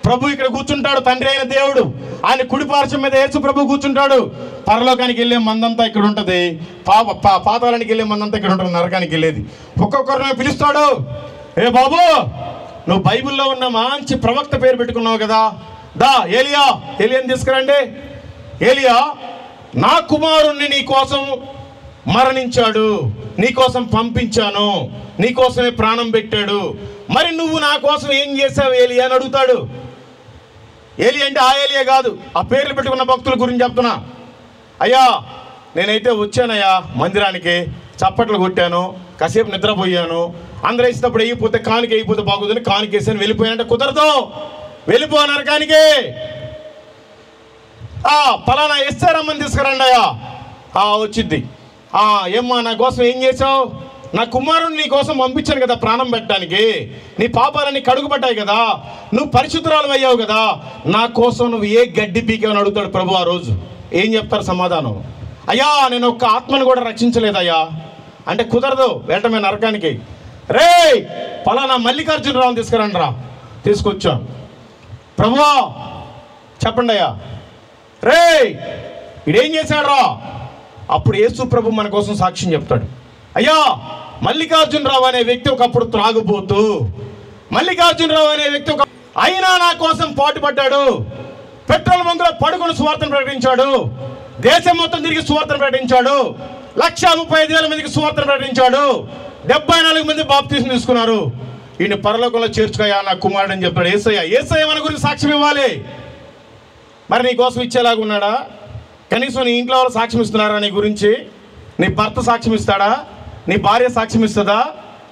ప్రభు ఇక్కడ కూర్చుంటాడు, తండ్రి అయిన దేవుడు. ఆయన కుడి పార్శ్వం మీద యేసు ప్రభు కూర్చుంటాడు. పరలోకానికి వెళ్ళే మందంతా ఇక్కడ ఉంటుంది, పాతాళానికి వెళ్ళే మందంతా ఇక్కడ ఉంటుంది, నరకానికి వెళ్ళేది. ఒక్కొక్కరిని పిలుస్తాడు. ఏ బాబు, నువ్వు బైబిల్లో ఉన్న మంచి ప్రవక్త పేరు పెట్టుకున్నావు కదా, దా ఏలియాని తీసుకురండి. ఏలియా నా కుమారుణ్ణి నీ కోసం మరణించాడు, నీ కోసం పంపించాను, నీ కోసమే ప్రాణం పెట్టాడు, మరి నువ్వు నా కోసం ఏం చేసావు ఏలియా అని అడుగుతాడు. ఏలియా అంటే ఆ ఏలియా కాదు, ఆ పేర్లు పెట్టుకున్న భక్తుల గురించి చెప్తున్నా. అయ్యా నేనైతే వచ్చానయ్యా మందిరానికి, చప్పట్లు కొట్టాను, కాసేపు నిద్రపోయాను, అందరూ వేసేటప్పుడు వేయిపోతే కానుక వేయిపోతే బాగుందని కానుక వేసాను, వెళ్ళిపోయానంటే కుదరదు, వెళ్ళిపో నరకానికి. పలానా ఎస్ఆరమ్మని తీసుకురండి అయ్యా. వచ్చిద్ది. ఏమ్మా నా కోసం ఏం చేసావు? నా కుమారుని నీ కోసం పంపించాను కదా ప్రాణం పెట్టడానికి, నీ పాపాలన్నీ కడుగుపడ్డాయి కదా, నువ్వు పరిశుద్ధురాలు అయ్యావు కదా, నా కోసం నువ్వు ఏ గడ్డి పీకేవని అడుగుతాడు ప్రభు. ఆ రోజు ఏం చెప్తారు సమాధానం? అయ్యా నేను ఒక్క ఆత్మను కూడా రక్షించలేదయ్యా అంటే కుదరదు, వెళ్ళటమే నరకానికి. రే పలానా మల్లికార్జునరావుని తీసుకురండి రా. తీసుకొచ్చాం. ప్రభువా చెప్పండి అయ్యా. రే ఇడేం చేశాడు రా. అప్పుడు యేసు ప్రభు మన కోసం సాక్ష్యం చెప్తాడు. అయ్యా మల్లికార్జునరావు అనే వ్యక్తి ఒకప్పుడు త్రాగుబోతూ, మల్లికార్జునరావు అనే వ్యక్తి అయినా నా కోసం పాటుపడ్డాడు, పెట్రోల్ బంకులో పడుకుని సువార్తను ప్రకటించాడు, దేశం మొత్తం తిరిగి సువార్తను ప్రకటించాడు, 1,35,000 మందికి సువార్తను ప్రకటించాడు, 74 మంది బాప్తీసం తీసుకున్నారు. ఈయన పరలోకంలో చేర్చుకోయా నా కుమారుడు అని చెప్పాడు యేసయ్య. యేసయ్య మన గురించి సాక్ష్యం ఇవ్వాలి. మరి నీ కోసం ఇచ్చేలాగా ఉన్నాడా? కనీసం నీ ఇంట్లో వాళ్ళు సాక్ష్యం ఇస్తున్నారా నీ గురించి? నీ భర్త సాక్ష్యం ఇస్తాడా? నీ భార్య సాక్ష్యం ఇస్తుందా?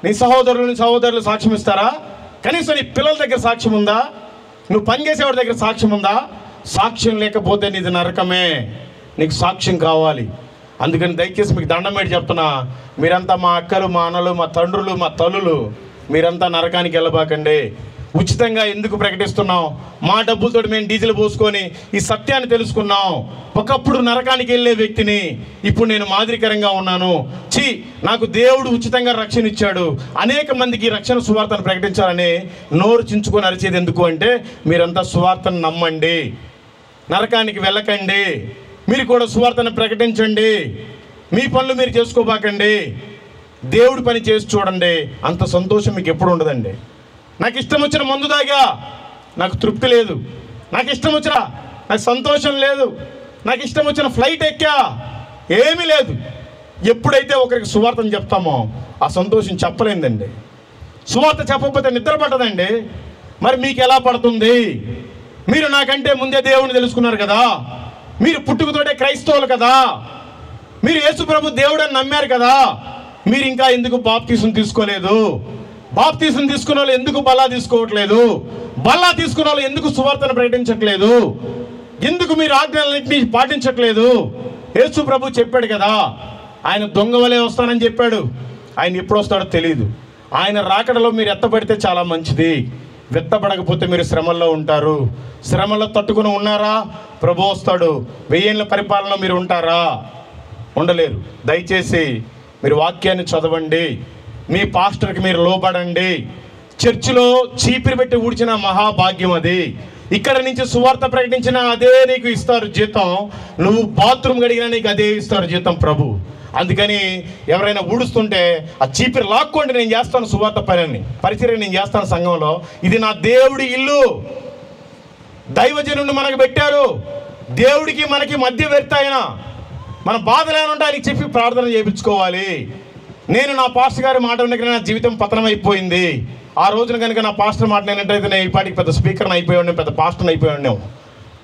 నీ సహోదరులు సాక్ష్యం ఇస్తారా? కనీసం నీ పిల్లల దగ్గర సాక్ష్యం ఉందా? నువ్వు పనిచేసేవాడి దగ్గర సాక్ష్యం ఉందా? సాక్ష్యం లేకపోతే నీది నరకమే. నీకు సాక్ష్యం కావాలి. అందుకని దయచేసి మీకు దండం పెట్టి చెప్తున్నా, మీరంతా మా అక్కలు, మా అన్నలు, మా తండ్రులు, మా తల్లులు, మీరంతా నరకానికి వెళ్ళబాకండి. ఉచితంగా ఎందుకు ప్రకటిస్తున్నాం? మా డబ్బులతో మేము డీజిల్ పోసుకొని ఈ సత్యాన్ని తెలుసుకున్నాం. ఒకప్పుడు నరకానికి వెళ్ళే వ్యక్తిని ఇప్పుడు నేను మాదిరికరంగా ఉన్నాను. నాకు దేవుడు ఉచితంగా రక్షణ ఇచ్చాడు, అనేక మందికి రక్షణ సువార్తను ప్రకటించాలని నోరు చించుకొని అరిచేది ఎందుకు అంటే, మీరంతా సువార్తను నమ్మండి, నరకానికి వెళ్ళకండి, మీరు కూడా సువార్తను ప్రకటించండి, మీ పనులు మీరు చేసుకోబాకండి, దేవుడి పని చేసి చూడండి. అంత సంతోషం మీకు ఎప్పుడు ఉండదండి. నాకు ఇష్టం వచ్చిన మందు తాగా నాకు తృప్తి లేదు, నాకు ఇష్టం వచ్చిన నాకు సంతోషం లేదు, నాకు ఇష్టం వచ్చిన ఫ్లైట్ ఎక్కా ఏమీ లేదు. ఎప్పుడైతే ఒకరికి సువార్తను చెప్తామో ఆ సంతోషం చెప్పలేదండి. సువార్త చెప్పకపోతే నిద్ర పట్టదండి. మరి మీకు ఎలా పడుతుంది? మీరు నాకంటే ముందే దేవుడిని తెలుసుకున్నారు కదా, మీరు పుట్టుకతోటే క్రైస్తవులు కదా, మీరు యేసు ప్రభు దేవుడని నమ్మారు కదా, మీరు ఇంకా ఎందుకు బాప్తీసం తీసుకోలేదు? బాప్తీసం తీసుకున్న వాళ్ళు ఎందుకు బల్లా తీసుకోవట్లేదు? బల్లా తీసుకున్న వాళ్ళు ఎందుకు సువార్తను ప్రకటించట్లేదు? ఎందుకు మీరు ఆజ్ఞలన్నింటినీ పాటించట్లేదు? యేసు ప్రభు చెప్పాడు కదా, ఆయన దొంగ వలె వస్తానని చెప్పాడు. ఆయన ఎప్పుడు వస్తాడో తెలియదు. ఆయన రాకడలో మీరు ఎత్తబడితే చాలా మంచిది, వెత్తబడకపోతే మీరు శ్రమల్లో ఉంటారు. శ్రమల్లో తట్టుకుని ఉన్నారా? ప్రభు వస్తాడు. 1000 ఏళ్ల పరిపాలన మీరు ఉంటారా? ఉండలేరు. దయచేసి మీరు వాక్యాన్ని చదవండి, మీ పాస్టర్కి మీరు లోబడండి. చర్చిలో చీపిరి పెట్టి ఊడ్చిన మహాభాగ్యం అది. ఇక్కడ నుంచి సువార్త ప్రకటించిన అదే నీకు ఇస్తారు జీతం, నువ్వు బాత్రూమ్ కడిగినా నీకు అదే ఇస్తారు జీతం ప్రభు. అందుకని ఎవరైనా ఊడుస్తుంటే ఆ చీపిరి లాక్కోండి, నేను చేస్తాను సువార్త పనిని, పరిచర్య నేను చేస్తాను సంఘంలో. ఇది నా దేవుడి ఇల్లు, దైవజనుడిని మనకు పెట్టారు. దేవుడికి మనకి మధ్య వ్యక్తి ఆయన. మన బాధలు ఏమంటే ఆయనకి చెప్పి ప్రార్థన చేయించుకోవాలి. నేను నా పాస్టర్ గారి మాట వినక నా జీవితం పతనం అయిపోయింది. ఆ రోజున కనుక నా పాస్టర్ మాట నేనంటే నేను ఈ పాటికి పెద్ద స్పీకర్ని అయిపోయాను, పెద్ద పాస్టర్ని అయిపోయాను.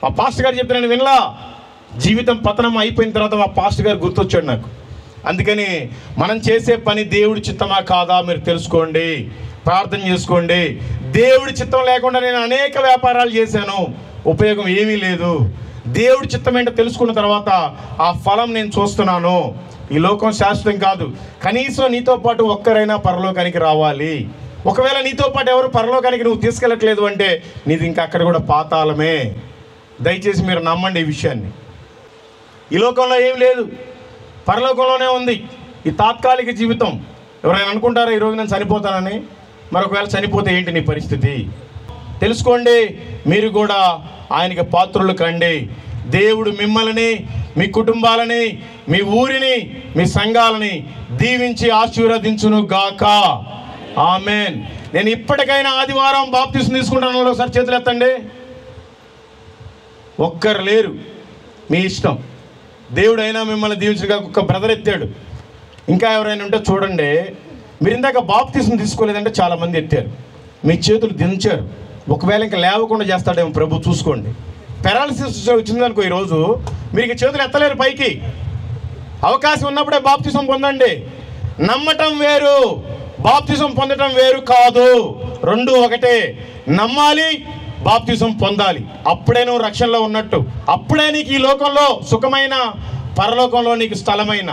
మా పాస్టర్ గారు చెప్తే నేను వినలా. జీవితం పతనం అయిపోయిన తర్వాత మా పాస్టర్ గారు గుర్తొచ్చాడు నాకు. అందుకని మనం చేసే పని దేవుడి చిత్తమా కాదా మీరు తెలుసుకోండి, ప్రార్థన చేసుకోండి. దేవుడి చిత్తం లేకుండా నేను అనేక వ్యాపారాలు చేశాను, ఉపయోగం ఏమీ లేదు. దేవుడి చిత్తం ఏంటో తెలుసుకున్న తర్వాత ఆ ఫలం నేను చూస్తున్నాను. ఈ లోకం శాశ్వతం కాదు. కనీసం నీతో పాటు ఒక్కరైనా పరలోకానికి రావాలి. ఒకవేళ నీతో పాటు ఎవరు పరలోకానికి నువ్వు తీసుకెళ్ళట్లేదు అంటే నీది ఇంకా అక్కడ కూడా పాతాళమే. దయచేసి మీరు నమ్మండి ఈ విషయాన్ని. ఈ లోకంలో ఏం లేదు, పరలోకంలోనే ఉంది. ఈ తాత్కాలిక జీవితం. ఎవరైనా అనుకుంటారా ఈరోజు నేను చనిపోతానని? మరొకవేళ చనిపోతే ఏంటి నీ పరిస్థితి? తెలుసుకోండి. మీరు కూడా ఆయనకి పాత్రులు కండి. దేవుడు మిమ్మల్ని, మీ కుటుంబాలని, మీ ఊరిని, మీ సంఘాలని దీవించి ఆశీర్వదించును గాక. ఆమేన్. నేను ఇప్పటికైనా ఆదివారం బాప్తిసం తీసుకుంటాను. ఒకసారి చేతులు ఎత్తండి. ఒక్కరు లేరు, మీ ఇష్టం. దేవుడైనా మిమ్మల్ని దీవించగా ఒక్క బ్రదర్ ఎత్తాడు. ఇంకా ఎవరైనా ఉంటే చూడండి. మీరు ఇందాక బాప్తిసం తీసుకోలేదంటే చాలామంది ఎత్తారు, మీ చేతులు దించారు. ఒకవేళ ఇంకా లేవకుండా చేస్తాడేమో ప్రభు, చూసుకోండి. పెరాలసిస్ వచ్చిందనుకో ఈరోజు, మీరు ఇక చేతులు ఎత్తలేరు పైకి. అవకాశం ఉన్నప్పుడే బాప్తిసం పొందండి. నమ్మటం వేరు, బాప్తిసం పొందటం వేరు కాదు. రెండు ఒకటే. నమ్మాలి, బాప్తిసం పొందాలి. అప్పుడే నువ్వు రక్షణలో ఉన్నట్టు. అప్పుడే నీకు ఈ లోకంలో సుఖమైన, పరలోకంలో నీకు స్థలమైన.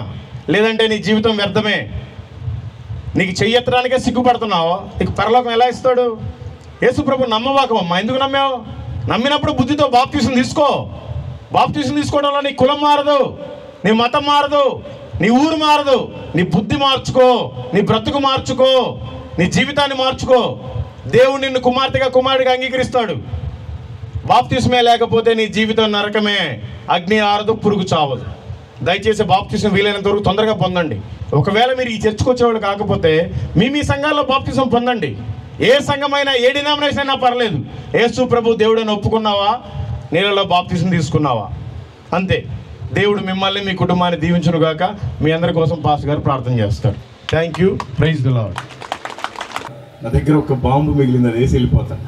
లేదంటే నీ జీవితం వ్యర్థమే. నీకు చెయ్యెత్తడానికే సిగ్గుపడుతున్నావు, నీకు పరలోకం ఎలా ఇస్తాడు? యేసు ప్రభు నమ్మవాకమ్మా. ఎందుకు నమ్మావు? నమ్మినప్పుడు బుద్ధితో బాప్తిసం తీసుకో. బాప్తిసం తీసుకోవడంలో నీ కులం మారదు, నీ మతం మారదు, నీ ఊరు మారదు. నీ బుద్ధి మార్చుకో, నీ బ్రతుకు మార్చుకో, నీ జీవితాన్ని మార్చుకో. దేవుడు నిన్ను కుమార్తెగా, కుమారుడిగా అంగీకరిస్తాడు. బాప్తిసమే లేకపోతే నీ జీవితం నరకమే. అగ్ని ఆరదు, పురుగు చావదు. దయచేసి బాప్తిసం వీలైనంత వరకు తొందరగా పొందండి. ఒకవేళ మీరు ఈ చర్చకు వచ్చేవాళ్ళు కాకపోతే మీ సంఘాల్లో బాప్తిసం పొందండి. ఏ సంఘమైనా, ఏ డినామినేషన్ అయినా పర్లేదు. యేసు ప్రభు దేవుడని ఒప్పుకున్నావా, నీళ్ళలో బాప్తిసం తీసుకున్నావా, అంతే. దేవుడు మిమ్మల్ని, మీ కుటుంబాన్ని దీవించును గాక. మీ అందరి కోసం పాస్టర్ గారు ప్రార్థన చేస్తారు. Thank you. Praise the lord. నా దగ్గర ఒక బాంబు మిగిలింది, అది వేసి వెళ్ళిపోతాను.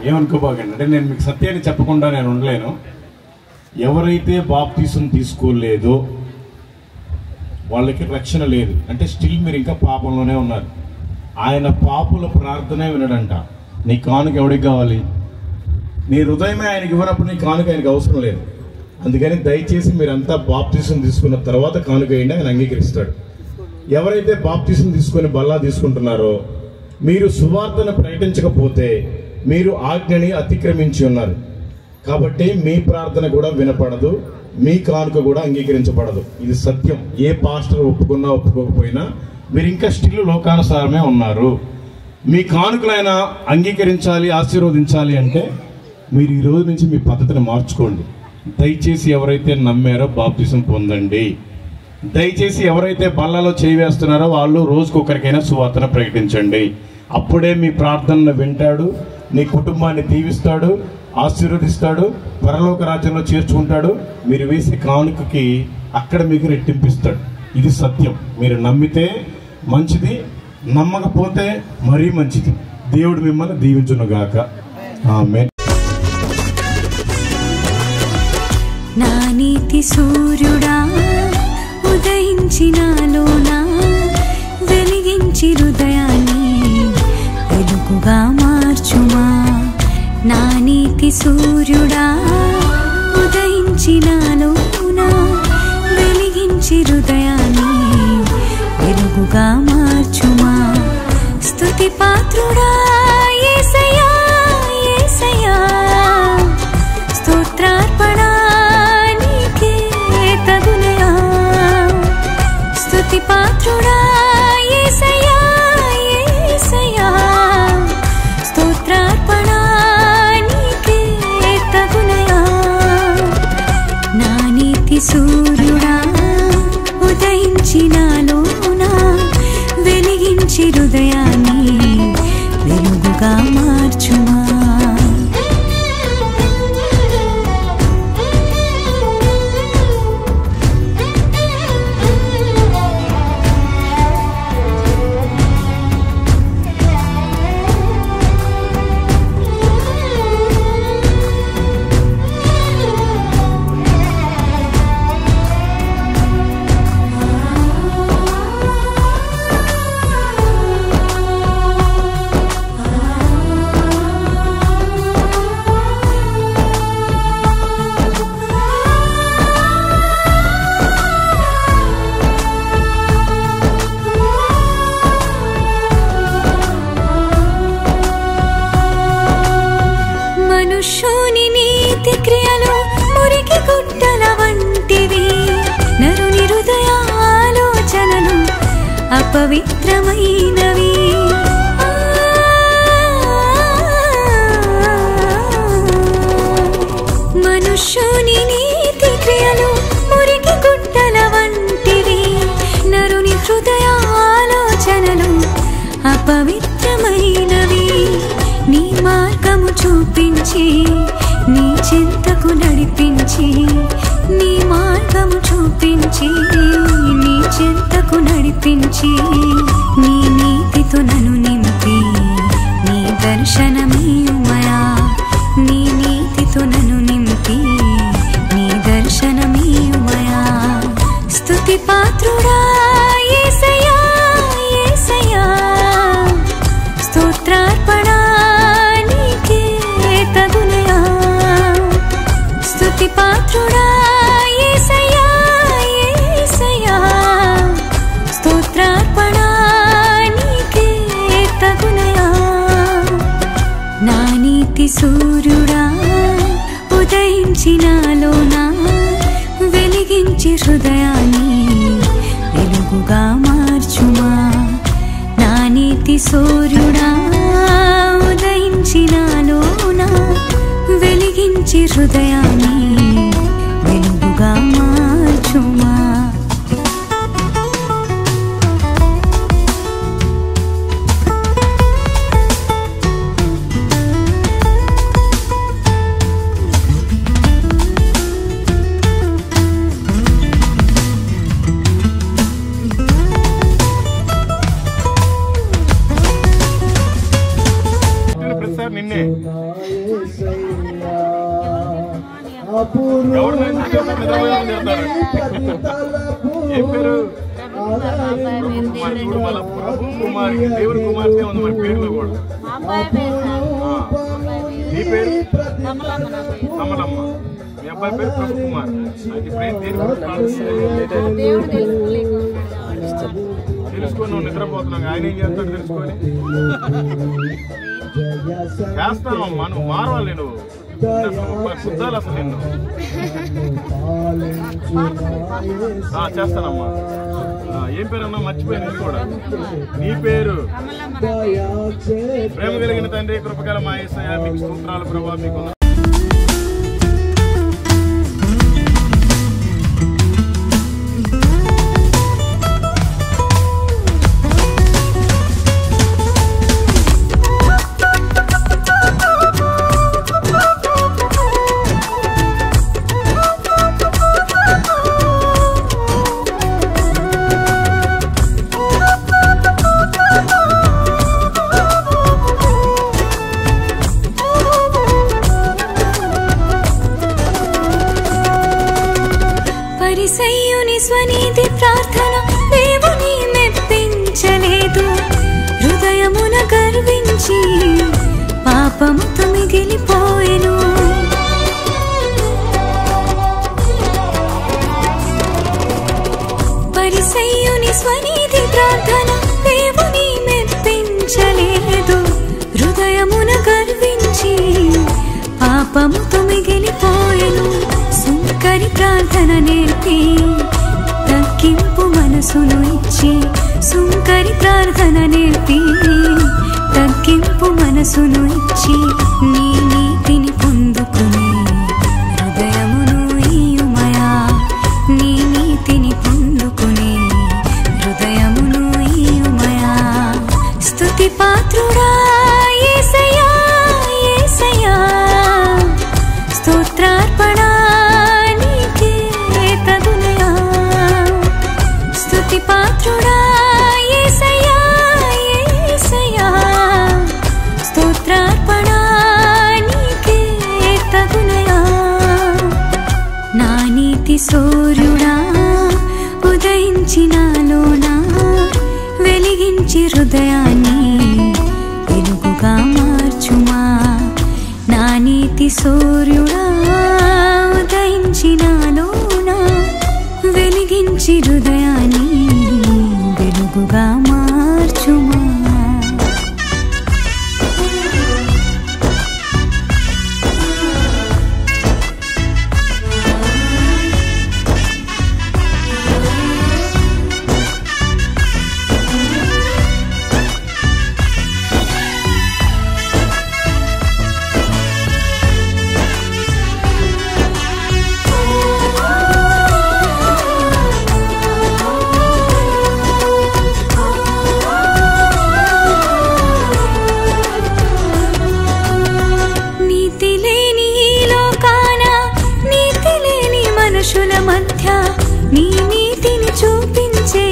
ఏమనుకోబాకండి. అంటే నేను మీకు సత్యాన్ని చెప్పకుండా నేను ఉండలేను. ఎవరైతే బాప్తిసం తీసుకోలేదో వాళ్ళకి రక్షణ లేదు. అంటే స్టిల్ మీరు ఇంకా పాపంలోనే ఉన్నారు. ఆయన పాపుల ప్రార్థనే వినడంట. నీ కానుక ఎవడికి కావాలి? నీ హృదయమే ఆయనకి ఇవ్వనప్పుడు నీ కానుక ఆయనకు అవసరం లేదు. అందుకని దయచేసి మీరంతా బాప్తిసం తీసుకున్న తర్వాత కానుక వేయండి, ఆయన అంగీకరిస్తాడు. ఎవరైతే బాప్తిసం తీసుకొని బల్లా తీసుకుంటున్నారో మీరు సువార్తను ప్రకటించకపోతే మీరు ఆజ్ఞని అతిక్రమించి ఉన్నారు. కాబట్టి మీ ప్రార్థన కూడా వినపడదు, మీ కానుక కూడా అంగీకరించబడదు. ఇది సత్యం. ఏ పాస్టర్ ఒప్పుకున్నా ఒప్పుకోకపోయినా మీరు ఇంకా స్టిల్ లోకానుసారమే ఉన్నారు. మీ కానుకలైనా అంగీకరించాలి, ఆశీర్వదించాలి అంటే మీరు ఈ రోజు నుంచి మీ పద్ధతిని మార్చుకోండి. దయచేసి ఎవరైతే నమ్మారో బాప్తిసం పొందండి. దయచేసి ఎవరైతే బల్లలో చేయి వేస్తున్నారో వాళ్ళు రోజుకొకరికైనా సువార్తను ప్రకటించండి. అప్పుడే మీ ప్రార్థనను వింటాడు, నీ కుటుంబాన్ని దీవిస్తాడు, ఆశీర్వదిస్తాడు, పరలోక రాజ్యంలో చేర్చుకుంటాడు. మీరు వేసే కానుకకి అక్కడ మీకు రెట్టింపిస్తాడు. ఇది సత్యం. మీరు నమ్మితే మంచిది, నమ్మకపోతే మరీ మంచిది. దేవుడు మిమ్మల్ని దీవించునుగాక. ఆమేన్. నా నీతి సూర్యుడా ఉదయించినాలోనా, వెలిగించి హృదయాన్ని వెలుగుగా మార్చుమా. నా నీతి సూర్యుడా ఉదయించినాలోనా, వెలిగించి హృదయాన్ని వెలుగుగా మార్చుమా. స్తుతి పాత్రుడా యేసయ్యా, యేసయ్యా, స్తోత్రార్పణ నీకే తగునయా. స్తుతి పాత్రుడా యేసయ్యా, యేసయ్యా, స్తోత్రార్పణ నీకే తగునయా. నా నీతి సూర్యుడా ఉదయించినాలోనా, వెలిగించి హృదయాన్ని వెలుగుగా మార్చుమా. మనుష్యుని నీతి క్రియలు మురికి గుట్టల వంటివి, నరుని హృదయ ఆలోచనలు అపవిత్రమైనవి. మనుష్యుని నీతి క్రియలు మురికి గుట్టల వంటివి, నరుని హృదయ ఆలోచనలు అపవిత్రమైనవి. నీ మార్గము చూపించి నీ చింతకు నడిపించి, నీ మార్గము చూపించి నీ చింతకు నడిపించి, నీ నీతితో నన్ను నింపి నీ దర్శనమీయుమయా. నీ నీతితో నన్ను నింపి నీ దర్శనమీయుమయా. స్తుతి పాత్రుడా యేసయ్యా, యేసయ్యా, స్తోత్రార్పణ నీకే తగునయా. స్తుతి పాత్రుడా యేసయ్యా, యేసయ్యా, స్తోత్రార్పణ నీకే తగునయా. నా నీతి సూర్యుడా ఉదయించినాలోనా, వెలిగించి హృదయాన్ని వెలుగుగా మార్చుమా. నా నీతి సూర్యుడా ఉదయించినాలోనా, వెలిగించి హృదయాన్ని వెలుగుగా మార్చుమా. ప్రతిసారి నిన్నే ఎవరు ఏం పేరు? ప్రభు కుమారి, దేవుడి కుమార్తె ఉంది మరి పేరులో కూడా. నీ పేరు కమలమ్మ, మీ అబ్బాయి పేరు ప్రభు కుమార్. ఇప్పుడు ఏం తెలుసుకొని నువ్వు నిద్రపోతున్నావు, ఆయన ఏం చేస్తాడు తెలుసుకొని చేస్తానమ్మా. నువ్వు మారవాలి, నువ్వు శుద్ధాలు అసలు నిన్ను చేస్తానమ్మా. ఏం పేరు అన్నా మర్చిపోయింది కూడా. నీ పేరు ప్రేమ కలిగిన తండ్రి, కృపగల మా యేసయ్యా, మీకు స్తోత్రాలు ప్రభువా. మీకు పరిసయ్యుని స్వనీతి ప్రార్థన దేవుని మెప్పించలేదు, హృదయమున గర్వించి పాపముతో మిగిలిపోయెను. పరిసయ్యుని స్వనీతి ప్రార్థన దేవుని మెప్పించలేదు, హృదయమున గర్వించి పాపముతో మిగిలిపోయెను. సుంకరి ప్రార్థన నేర్పి తగ్గింపు మనసును ఇచ్చి, సుంకరి ప్రార్థన నేర్పి తగ్గింపు మనసును ఇచ్చి, నీ నీతిని పొందుకుని హృదయమును ఇయ్యుమయా. నీ నీతిని పొందుకుని హృదయమును ఇయ్యుమయా. స్తుతి పాత్రుడా యేసయ్యా, యేసయ్యా, స్తోత్రార్పణ నీకే తగునయా. స్తుతి పాత్రుడా యేసయ్యా, యేసయ్యా, స్తోత్రార్పణ నీకే తగునయా. నా నీతి సూర్యుడా ఉదయించినాలోనా, వెలిగించి హృదయాన్ని వెలుగుగా మార్చుమా. నా నీతి సూర్యుడా ఉదయించినాలోనా, వెలిగించి హృదయాన్ని వెలుగుగా మార్చుమా. మధ్య నీ నీతిని చూపించే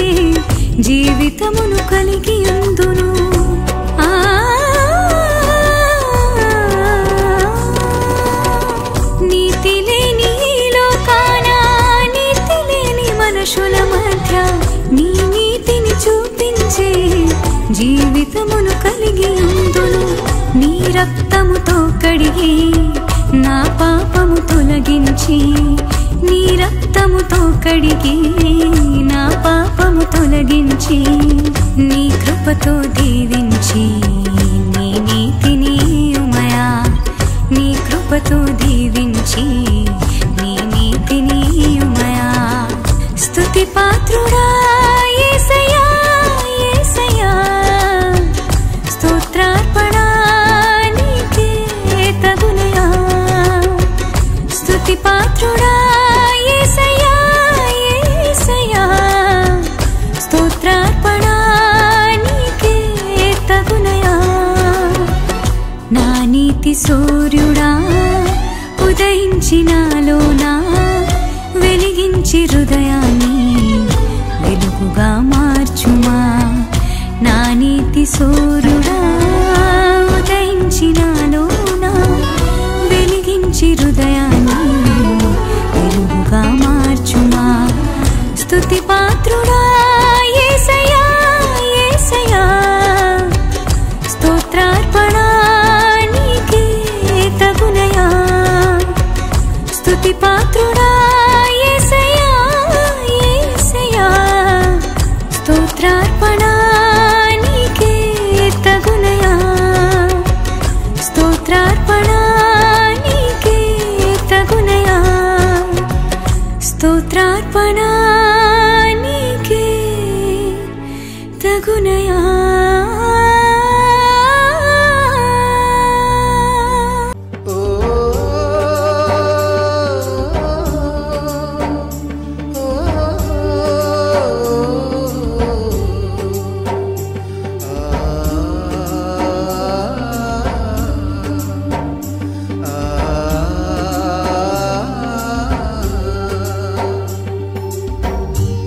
జీవితమును కలిగి ఉందును. నీతి లేని లోకాన నీతి లేని మనుషుల మధ్య నీ నీతిని చూపించే జీవితమును కలిగి ఉందును. నీ రక్తముతో కడిగి నా పాపము తొలగించి, నీ రక్తముతో కడిగి నా పాపము తొలగించి, నీ కృపతో దీవించి నీ నీతిని ఇయ్యుమయా. నీ కృపతో దీవించి నీ నీతిని ఇయ్యుమయా. స్తుతి పాత్రుడా యేసయ్యా, యేసయ్యా, స్తోత్రార్పణ నీకే తగునయా. స్తుతి పాత్రుడా యేసయ్యా, యేసయ్యా, స్తోత్రార్పణ నీకే తగునయా. నా నీతి సూర్యుడా ఉదయించినాలోనా వెలిగించి హృదయాన్ని వెలుగుగా మార్చుమా. నా నీతి సూర్యుడా ఉదయించినాలోనా వెలిగించి హృదయాన్ని వెలుగుగా మార్చుమా. స్తుతి పాత్రుడా యేసయ్యా, యేసయ్యా, స్తోత్రార్పణ నీకే తగునయా. స్తుతి పాత్రుడా యేసయ్యా, యేసయ్యా, స్తోత్రార్పణ నీకే తగునయా. స్తోత్రార్పణ నీకే తగునయా. స్తోత్రార్పణ నీకే తగునయా.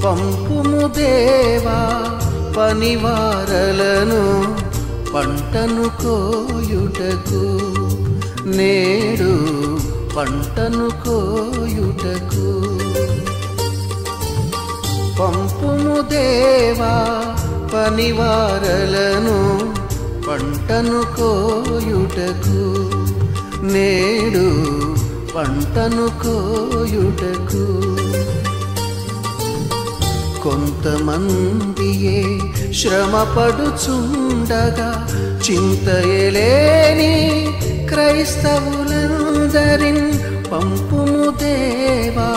పంపుము దేవా పనివారలను పంటను కోయుటకు, నేడు పంటను కోయుటకు. పంపుము దేవా పనివారలను పంటను కోయుటకు, నేడు పంటను కోయుటకు. కొంతమందియే శ్రమపడుచుండగా చింతయలేని క్రైస్తవులందరిన్ పంపుము దేవా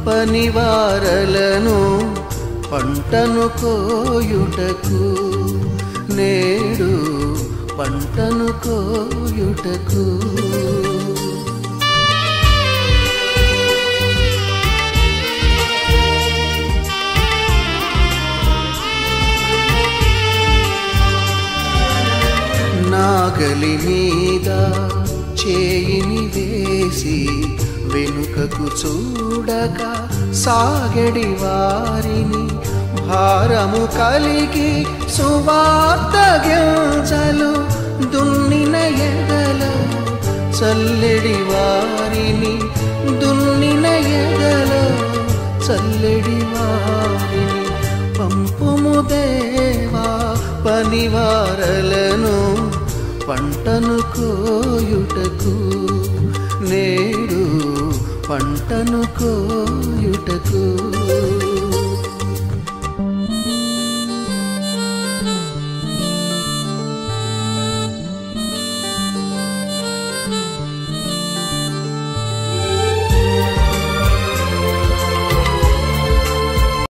పనివారలను పంటను కోయుటకు, నేడు పంటను కోయుటకు. నాగలి మీద చేయిని వేసి వెనుకకు చూడక సాగడి వారిని, భారము కలిగి సువార్త గింజలు దున్నిన ఎదలో చల్లెడి వారిని, దున్నిన ఎదలో చల్లెడి వారిని పంపుము దేవా పనివారలను పంటను కోయుటకు, నేడు పంటను కోయుటకు.